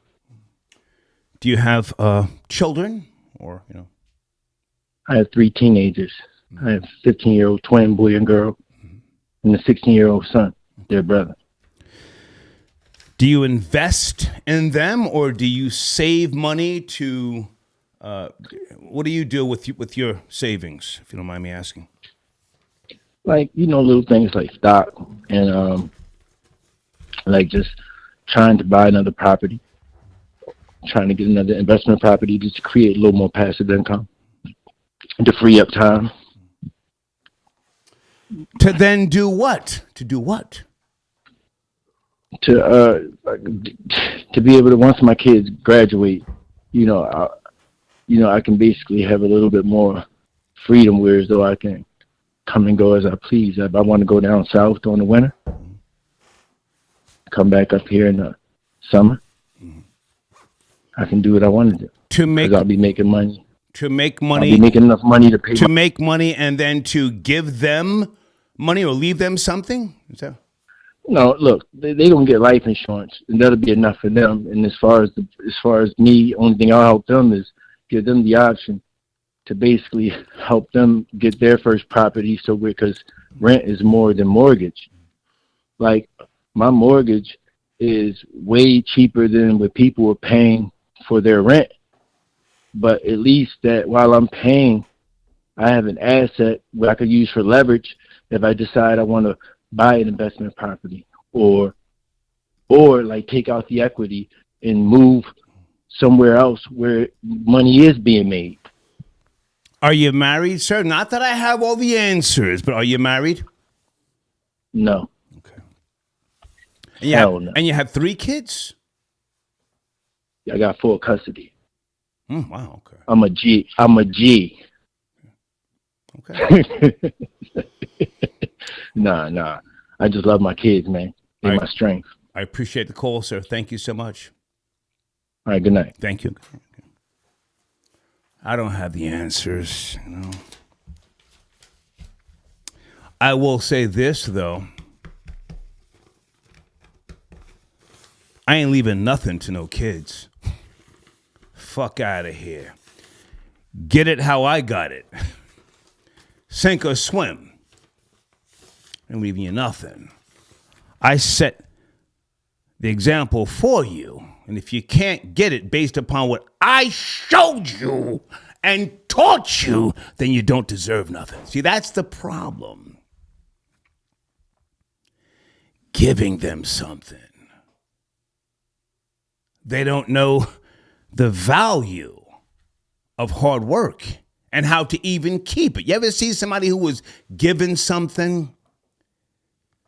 A: Do you have children, or you know?
B: I have 3 teenagers. I have a 15-year-old twin boy and girl, and a 16-year-old son, their brother.
A: Do you invest in them, or do you save money to? What do you do with your savings, if you don't mind me asking?
B: Like, you know, little things like stock and like just trying to buy another property, trying to get another investment property just to create a little more passive income, to free up time.
A: To then do what? To do what?
B: To be able to, once my kids graduate, you know, I can basically have a little bit more freedom, whereas though I can come and go as I please. If I want to go down south during the winter, come back up here in the summer, I can do what I want to do. Because I'll be making money.
A: To make money.
B: I'll be making enough money to pay.
A: To make money and then to give them money or leave them something? Is that?
B: No, look, they don't get life insurance, and that'll be enough for them. And as far as me, only thing I'll help them is give them the option to basically help them get their first property. So because rent is more than mortgage. Like, my mortgage is way cheaper than what people are paying for their rent. But at least that while I'm paying, I have an asset where I could use for leverage if I decide I want to buy an investment property or like take out the equity and move somewhere else where money is being made.
A: Are you married, sir? Not that I have all the answers, but are you married?
B: No.
A: Okay.
B: No.
A: And you have 3 kids?
B: I got full custody.
A: Wow. Okay.
B: I'm a G.
A: Okay.
B: Nah. I just love my kids, man. They're my strength.
A: I appreciate the call, sir. Thank you so much.
B: All right, good night.
A: Thank you. I don't have the answers, you know. I will say this, though. I ain't leaving nothing to no kids. Fuck out of here. Get it how I got it. sink or swim. I'm leaving you nothing. I set the example for you. And if you can't get it based upon what I showed you and taught you, then you don't deserve nothing. See, that's the problem. Giving them something. They don't know the value of hard work and how to even keep it. You ever see somebody who was given something?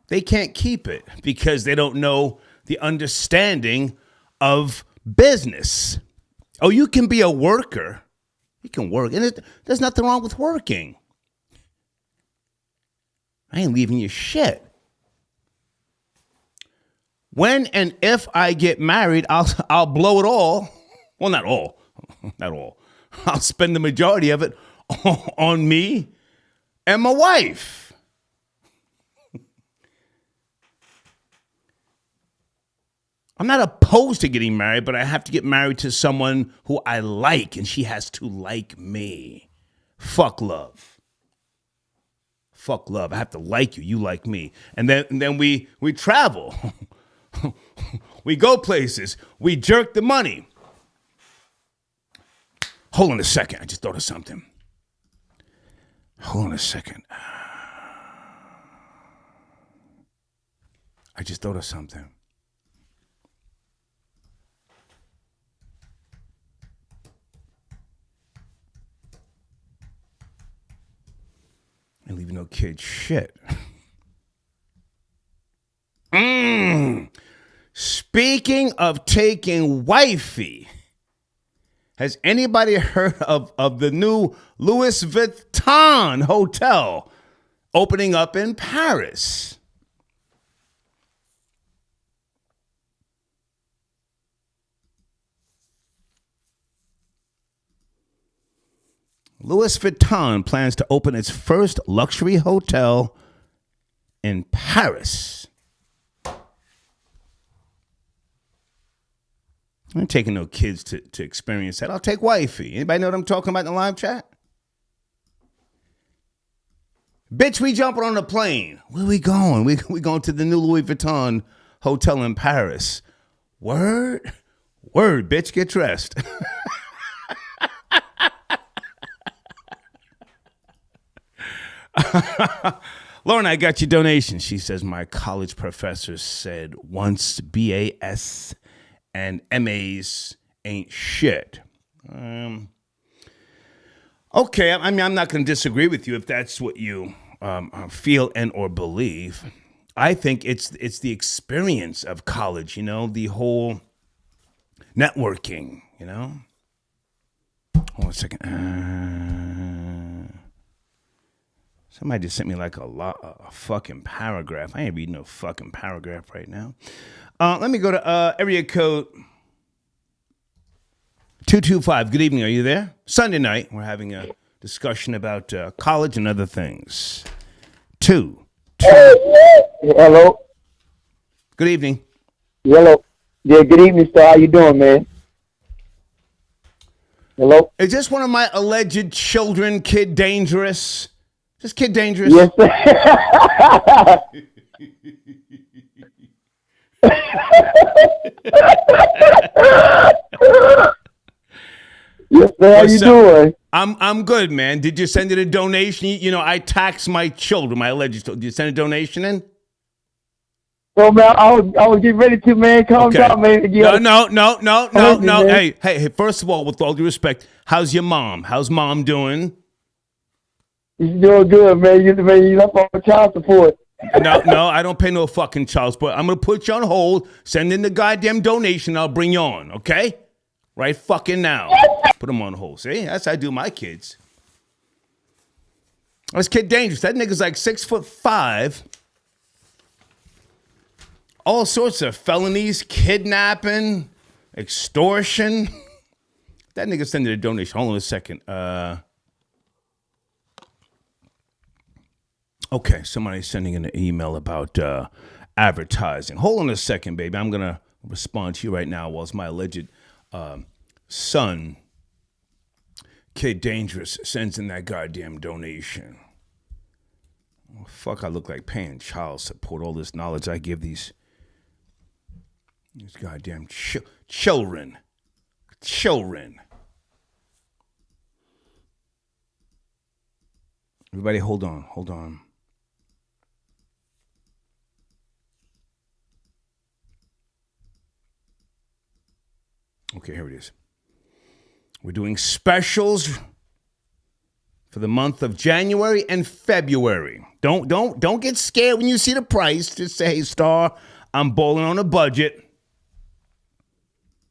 A: They can't keep it because they don't know the understanding of business. Oh, you can be a worker. You can work. And there's nothing wrong with working. I ain't leaving you shit. When and if I get married, I'll blow it all. Well, not all. Not all. I'll spend the majority of it on me and my wife. I'm not opposed to getting married, but I have to get married to someone who I like, and she has to like me. Fuck love. Fuck love. I have to like you. You like me. And then we travel. We go places. We jerk the money. Hold on a second. I just thought of something. Hold on a second. I just thought of something. Ain't leaving no kid shit. Speaking of taking wifey, has anybody heard of the new Louis Vuitton hotel opening up in Paris? Louis Vuitton plans to open its first luxury hotel in Paris. I ain't taking no kids to experience that. I'll take wifey. Anybody know what I'm talking about in the live chat? Bitch, we jumping on the plane. Where we going? We going to the new Louis Vuitton hotel in Paris. Word? Word, bitch, get dressed. Lauren, I got your donation. She says, my college professor said once BAS and MAs ain't shit. Okay, I mean, I'm not going to disagree with you if that's what you feel and or believe. I think it's the experience of college, you know, the whole networking, you know. Hold on a second. Somebody just sent me like a fucking paragraph. I ain't reading no fucking paragraph right now. Let me go to area code 225. Good evening. Are you there? Sunday night. We're having a discussion about college and other things. Two.
H: Hello.
A: Good evening.
H: Hello. Yeah, good evening, sir. How you doing, man? Hello.
A: Is this one of my alleged children, Kid Dangerous? Is this Kid Dangerous?
H: Yes, sir. Yes, sir. How you doing?
A: I'm good, man. Did you send it a donation? You know, I tax my children, my alleged children. Did you send a donation in?
H: Well, man, I was getting ready to, man. Calm down, man.
A: No. Hey, first of all, with all due respect, how's your mom? How's mom doing?
H: She's doing good, man. You up on child support.
A: No, I don't pay no fucking child support. I'm going to put you on hold, send in the goddamn donation, I'll bring you on, okay? Right fucking now. Put them on hold. See, that's how I do my kids. That's Kid Dangerous. That nigga's like 6'5". All sorts of felonies, kidnapping, extortion. That nigga sent in a donation. Hold on a second. Okay, somebody's sending in an email about advertising. Hold on a second, baby. I'm going to respond to you right now whilst my alleged son, Kid Dangerous, sends in that goddamn donation. Oh, fuck, I look like paying child support. All this knowledge I give these goddamn children. Children. Everybody, hold on. Okay, here it is. We're doing specials for the month of January and February. Don't get scared when you see the price. Just say, hey, Star, I'm bowling on a budget.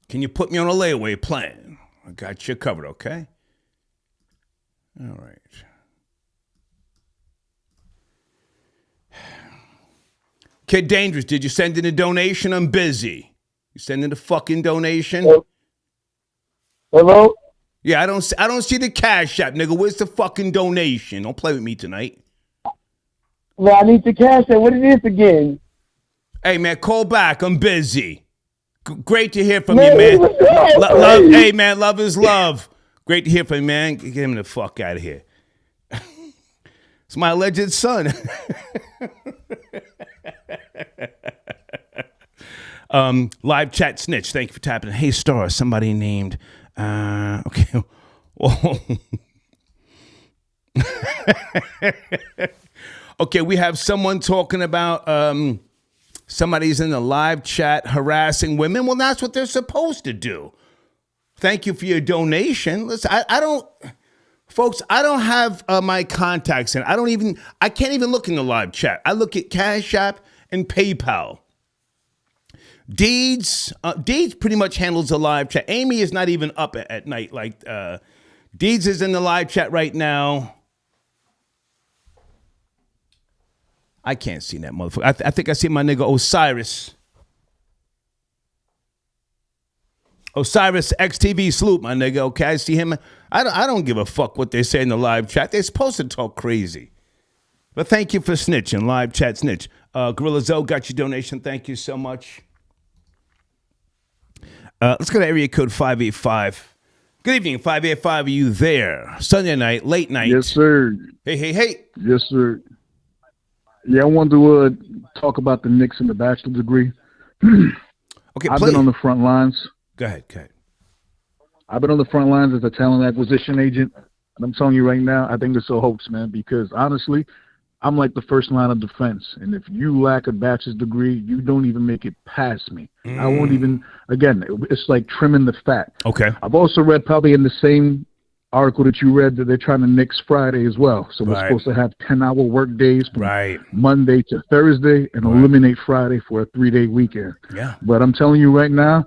A: Can you put me on a layaway plan? I got you covered, okay? All right. Kid Dangerous, did you send in a donation? I'm busy. You send in a fucking donation?
H: Hello?
A: Yeah, I don't see the cash app, nigga. Where's the fucking donation? Don't play with me tonight.
H: Well, I need the cash app. What it is again?
A: Hey, man, call back. I'm busy. Great to hear from you, man. Love, hey, man, love is love. Great to hear from you, man. Get him the fuck out of here. It's my alleged son. Live chat snitch. Thank you for tapping. Hey, Star, somebody named... okay. Okay, we have someone talking about somebody's in the live chat harassing women. Well, that's what they're supposed to do. Thank you for your donation. Listen, I don't, folks, I don't have my contacts in. I can't even look in the live chat. I look at Cash App and PayPal. Deeds pretty much handles the live chat. Amy is not even up at night. Like Deeds is in the live chat right now. I can't see that motherfucker. I think I see my nigga Osiris. Osiris XTV Sloop, my nigga. Okay, I see him. I don't give a fuck what they say in the live chat. They're supposed to talk crazy. But thank you for snitching, live chat snitch. Gorilla Zoe got your donation. Thank you so much. Let's go to area code 585. Good evening, 585. Are you there? Sunday night, late night.
I: Yes, sir.
A: Hey.
I: Yes, sir. Yeah, I wanted to talk about the Knicks and the bachelor degree.
A: Okay,
I: I've been on the front lines.
A: Go ahead.
I: I've been on the front lines as a talent acquisition agent. And I'm telling you right now, I think it's a hoax, man, because honestly, I'm like the first line of defense. And if you lack a bachelor's degree, you don't even make it past me. I won't even, again, it's like trimming the fat.
A: Okay.
I: I've also read probably in the same article that you read that they're trying to nix Friday as well. So we're supposed to have 10-hour work days from Monday to Thursday and eliminate Friday for a 3-day weekend.
A: Yeah.
I: But I'm telling you right now,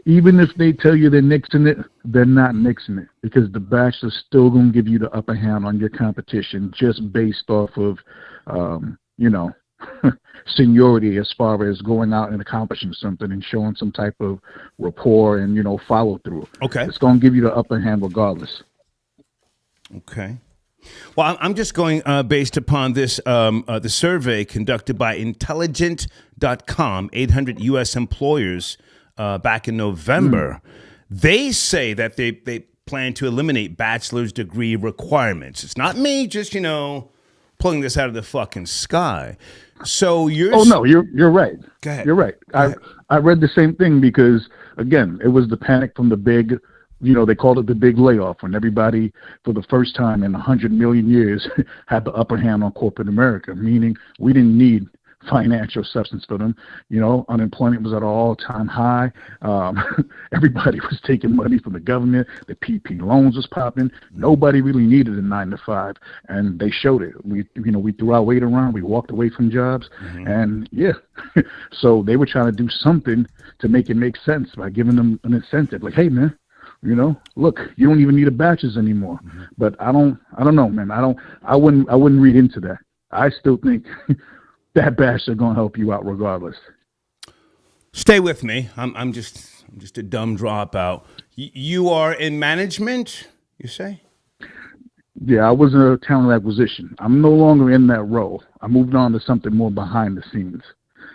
I: even if they tell you they're nixing it, they're not nixing it because the bachelor's still going to give you the upper hand on your competition just based off of, seniority as far as going out and accomplishing something and showing some type of rapport and, follow through.
A: Okay.
I: It's going to give you the upper hand regardless.
A: Okay. Well, I'm just going based upon this, the survey conducted by Intelligent.com, 800 U.S. employers back in November. They say that they plan to eliminate bachelor's degree requirements. It's not me just, pulling this out of the fucking sky. So you're...
I: Oh, no, you're right.
A: Go ahead.
I: You're right. I read the same thing because, again, it was the panic from the big... they called it the big layoff when everybody, for the first time in 100 million years, had the upper hand on corporate America, meaning we didn't need financial substance for them. Unemployment was at an all-time high. Everybody was taking money from the government. The PP loans was popping. Nobody really needed a 9-to-5, and they showed it. We threw our weight around. We walked away from jobs, and so they were trying to do something to make it make sense by giving them an incentive, like, hey, man. Look, you don't even need a bachelor's anymore. But I don't know, man. I wouldn't read into that. I still think that bachelor gonna help you out regardless.
A: Stay with me. I'm just a dumb dropout. You are in management, you say?
I: Yeah, I was in a talent acquisition. I'm no longer in that role. I moved on to something more behind the scenes.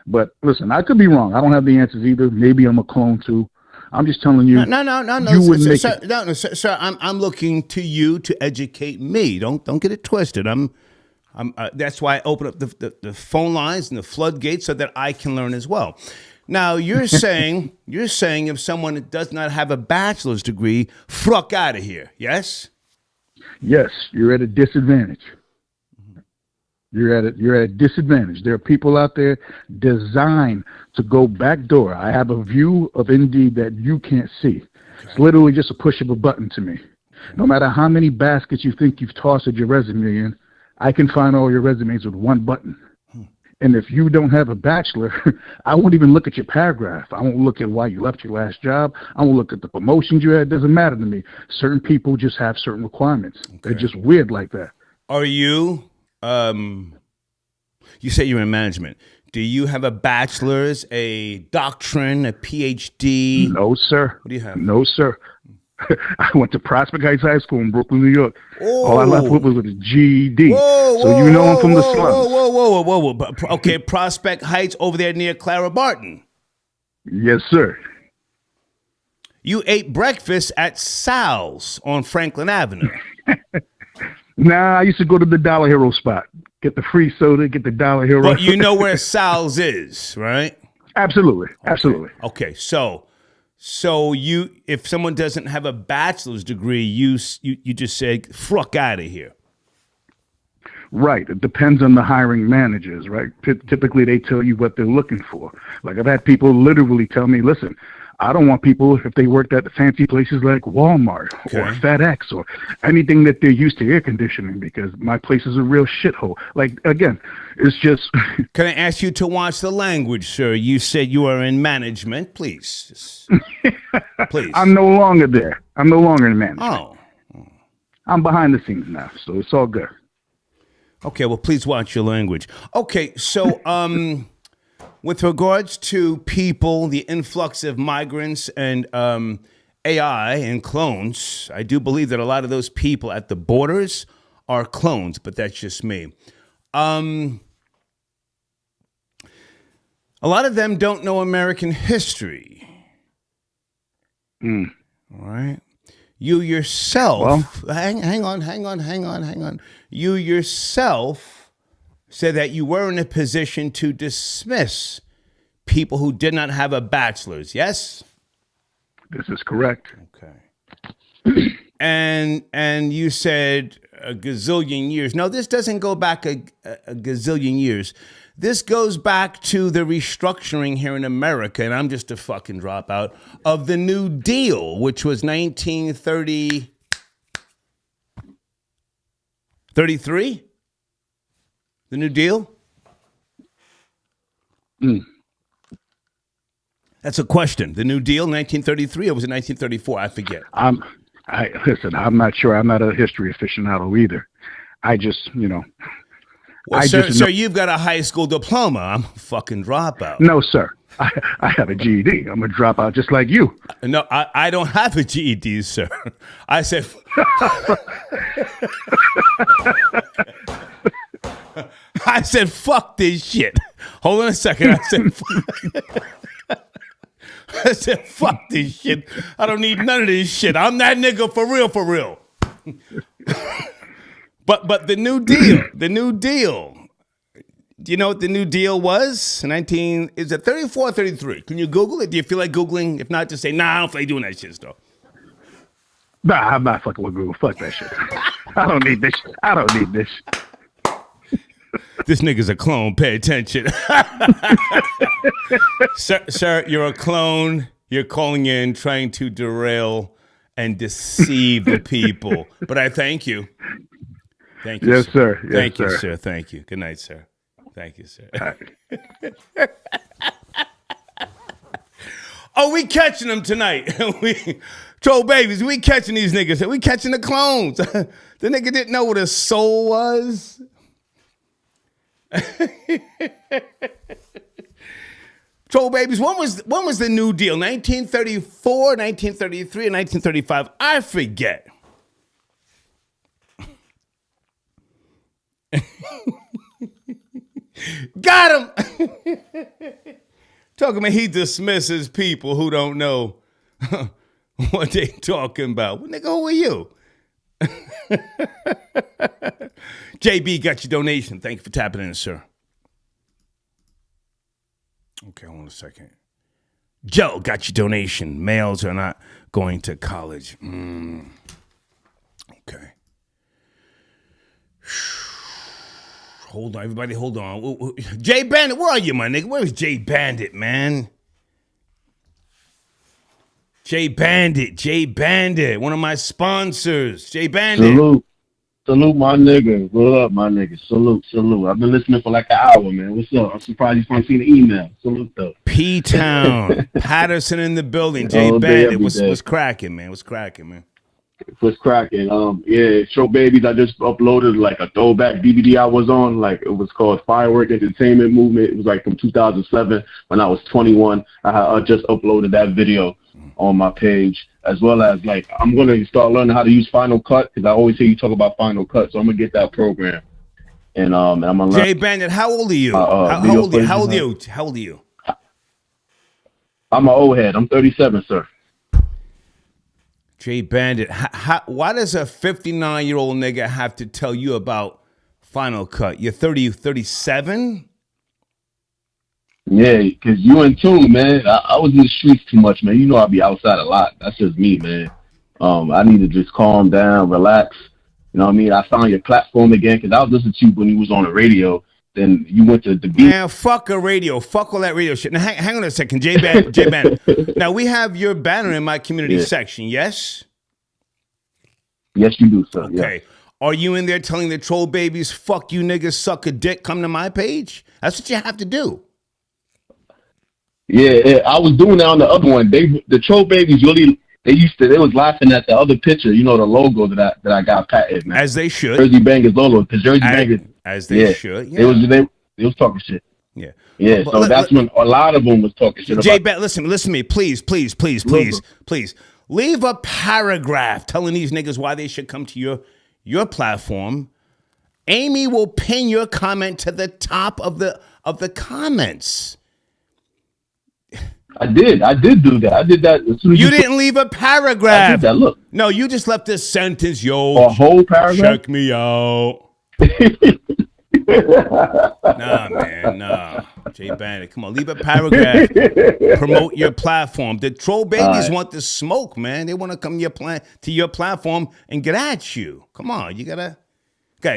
I: But listen, I could be wrong. I don't have the answers either. Maybe I'm a clone too. I'm just telling you.
A: No.
I: You wouldn't make it.
A: Sir, I'm looking to you to educate me. Don't get it twisted. I'm That's why I open up the phone lines and the floodgates so that I can learn as well. Now, you're saying if someone does not have a bachelor's degree, fuck out of here, yes?
I: Yes, you're at a disadvantage. You're at a disadvantage. There are people out there designed to go backdoor. I have a view of Indeed that you can't see. It's literally just a push of a button to me. No matter how many baskets you think you've tossed your resume in, I can find all your resumes with one button. And if you don't have a bachelor, I won't even look at your paragraph. I won't look at why you left your last job. I won't look at the promotions you had. It doesn't matter to me. Certain people just have certain requirements. Okay. They're just weird like that.
A: Are you, you say you're in management. Do you have a bachelor's, a doctrine, a PhD?
I: No, sir.
A: What do you have?
I: No, sir. I went to Prospect Heights High School in Brooklyn, New York. Oh. All I left with was a GED. So you know I'm from the slums.
A: Whoa. Okay, Prospect Heights over there near Clara Barton.
I: Yes, sir.
A: You ate breakfast at Sal's on Franklin Avenue.
I: Nah, I used to go to the Dollar Hero spot. Get the free soda, get the Dollar Hero.
A: But you know where Sal's is, right?
I: Absolutely.
A: Okay, so you, if someone doesn't have a bachelor's degree, you just said, fuck out of here.
I: Right. It depends on the hiring managers, right? Typically, they tell you what they're looking for. Like, I've had people literally tell me, listen, I don't want people, if they worked at the fancy places like Walmart or FedEx or anything that they're used to air conditioning, because my place is a real shithole. Like, again, it's just...
A: Can I ask you to watch the language, sir? You said you are in management. Please. Please.
I: I'm no longer there. I'm no longer in management.
A: Oh.
I: I'm behind the scenes now, so it's all good.
A: Okay, well, please watch your language. Okay, so... with regards to people, the influx of migrants and AI and clones, I do believe that a lot of those people at the borders are clones, but that's just me. A lot of them don't know American history. All right. You yourself, hang on. You yourself said that you were in a position to dismiss people who did not have a bachelor's, yes?
I: This is correct.
A: Okay. And you said a gazillion years. No, this doesn't go back a gazillion years. This goes back to the restructuring here in America, and I'm just a fucking dropout, of the New Deal, which was 1933? The New Deal? That's a question. The New Deal, 1933, or was it 1934? I forget.
I: Listen, I'm not sure. I'm not a history aficionado either. I just,
A: Well, sir, you've got a high school diploma. I'm a fucking dropout.
I: No, sir. I have a GED. I'm a dropout just like you.
A: No, I don't have a GED, sir. I said... I said, fuck this shit. Hold on a second. I said, fuck this shit. I don't need none of this shit. I'm that nigga for real. But the New Deal. Do you know what the New Deal was? Is it 34 or 33? Can you Google it? Do you feel like Googling? If not, just say, nah, I don't feel like doing that shit, though.
I: Nah, I'm not fucking with Google. Fuck that shit. I don't need this.
A: This nigga's a clone. Pay attention. Sir, you're a clone. You're calling in, trying to derail and deceive the people. But I thank you. Thank you.
I: Yes, sir. Yes,
A: thank
I: sir.
A: You, sir. Thank you. Good night, sir. Thank you, sir. Oh, we catching them tonight. Troll babies, we catching these niggas. We catching the clones. The nigga didn't know what a soul was. Troll babies, when was the New Deal? 1934, 1933, or 1935? I forget. Got him. Talking about he dismisses people who don't know what they talking about. Well, nigga, who are you? JB got your donation. Thank you for tapping in, sir. Okay, hold on a second. Joe got your donation. Males are not going to college. Okay. Hold on, everybody, hold on. Jay Bandit, where are you, my nigga? Where is Jay Bandit, man? Jay Bandit, one of my sponsors. Jay Bandit.
J: Salute, my nigga. What up, my nigga? Salute. I've been listening for like an hour, man. What's up? I'm surprised you finally seen the email. Salute, though.
A: P-Town. Patterson in the building. Jay Bandit. What's cracking, man? What's cracking?
J: Yeah, Show Babies, I just uploaded like a throwback DVD I was on. Like, it was called Firework Entertainment Movement. It was like from 2007 when I was 21. I just uploaded that video on my page, as well as like I'm gonna start learning how to use Final Cut, because I always hear you talk about Final Cut, so I'm gonna get that program. And I'm gonna learn.
A: Jay Bandit, how old are you? How old are you?
J: I'm an old head. I'm 37, sir.
A: Jay Bandit, why does a 59-year-old nigga have to tell you about Final Cut? You're 37?
J: Yeah, because you in tune, man. I was in the streets too much, man. You know I be outside a lot. That's just me, man. I need to just calm down, relax. You know what I mean? I found your platform again, because I was listening to you when you was on the radio. Then you went to the beat.
A: Man, fuck a radio. Fuck all that radio shit. Now, hang on a second. Jay Bandit. Now, we have your banner in my community section, yes?
J: Yes, you do, sir.
A: Okay.
J: Yeah.
A: Are you in there telling the troll babies, fuck you niggas, suck a dick, come to my page? That's what you have to do.
J: Yeah, I was doing that on the other one. The troll babies really, they was laughing at the other picture, you know, the logo that I got patented, man.
A: As they should.
J: Jersey Bangers logo, because Jersey Bangers.
A: As they should. Yeah.
J: They was talking shit.
A: Yeah.
J: Yeah, so that's when a lot of them was talking shit
A: Jay,
J: about.
A: listen to me, please. Leave a paragraph telling these niggas why they should come to your platform. Amy will pin your comment to the top of the comments.
J: I did do that. I did that as soon as
A: you didn't leave a paragraph.
J: I did that. Look.
A: No, you just left this sentence, yo.
J: A whole paragraph?
A: Check me out. Nah, man, nah. Jay Bandit, come on, leave a paragraph. Promote your platform. The troll babies want the smoke, man. They want to come to your platform and get at you. Come on, you gotta. Go.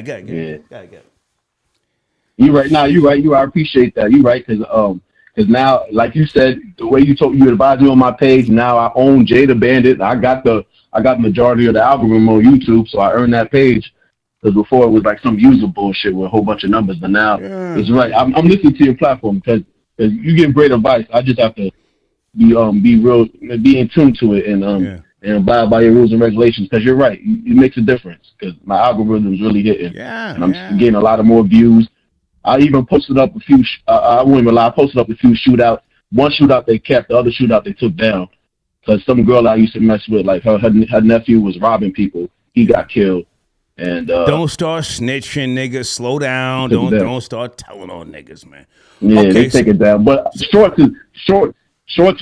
J: You right now. You right. I appreciate that. You right, because now, like you said, the way you advised me on my page, now I own Jay the Bandit. I got the majority of the algorithm on YouTube, so I earned that page. Because before it was like some user bullshit with a whole bunch of numbers, but now it's right. I'm listening to your platform because you give great advice. I just have to be real, be in tune to it, and abide by your rules and regulations. Because you're right, it makes a difference. Because my algorithm is really hitting, and I'm getting a lot of more views. I even posted up a few. I won't even lie. I posted up a few shootouts. One shootout they kept, the other shootout they took down. Because some girl I used to mess with, like her nephew was robbing people. He got killed. And
A: don't start snitching, niggas. Slow down. Don't start telling on niggas, man.
J: Yeah, they take it down. But shorts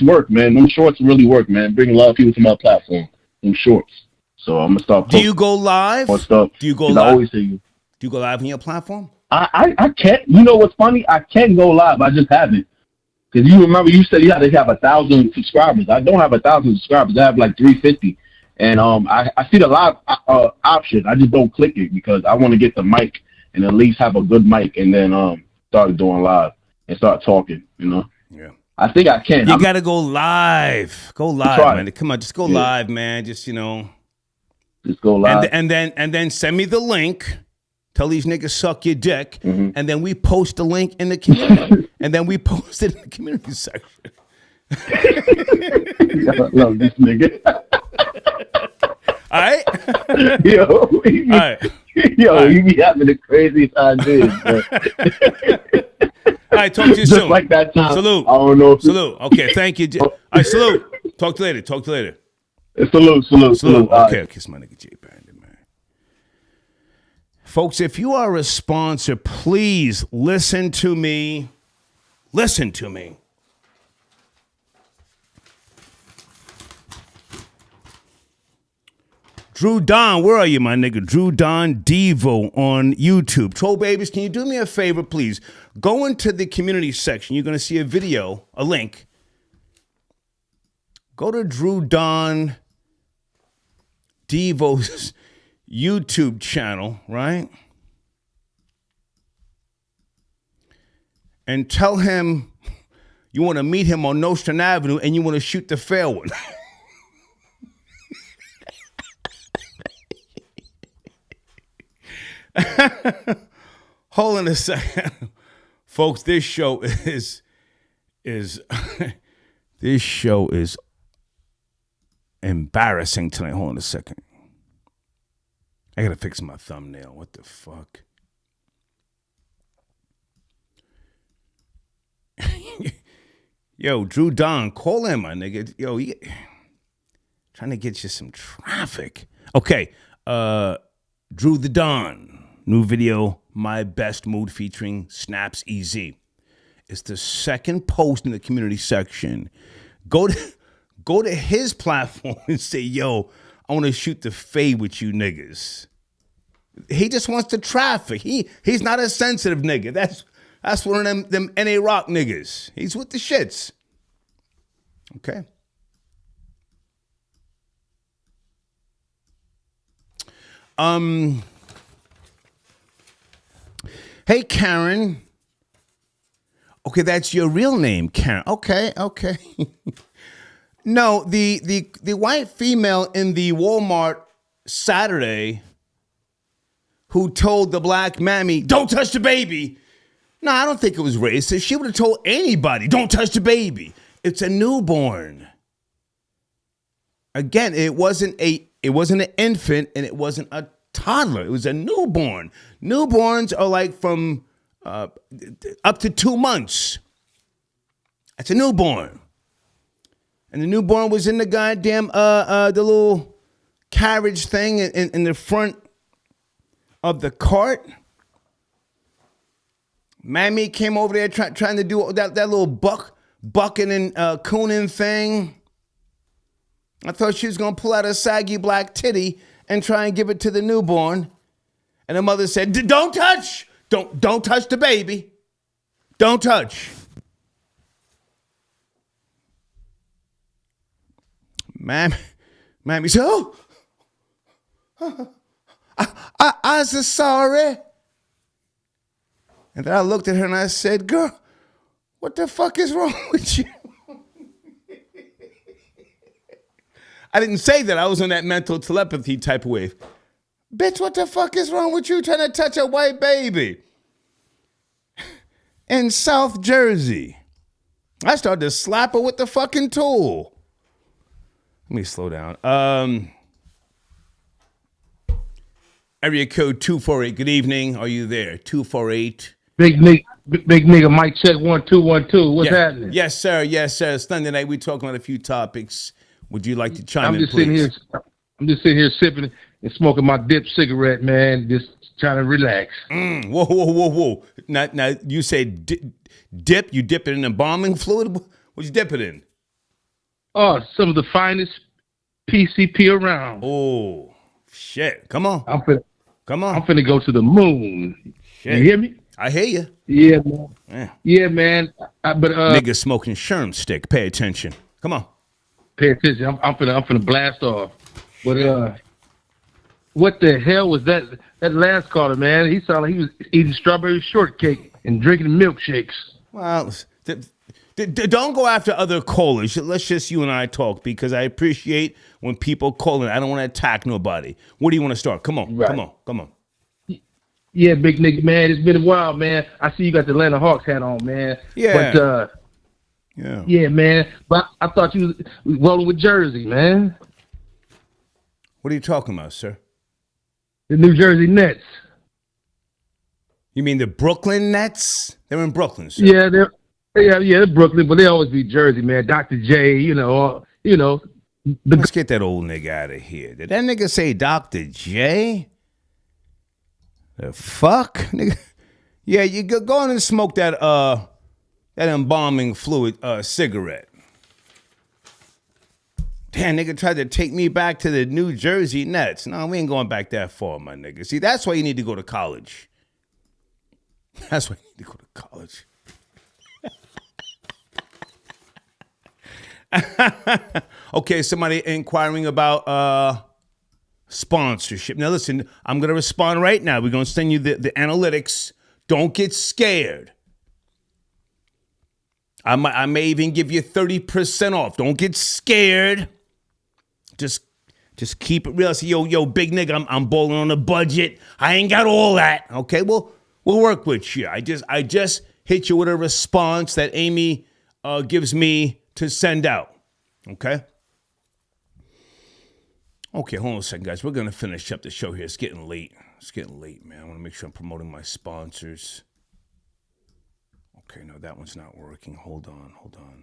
J: work, man. Them shorts really work, man. Bring a lot of people to my platform. Them shorts. So I'm gonna start.
A: Do you go live?
J: Stuff.
A: Do you go live?
J: I always say you.
A: Do you go live on your platform?
J: I can't. You know what's funny? I can go live. I just haven't. Because you remember you said you had to have 1,000 subscribers. I don't have 1,000 subscribers. I have like 350. And I see the live option. I just don't click it because I want to get the mic and at least have a good mic, and then start doing live and start talking. You know.
A: Yeah.
J: I think I can.
A: You gotta go live. Go live, man. Come on, just go live, man. Just
J: Just go live.
A: And then send me the link. Tell these niggas suck your dick, and then we post the link in the community, and then we post it in the community section.
J: I love this nigga.
A: All right?
J: You be having the craziest ideas, bro.
A: All right, talk to you
J: Just
A: soon.
J: like that time.
A: Salute.
J: I don't know.
A: Salute. Okay, thank you. All right, salute. Talk to you later.
J: Salute.
A: Okay, kiss my nigga Jay Bandit, man. Folks, if you are a sponsor, please listen to me. Listen to me. Drew Don, where are you, my nigga? Drew Don Devo on YouTube. Troll babies, can you do me a favor, please? Go into the community section. You're going to see a video, a link. Go to Drew Don Devo's YouTube channel, right? And tell him you want to meet him on Nostrand Avenue and you want to shoot the fair one. Hold on a second. Folks, this show is this show is embarrassing tonight. Hold on a second. I gotta fix my thumbnail. What the fuck? Yo, Drew Don, call in, my nigga. Yo, trying to get you some traffic. Okay, Drew the Don, new video, My Best Mood featuring Snaps EZ. It's the second post in the community section. Go to his platform and say, yo, I want to shoot the fade with you niggas. He just wants the traffic. He's not a sensitive nigga. That's one of them NA Rock niggas. He's with the shits. Okay. Hey, Karen. Okay, that's your real name, Karen. Okay. No, the white female in the Walmart Saturday who told the black mammy, don't touch the baby. No, I don't think it was racist. She would have told anybody, don't touch the baby. It's a newborn. Again, it wasn't an infant and it wasn't a toddler. It was a newborn. Newborns are like from up to 2 months. That's a newborn. And the newborn was in the goddamn the little carriage thing in the front of the cart. Mammy came over there trying to do that little bucking and cooning thing. I thought she was gonna pull out a saggy black titty and try and give it to the newborn. And the mother said, "Don't touch! Don't touch the baby! Don't touch!" Mammy said, "Oh, I was sorry." And then I looked at her and I said, "Girl, what the fuck is wrong with you?" I didn't say that. I was on that mental telepathy type of wave. Bitch, what the fuck is wrong with you trying to touch a white baby in South Jersey? I started to slap her with the fucking tool. Let me slow down. Area code 248. Good evening. Are you there? 248.
K: Big nigga, mic check 1212. What's happening?
A: Yes, sir. Yes, sir. Sunday night, we're talking about a few topics. Would you like to chime in, please?
K: I'm just sitting here sipping and smoking my dip cigarette, man. Just trying to relax.
A: Whoa. Now you say dip? You dip it in embalming fluid? What you dip it in?
K: Oh, some of the finest PCP around.
A: Oh, shit. Come on.
K: I'm finna go to the moon. Shit. You hear me?
A: I hear you.
K: Yeah, man. Yeah, man.
A: Nigga smoking sherm stick. Pay attention. Come on.
K: Pay attention. I'm finna blast off. But what the hell was that last caller, man? He sounded like he was eating strawberry shortcake and drinking milkshakes.
A: Well, don't go after other callers. Let's just you and I talk, because I appreciate when people call in. I don't want to attack nobody. Where do you want to start? Come on. Right. Come on.
K: Yeah, big nigga, man. It's been a while, man. I see you got the Atlanta Hawks hat on, man.
A: Yeah.
K: But yeah, man. But I thought you was rolling with Jersey, man.
A: What are you talking about, sir?
K: The New Jersey Nets.
A: You mean the Brooklyn Nets? They're in Brooklyn, sir.
K: Yeah, they're Brooklyn, but they always be Jersey, man. Dr. J, you know.
A: Let's get that old nigga out of here. Did that nigga say Dr. J? The fuck, nigga? Yeah, you go on and smoke that embalming fluid cigarette. Damn, nigga tried to take me back to the New Jersey Nets. No, we ain't going back that far, my nigga. See, that's why you need to go to college. That's why you need to go to college. Okay, somebody inquiring about sponsorship. Now, listen, I'm going to respond right now. We're going to send you the analytics. Don't get scared. I may even give you 30% off. Don't get scared. Just keep it real. Say, yo, big nigga, I'm balling on a budget. I ain't got all that. Okay, well, we'll work with you. I just hit you with a response that Amy gives me to send out. Okay? Okay, hold on a second, guys. We're going to finish up the show here. It's getting late. It's getting late, man. I want to make sure I'm promoting my sponsors. Okay, no, that one's not working. Hold on.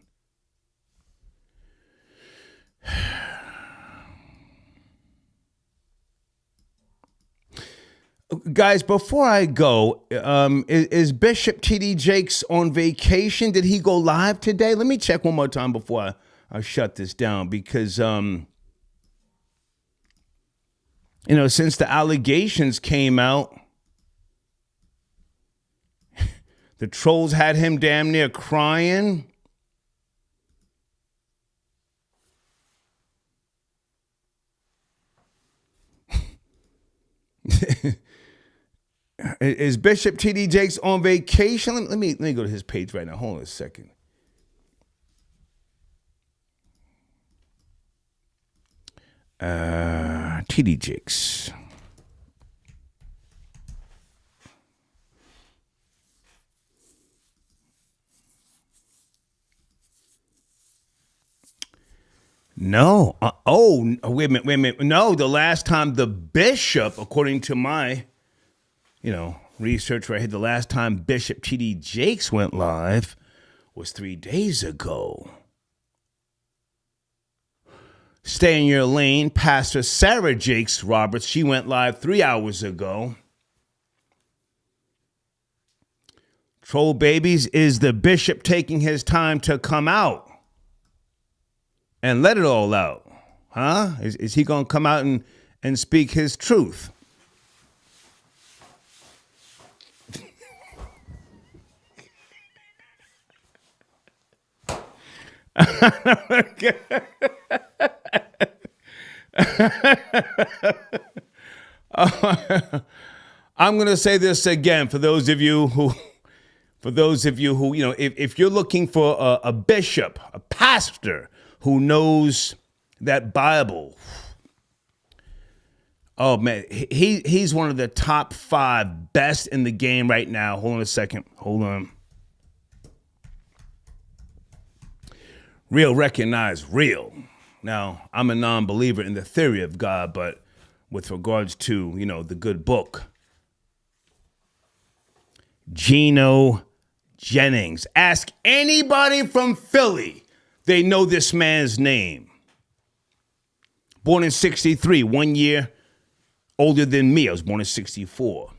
A: Guys, before I go, is Bishop T.D. Jakes on vacation? Did he go live today? Let me check one more time before I shut this down because, since the allegations came out, the trolls had him damn near crying. Is Bishop T.D. Jakes on vacation? Let me go to his page right now. Hold on a second. T.D. Jakes. No. Wait a minute. No, the last time the bishop, according to my, research right here, the last time Bishop T.D. Jakes went live was 3 days ago. Stay in your lane. Pastor Sarah Jakes Roberts, she went live 3 hours ago. Troll babies, is the bishop taking his time to come out and let it all out? Huh? Is he going to come out and speak his truth? I'm going to say this again for those of you who, if you're looking for a bishop, a pastor who knows that Bible. Oh man, he's one of the top 5 best in the game right now. Hold on a second. Hold on. Real recognize real. Now, I'm a non-believer in the theory of God, but with regards to, the good book. Geno Jennings. Ask anybody from Philly. They know this man's name. Born in 63, 1 year older than me. I was born in 64.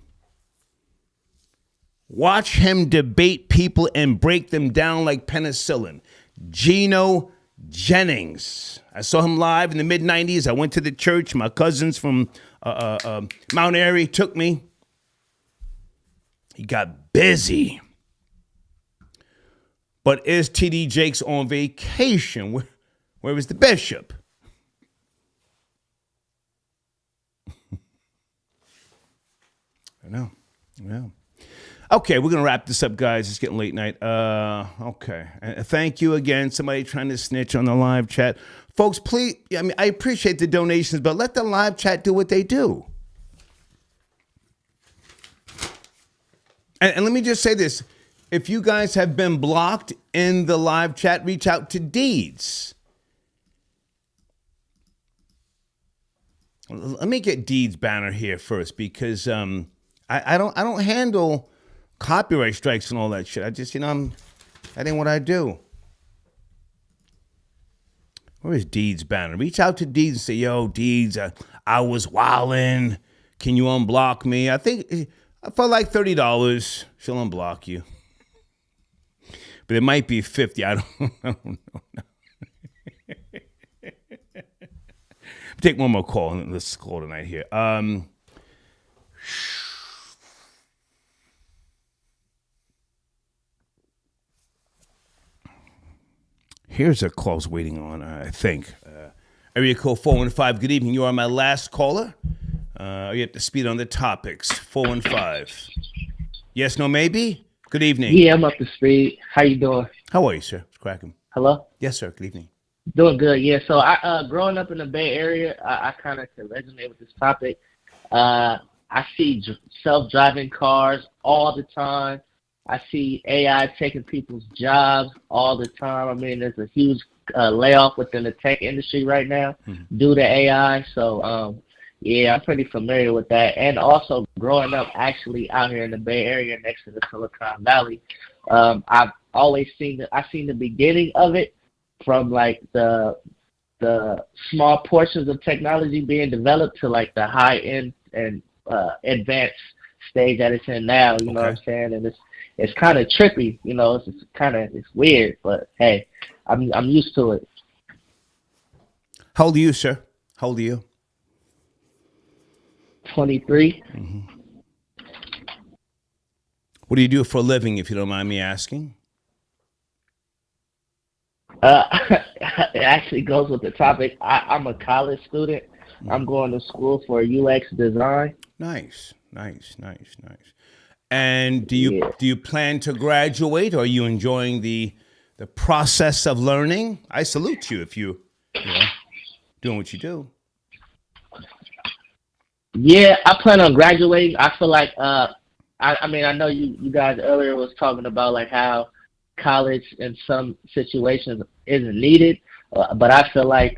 A: Watch him debate people and break them down like penicillin. Geno Jennings. I saw him live in the mid-90s. I went to the church. My cousins from Mount Airy took me. He got busy. But is T.D. Jakes on vacation? Where is the bishop? I know. Yeah. Okay, we're going to wrap this up, guys. It's getting late night. Okay. Thank you again. Somebody trying to snitch on the live chat. Folks, please, I appreciate the donations, but let the live chat do what they do. And let me just say this. If you guys have been blocked in the live chat, reach out to Deeds. Let me get Deeds' banner here first because I don't handle copyright strikes and all that shit. I just, that ain't what I do. Where is Deeds' banner? Reach out to Deeds and say, yo, Deeds, I was wildin'. Can you unblock me? I think for like $30, she'll unblock you. But it might be 50. I don't know. take one more call. Let's call tonight here. Here's a call's waiting on, I think. Area code 415. Good evening. You are my last caller. Are you up to speed on the topics? 415. Yes, no, maybe? Good evening.
L: Yeah, I'm up to speed. How you doing?
A: How are you, sir? It's cracking.
L: Hello?
A: Yes, sir. Good evening.
L: Doing good, yeah. So I growing up in the Bay Area, I kind of can resonate with this topic. I see self-driving cars all the time. I see AI taking people's jobs all the time. I mean, there's a huge layoff within the tech industry right now due to AI. So, yeah, I'm pretty familiar with that. And also growing up actually out here in the Bay Area next to the Silicon Valley, I've always seen the beginning of it from like the small portions of technology being developed to like the high end and advanced stage that it's in now. You know what I'm saying? And it's kind of trippy. You know, it's weird, but hey, I'm used to it.
A: How old are you, sir? How old are you?
L: 23.
A: What do you do for a living, if you don't mind me asking?
L: It actually goes with the topic. I'm a college student. I'm going to school for UX design.
A: Nice. And do you plan to graduate, or are you enjoying the process of learning? I salute you if you doing what you do.
L: Yeah, I plan on graduating. I feel like I mean, I know you guys earlier was talking about like how college in some situations isn't needed, but I feel like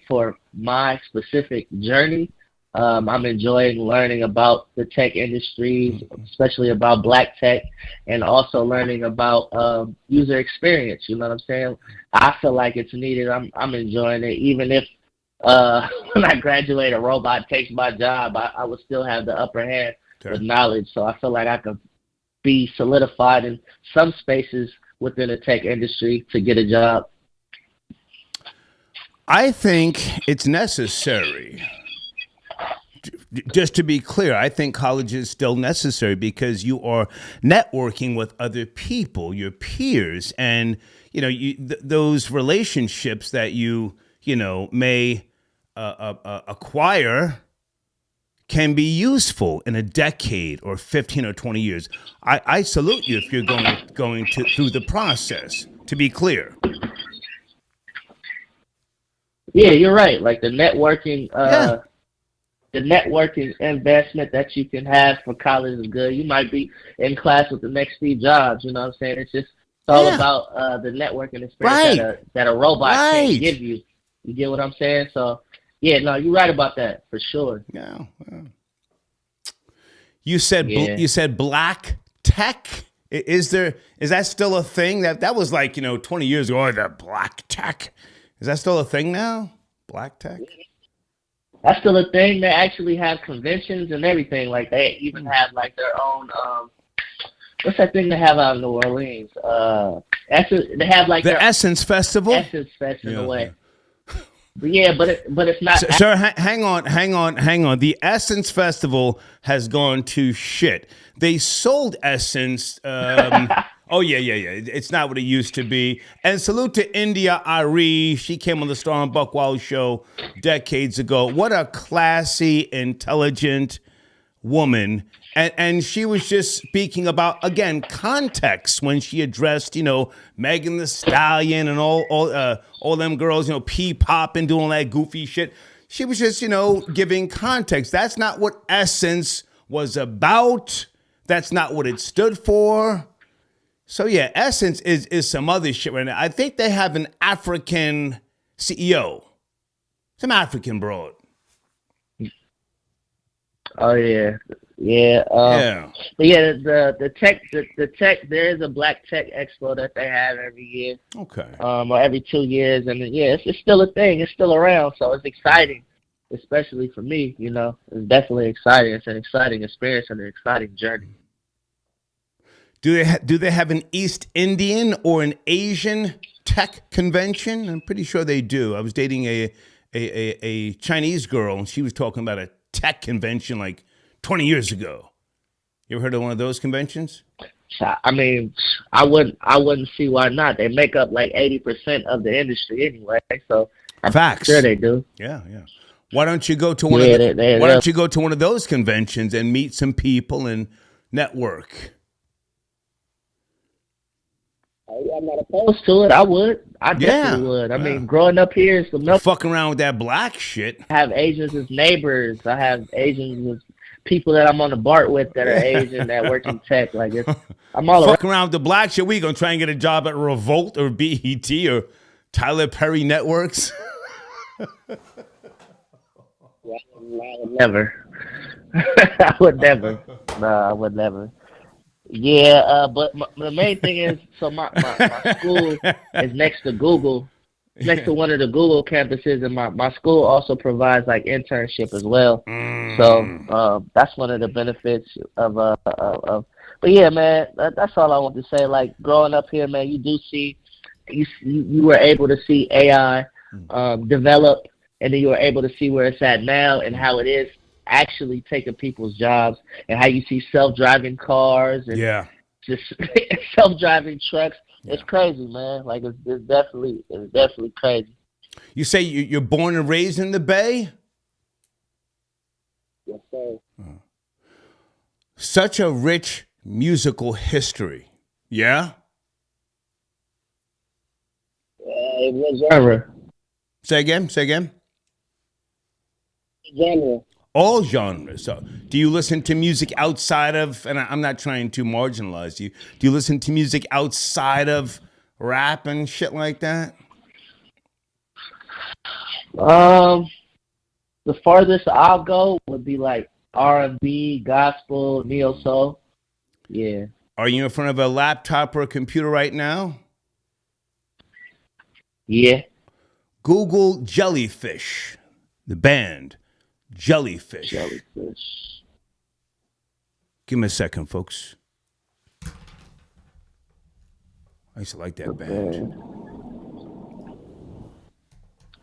L: for my specific journey, I'm enjoying learning about the tech industry, especially about black tech, and also learning about user experience. You know what I'm saying? I feel like it's needed. I'm enjoying it, even if when I graduate, a robot takes my job, I will still have the upper hand with knowledge. So I feel like I can be solidified in some spaces within the tech industry to get a job.
A: I think it's necessary. Just to be clear, I think college is still necessary because you are networking with other people, your peers, and those relationships that you may acquire can be useful in a decade or 15 or 20 years. I salute you if you're going through the process, to be clear.
L: Yeah, you're right. Like the networking investment that you can have for college is good. You might be in class with the next Steve Jobs, you know what I'm saying? It's all about the networking experience that a robot can't give you. You get what I'm saying? So, yeah, no, you're right about that for sure.
A: Yeah. You said black tech. Is that still a thing? That was like 20 years ago. That black tech. Is that still a thing now? Black tech.
L: That's still a thing. They actually have conventions and everything. Like they even have like their own. What's that thing they have out in New Orleans? They have like
A: the Essence Festival.
L: Essence Fest in a way. But it's not.
A: Sir, hang on. The Essence Festival has gone to shit. They sold Essence. Oh yeah. It's not what it used to be. And salute to India Ari. She came on the Star and Buckwild show decades ago. What a classy, intelligent woman. And she was just speaking about, again, context when she addressed, Megan Thee Stallion and all them girls, P-pop and doing all that goofy shit. She was just, giving context. That's not what Essence was about. That's not what it stood for. So, yeah, Essence is some other shit right now. I think they have an African CEO. Some African broad.
L: Oh, yeah. Yeah. But yeah, the tech, there is a Black Tech Expo that they have every year.
A: Okay.
L: Or every 2 years. And yeah, it's still a thing. It's still around. So it's exciting, especially for me, It's definitely exciting. It's an exciting experience and an exciting journey.
A: Do they have an East Indian or an Asian tech convention? I'm pretty sure they do. I was dating a a Chinese girl, and she was talking about a tech convention like 20 years ago. You ever heard of one of those conventions?
L: I mean, I wouldn't see why not. They make up like 80% of the industry anyway, so I'm
A: Facts.
L: sure they do.
A: Yeah. Why don't you go to one why don't you go to one of those conventions and meet some people and network?
L: I'm not opposed to it. I would. I definitely would. I mean, growing up here is enough.
A: Fucking around with that black shit.
L: I have Asians as neighbors. I have Asians as people that I'm on the BART with that are Asian that work in tech. Like, I'm all
A: fucking around with the black shit. We gonna try and get a job at Revolt or BET or Tyler Perry Networks.
L: I would never. I would never. No, I would never. Yeah, but the main thing is, so my school is next to Google, next to one of the Google campuses, and my school also provides like internship as well. So that's one of the benefits of. But yeah, man, that's all I want to say. Like growing up here, man, you do see, you were able to see AI develop, and then you were able to see where it's at now and how it is actually taking people's jobs, and how you see self-driving cars and just self-driving trucks. It's crazy, man. Like it's definitely crazy.
A: You say you're born and raised in the Bay?
L: Yes, sir.
A: Such a rich musical history. Yeah?
L: It was genre.
A: Say again?
L: Genre.
A: All genres. So, do you listen to music outside of, and I'm not trying to marginalize you, do you listen to music outside of rap and shit like that?
L: The farthest I'll go would be like R&B, gospel, neo soul. Yeah.
A: Are you in front of a laptop or a computer right now?
L: Yeah.
A: Google Jellyfish, the band. Jellyfish. Give me a second, folks. I used to like that band.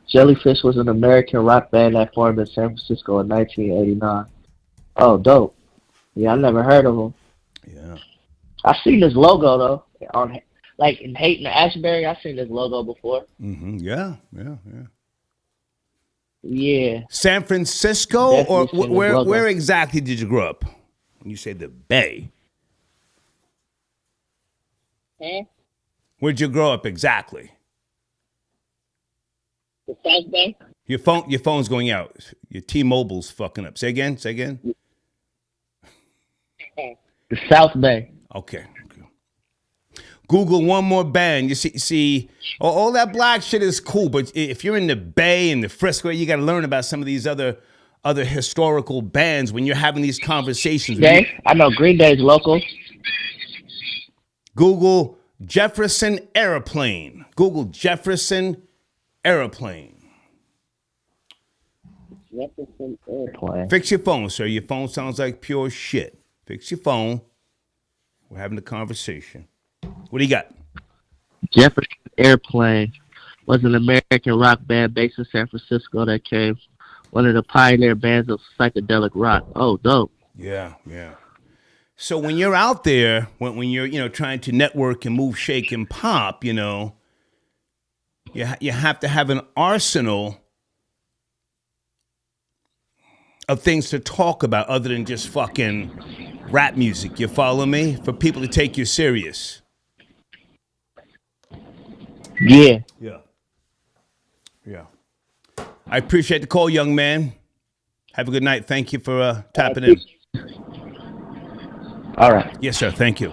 L: Jellyfish was an American rock band that formed in San Francisco in 1989. Oh, dope. Yeah, I never heard of them.
A: Yeah.
L: I've seen this logo, though. Like in Haight and Ashbury, I've seen this logo before.
A: Mm-hmm. Yeah.
L: Yeah.
A: San Francisco,
L: Definitely
A: or where exactly did you grow up? When you say the Bay.
L: Huh?
A: Where'd you grow up exactly?
L: The South Bay.
A: Your phone's going out. Your T-Mobile's fucking up. Say again.
L: The South Bay.
A: Okay. Google one more band. You see, all that black shit is cool, but if you're in the Bay and the Frisco, you got to learn about some of these other historical bands when you're having these conversations.
L: I know Green Day's local.
A: Google Jefferson Airplane. Google Jefferson Airplane.
L: Jefferson Airplane.
A: Fix your phone, sir. Your phone sounds like pure shit. Fix your phone. We're having a conversation. What do you got?
L: Jefferson Airplane was an American rock band based in San Francisco that came one of the pioneer bands of psychedelic rock. Oh, dope.
A: Yeah. So when you're out there, when you're trying to network and move, shake, and pop, you have to have an arsenal of things to talk about other than just fucking rap music. You follow me? For people to take you serious.
L: Yeah.
A: I appreciate the call, young man. Have a good night. Thank you for tapping in.
L: All right.
A: Yes, sir. Thank you.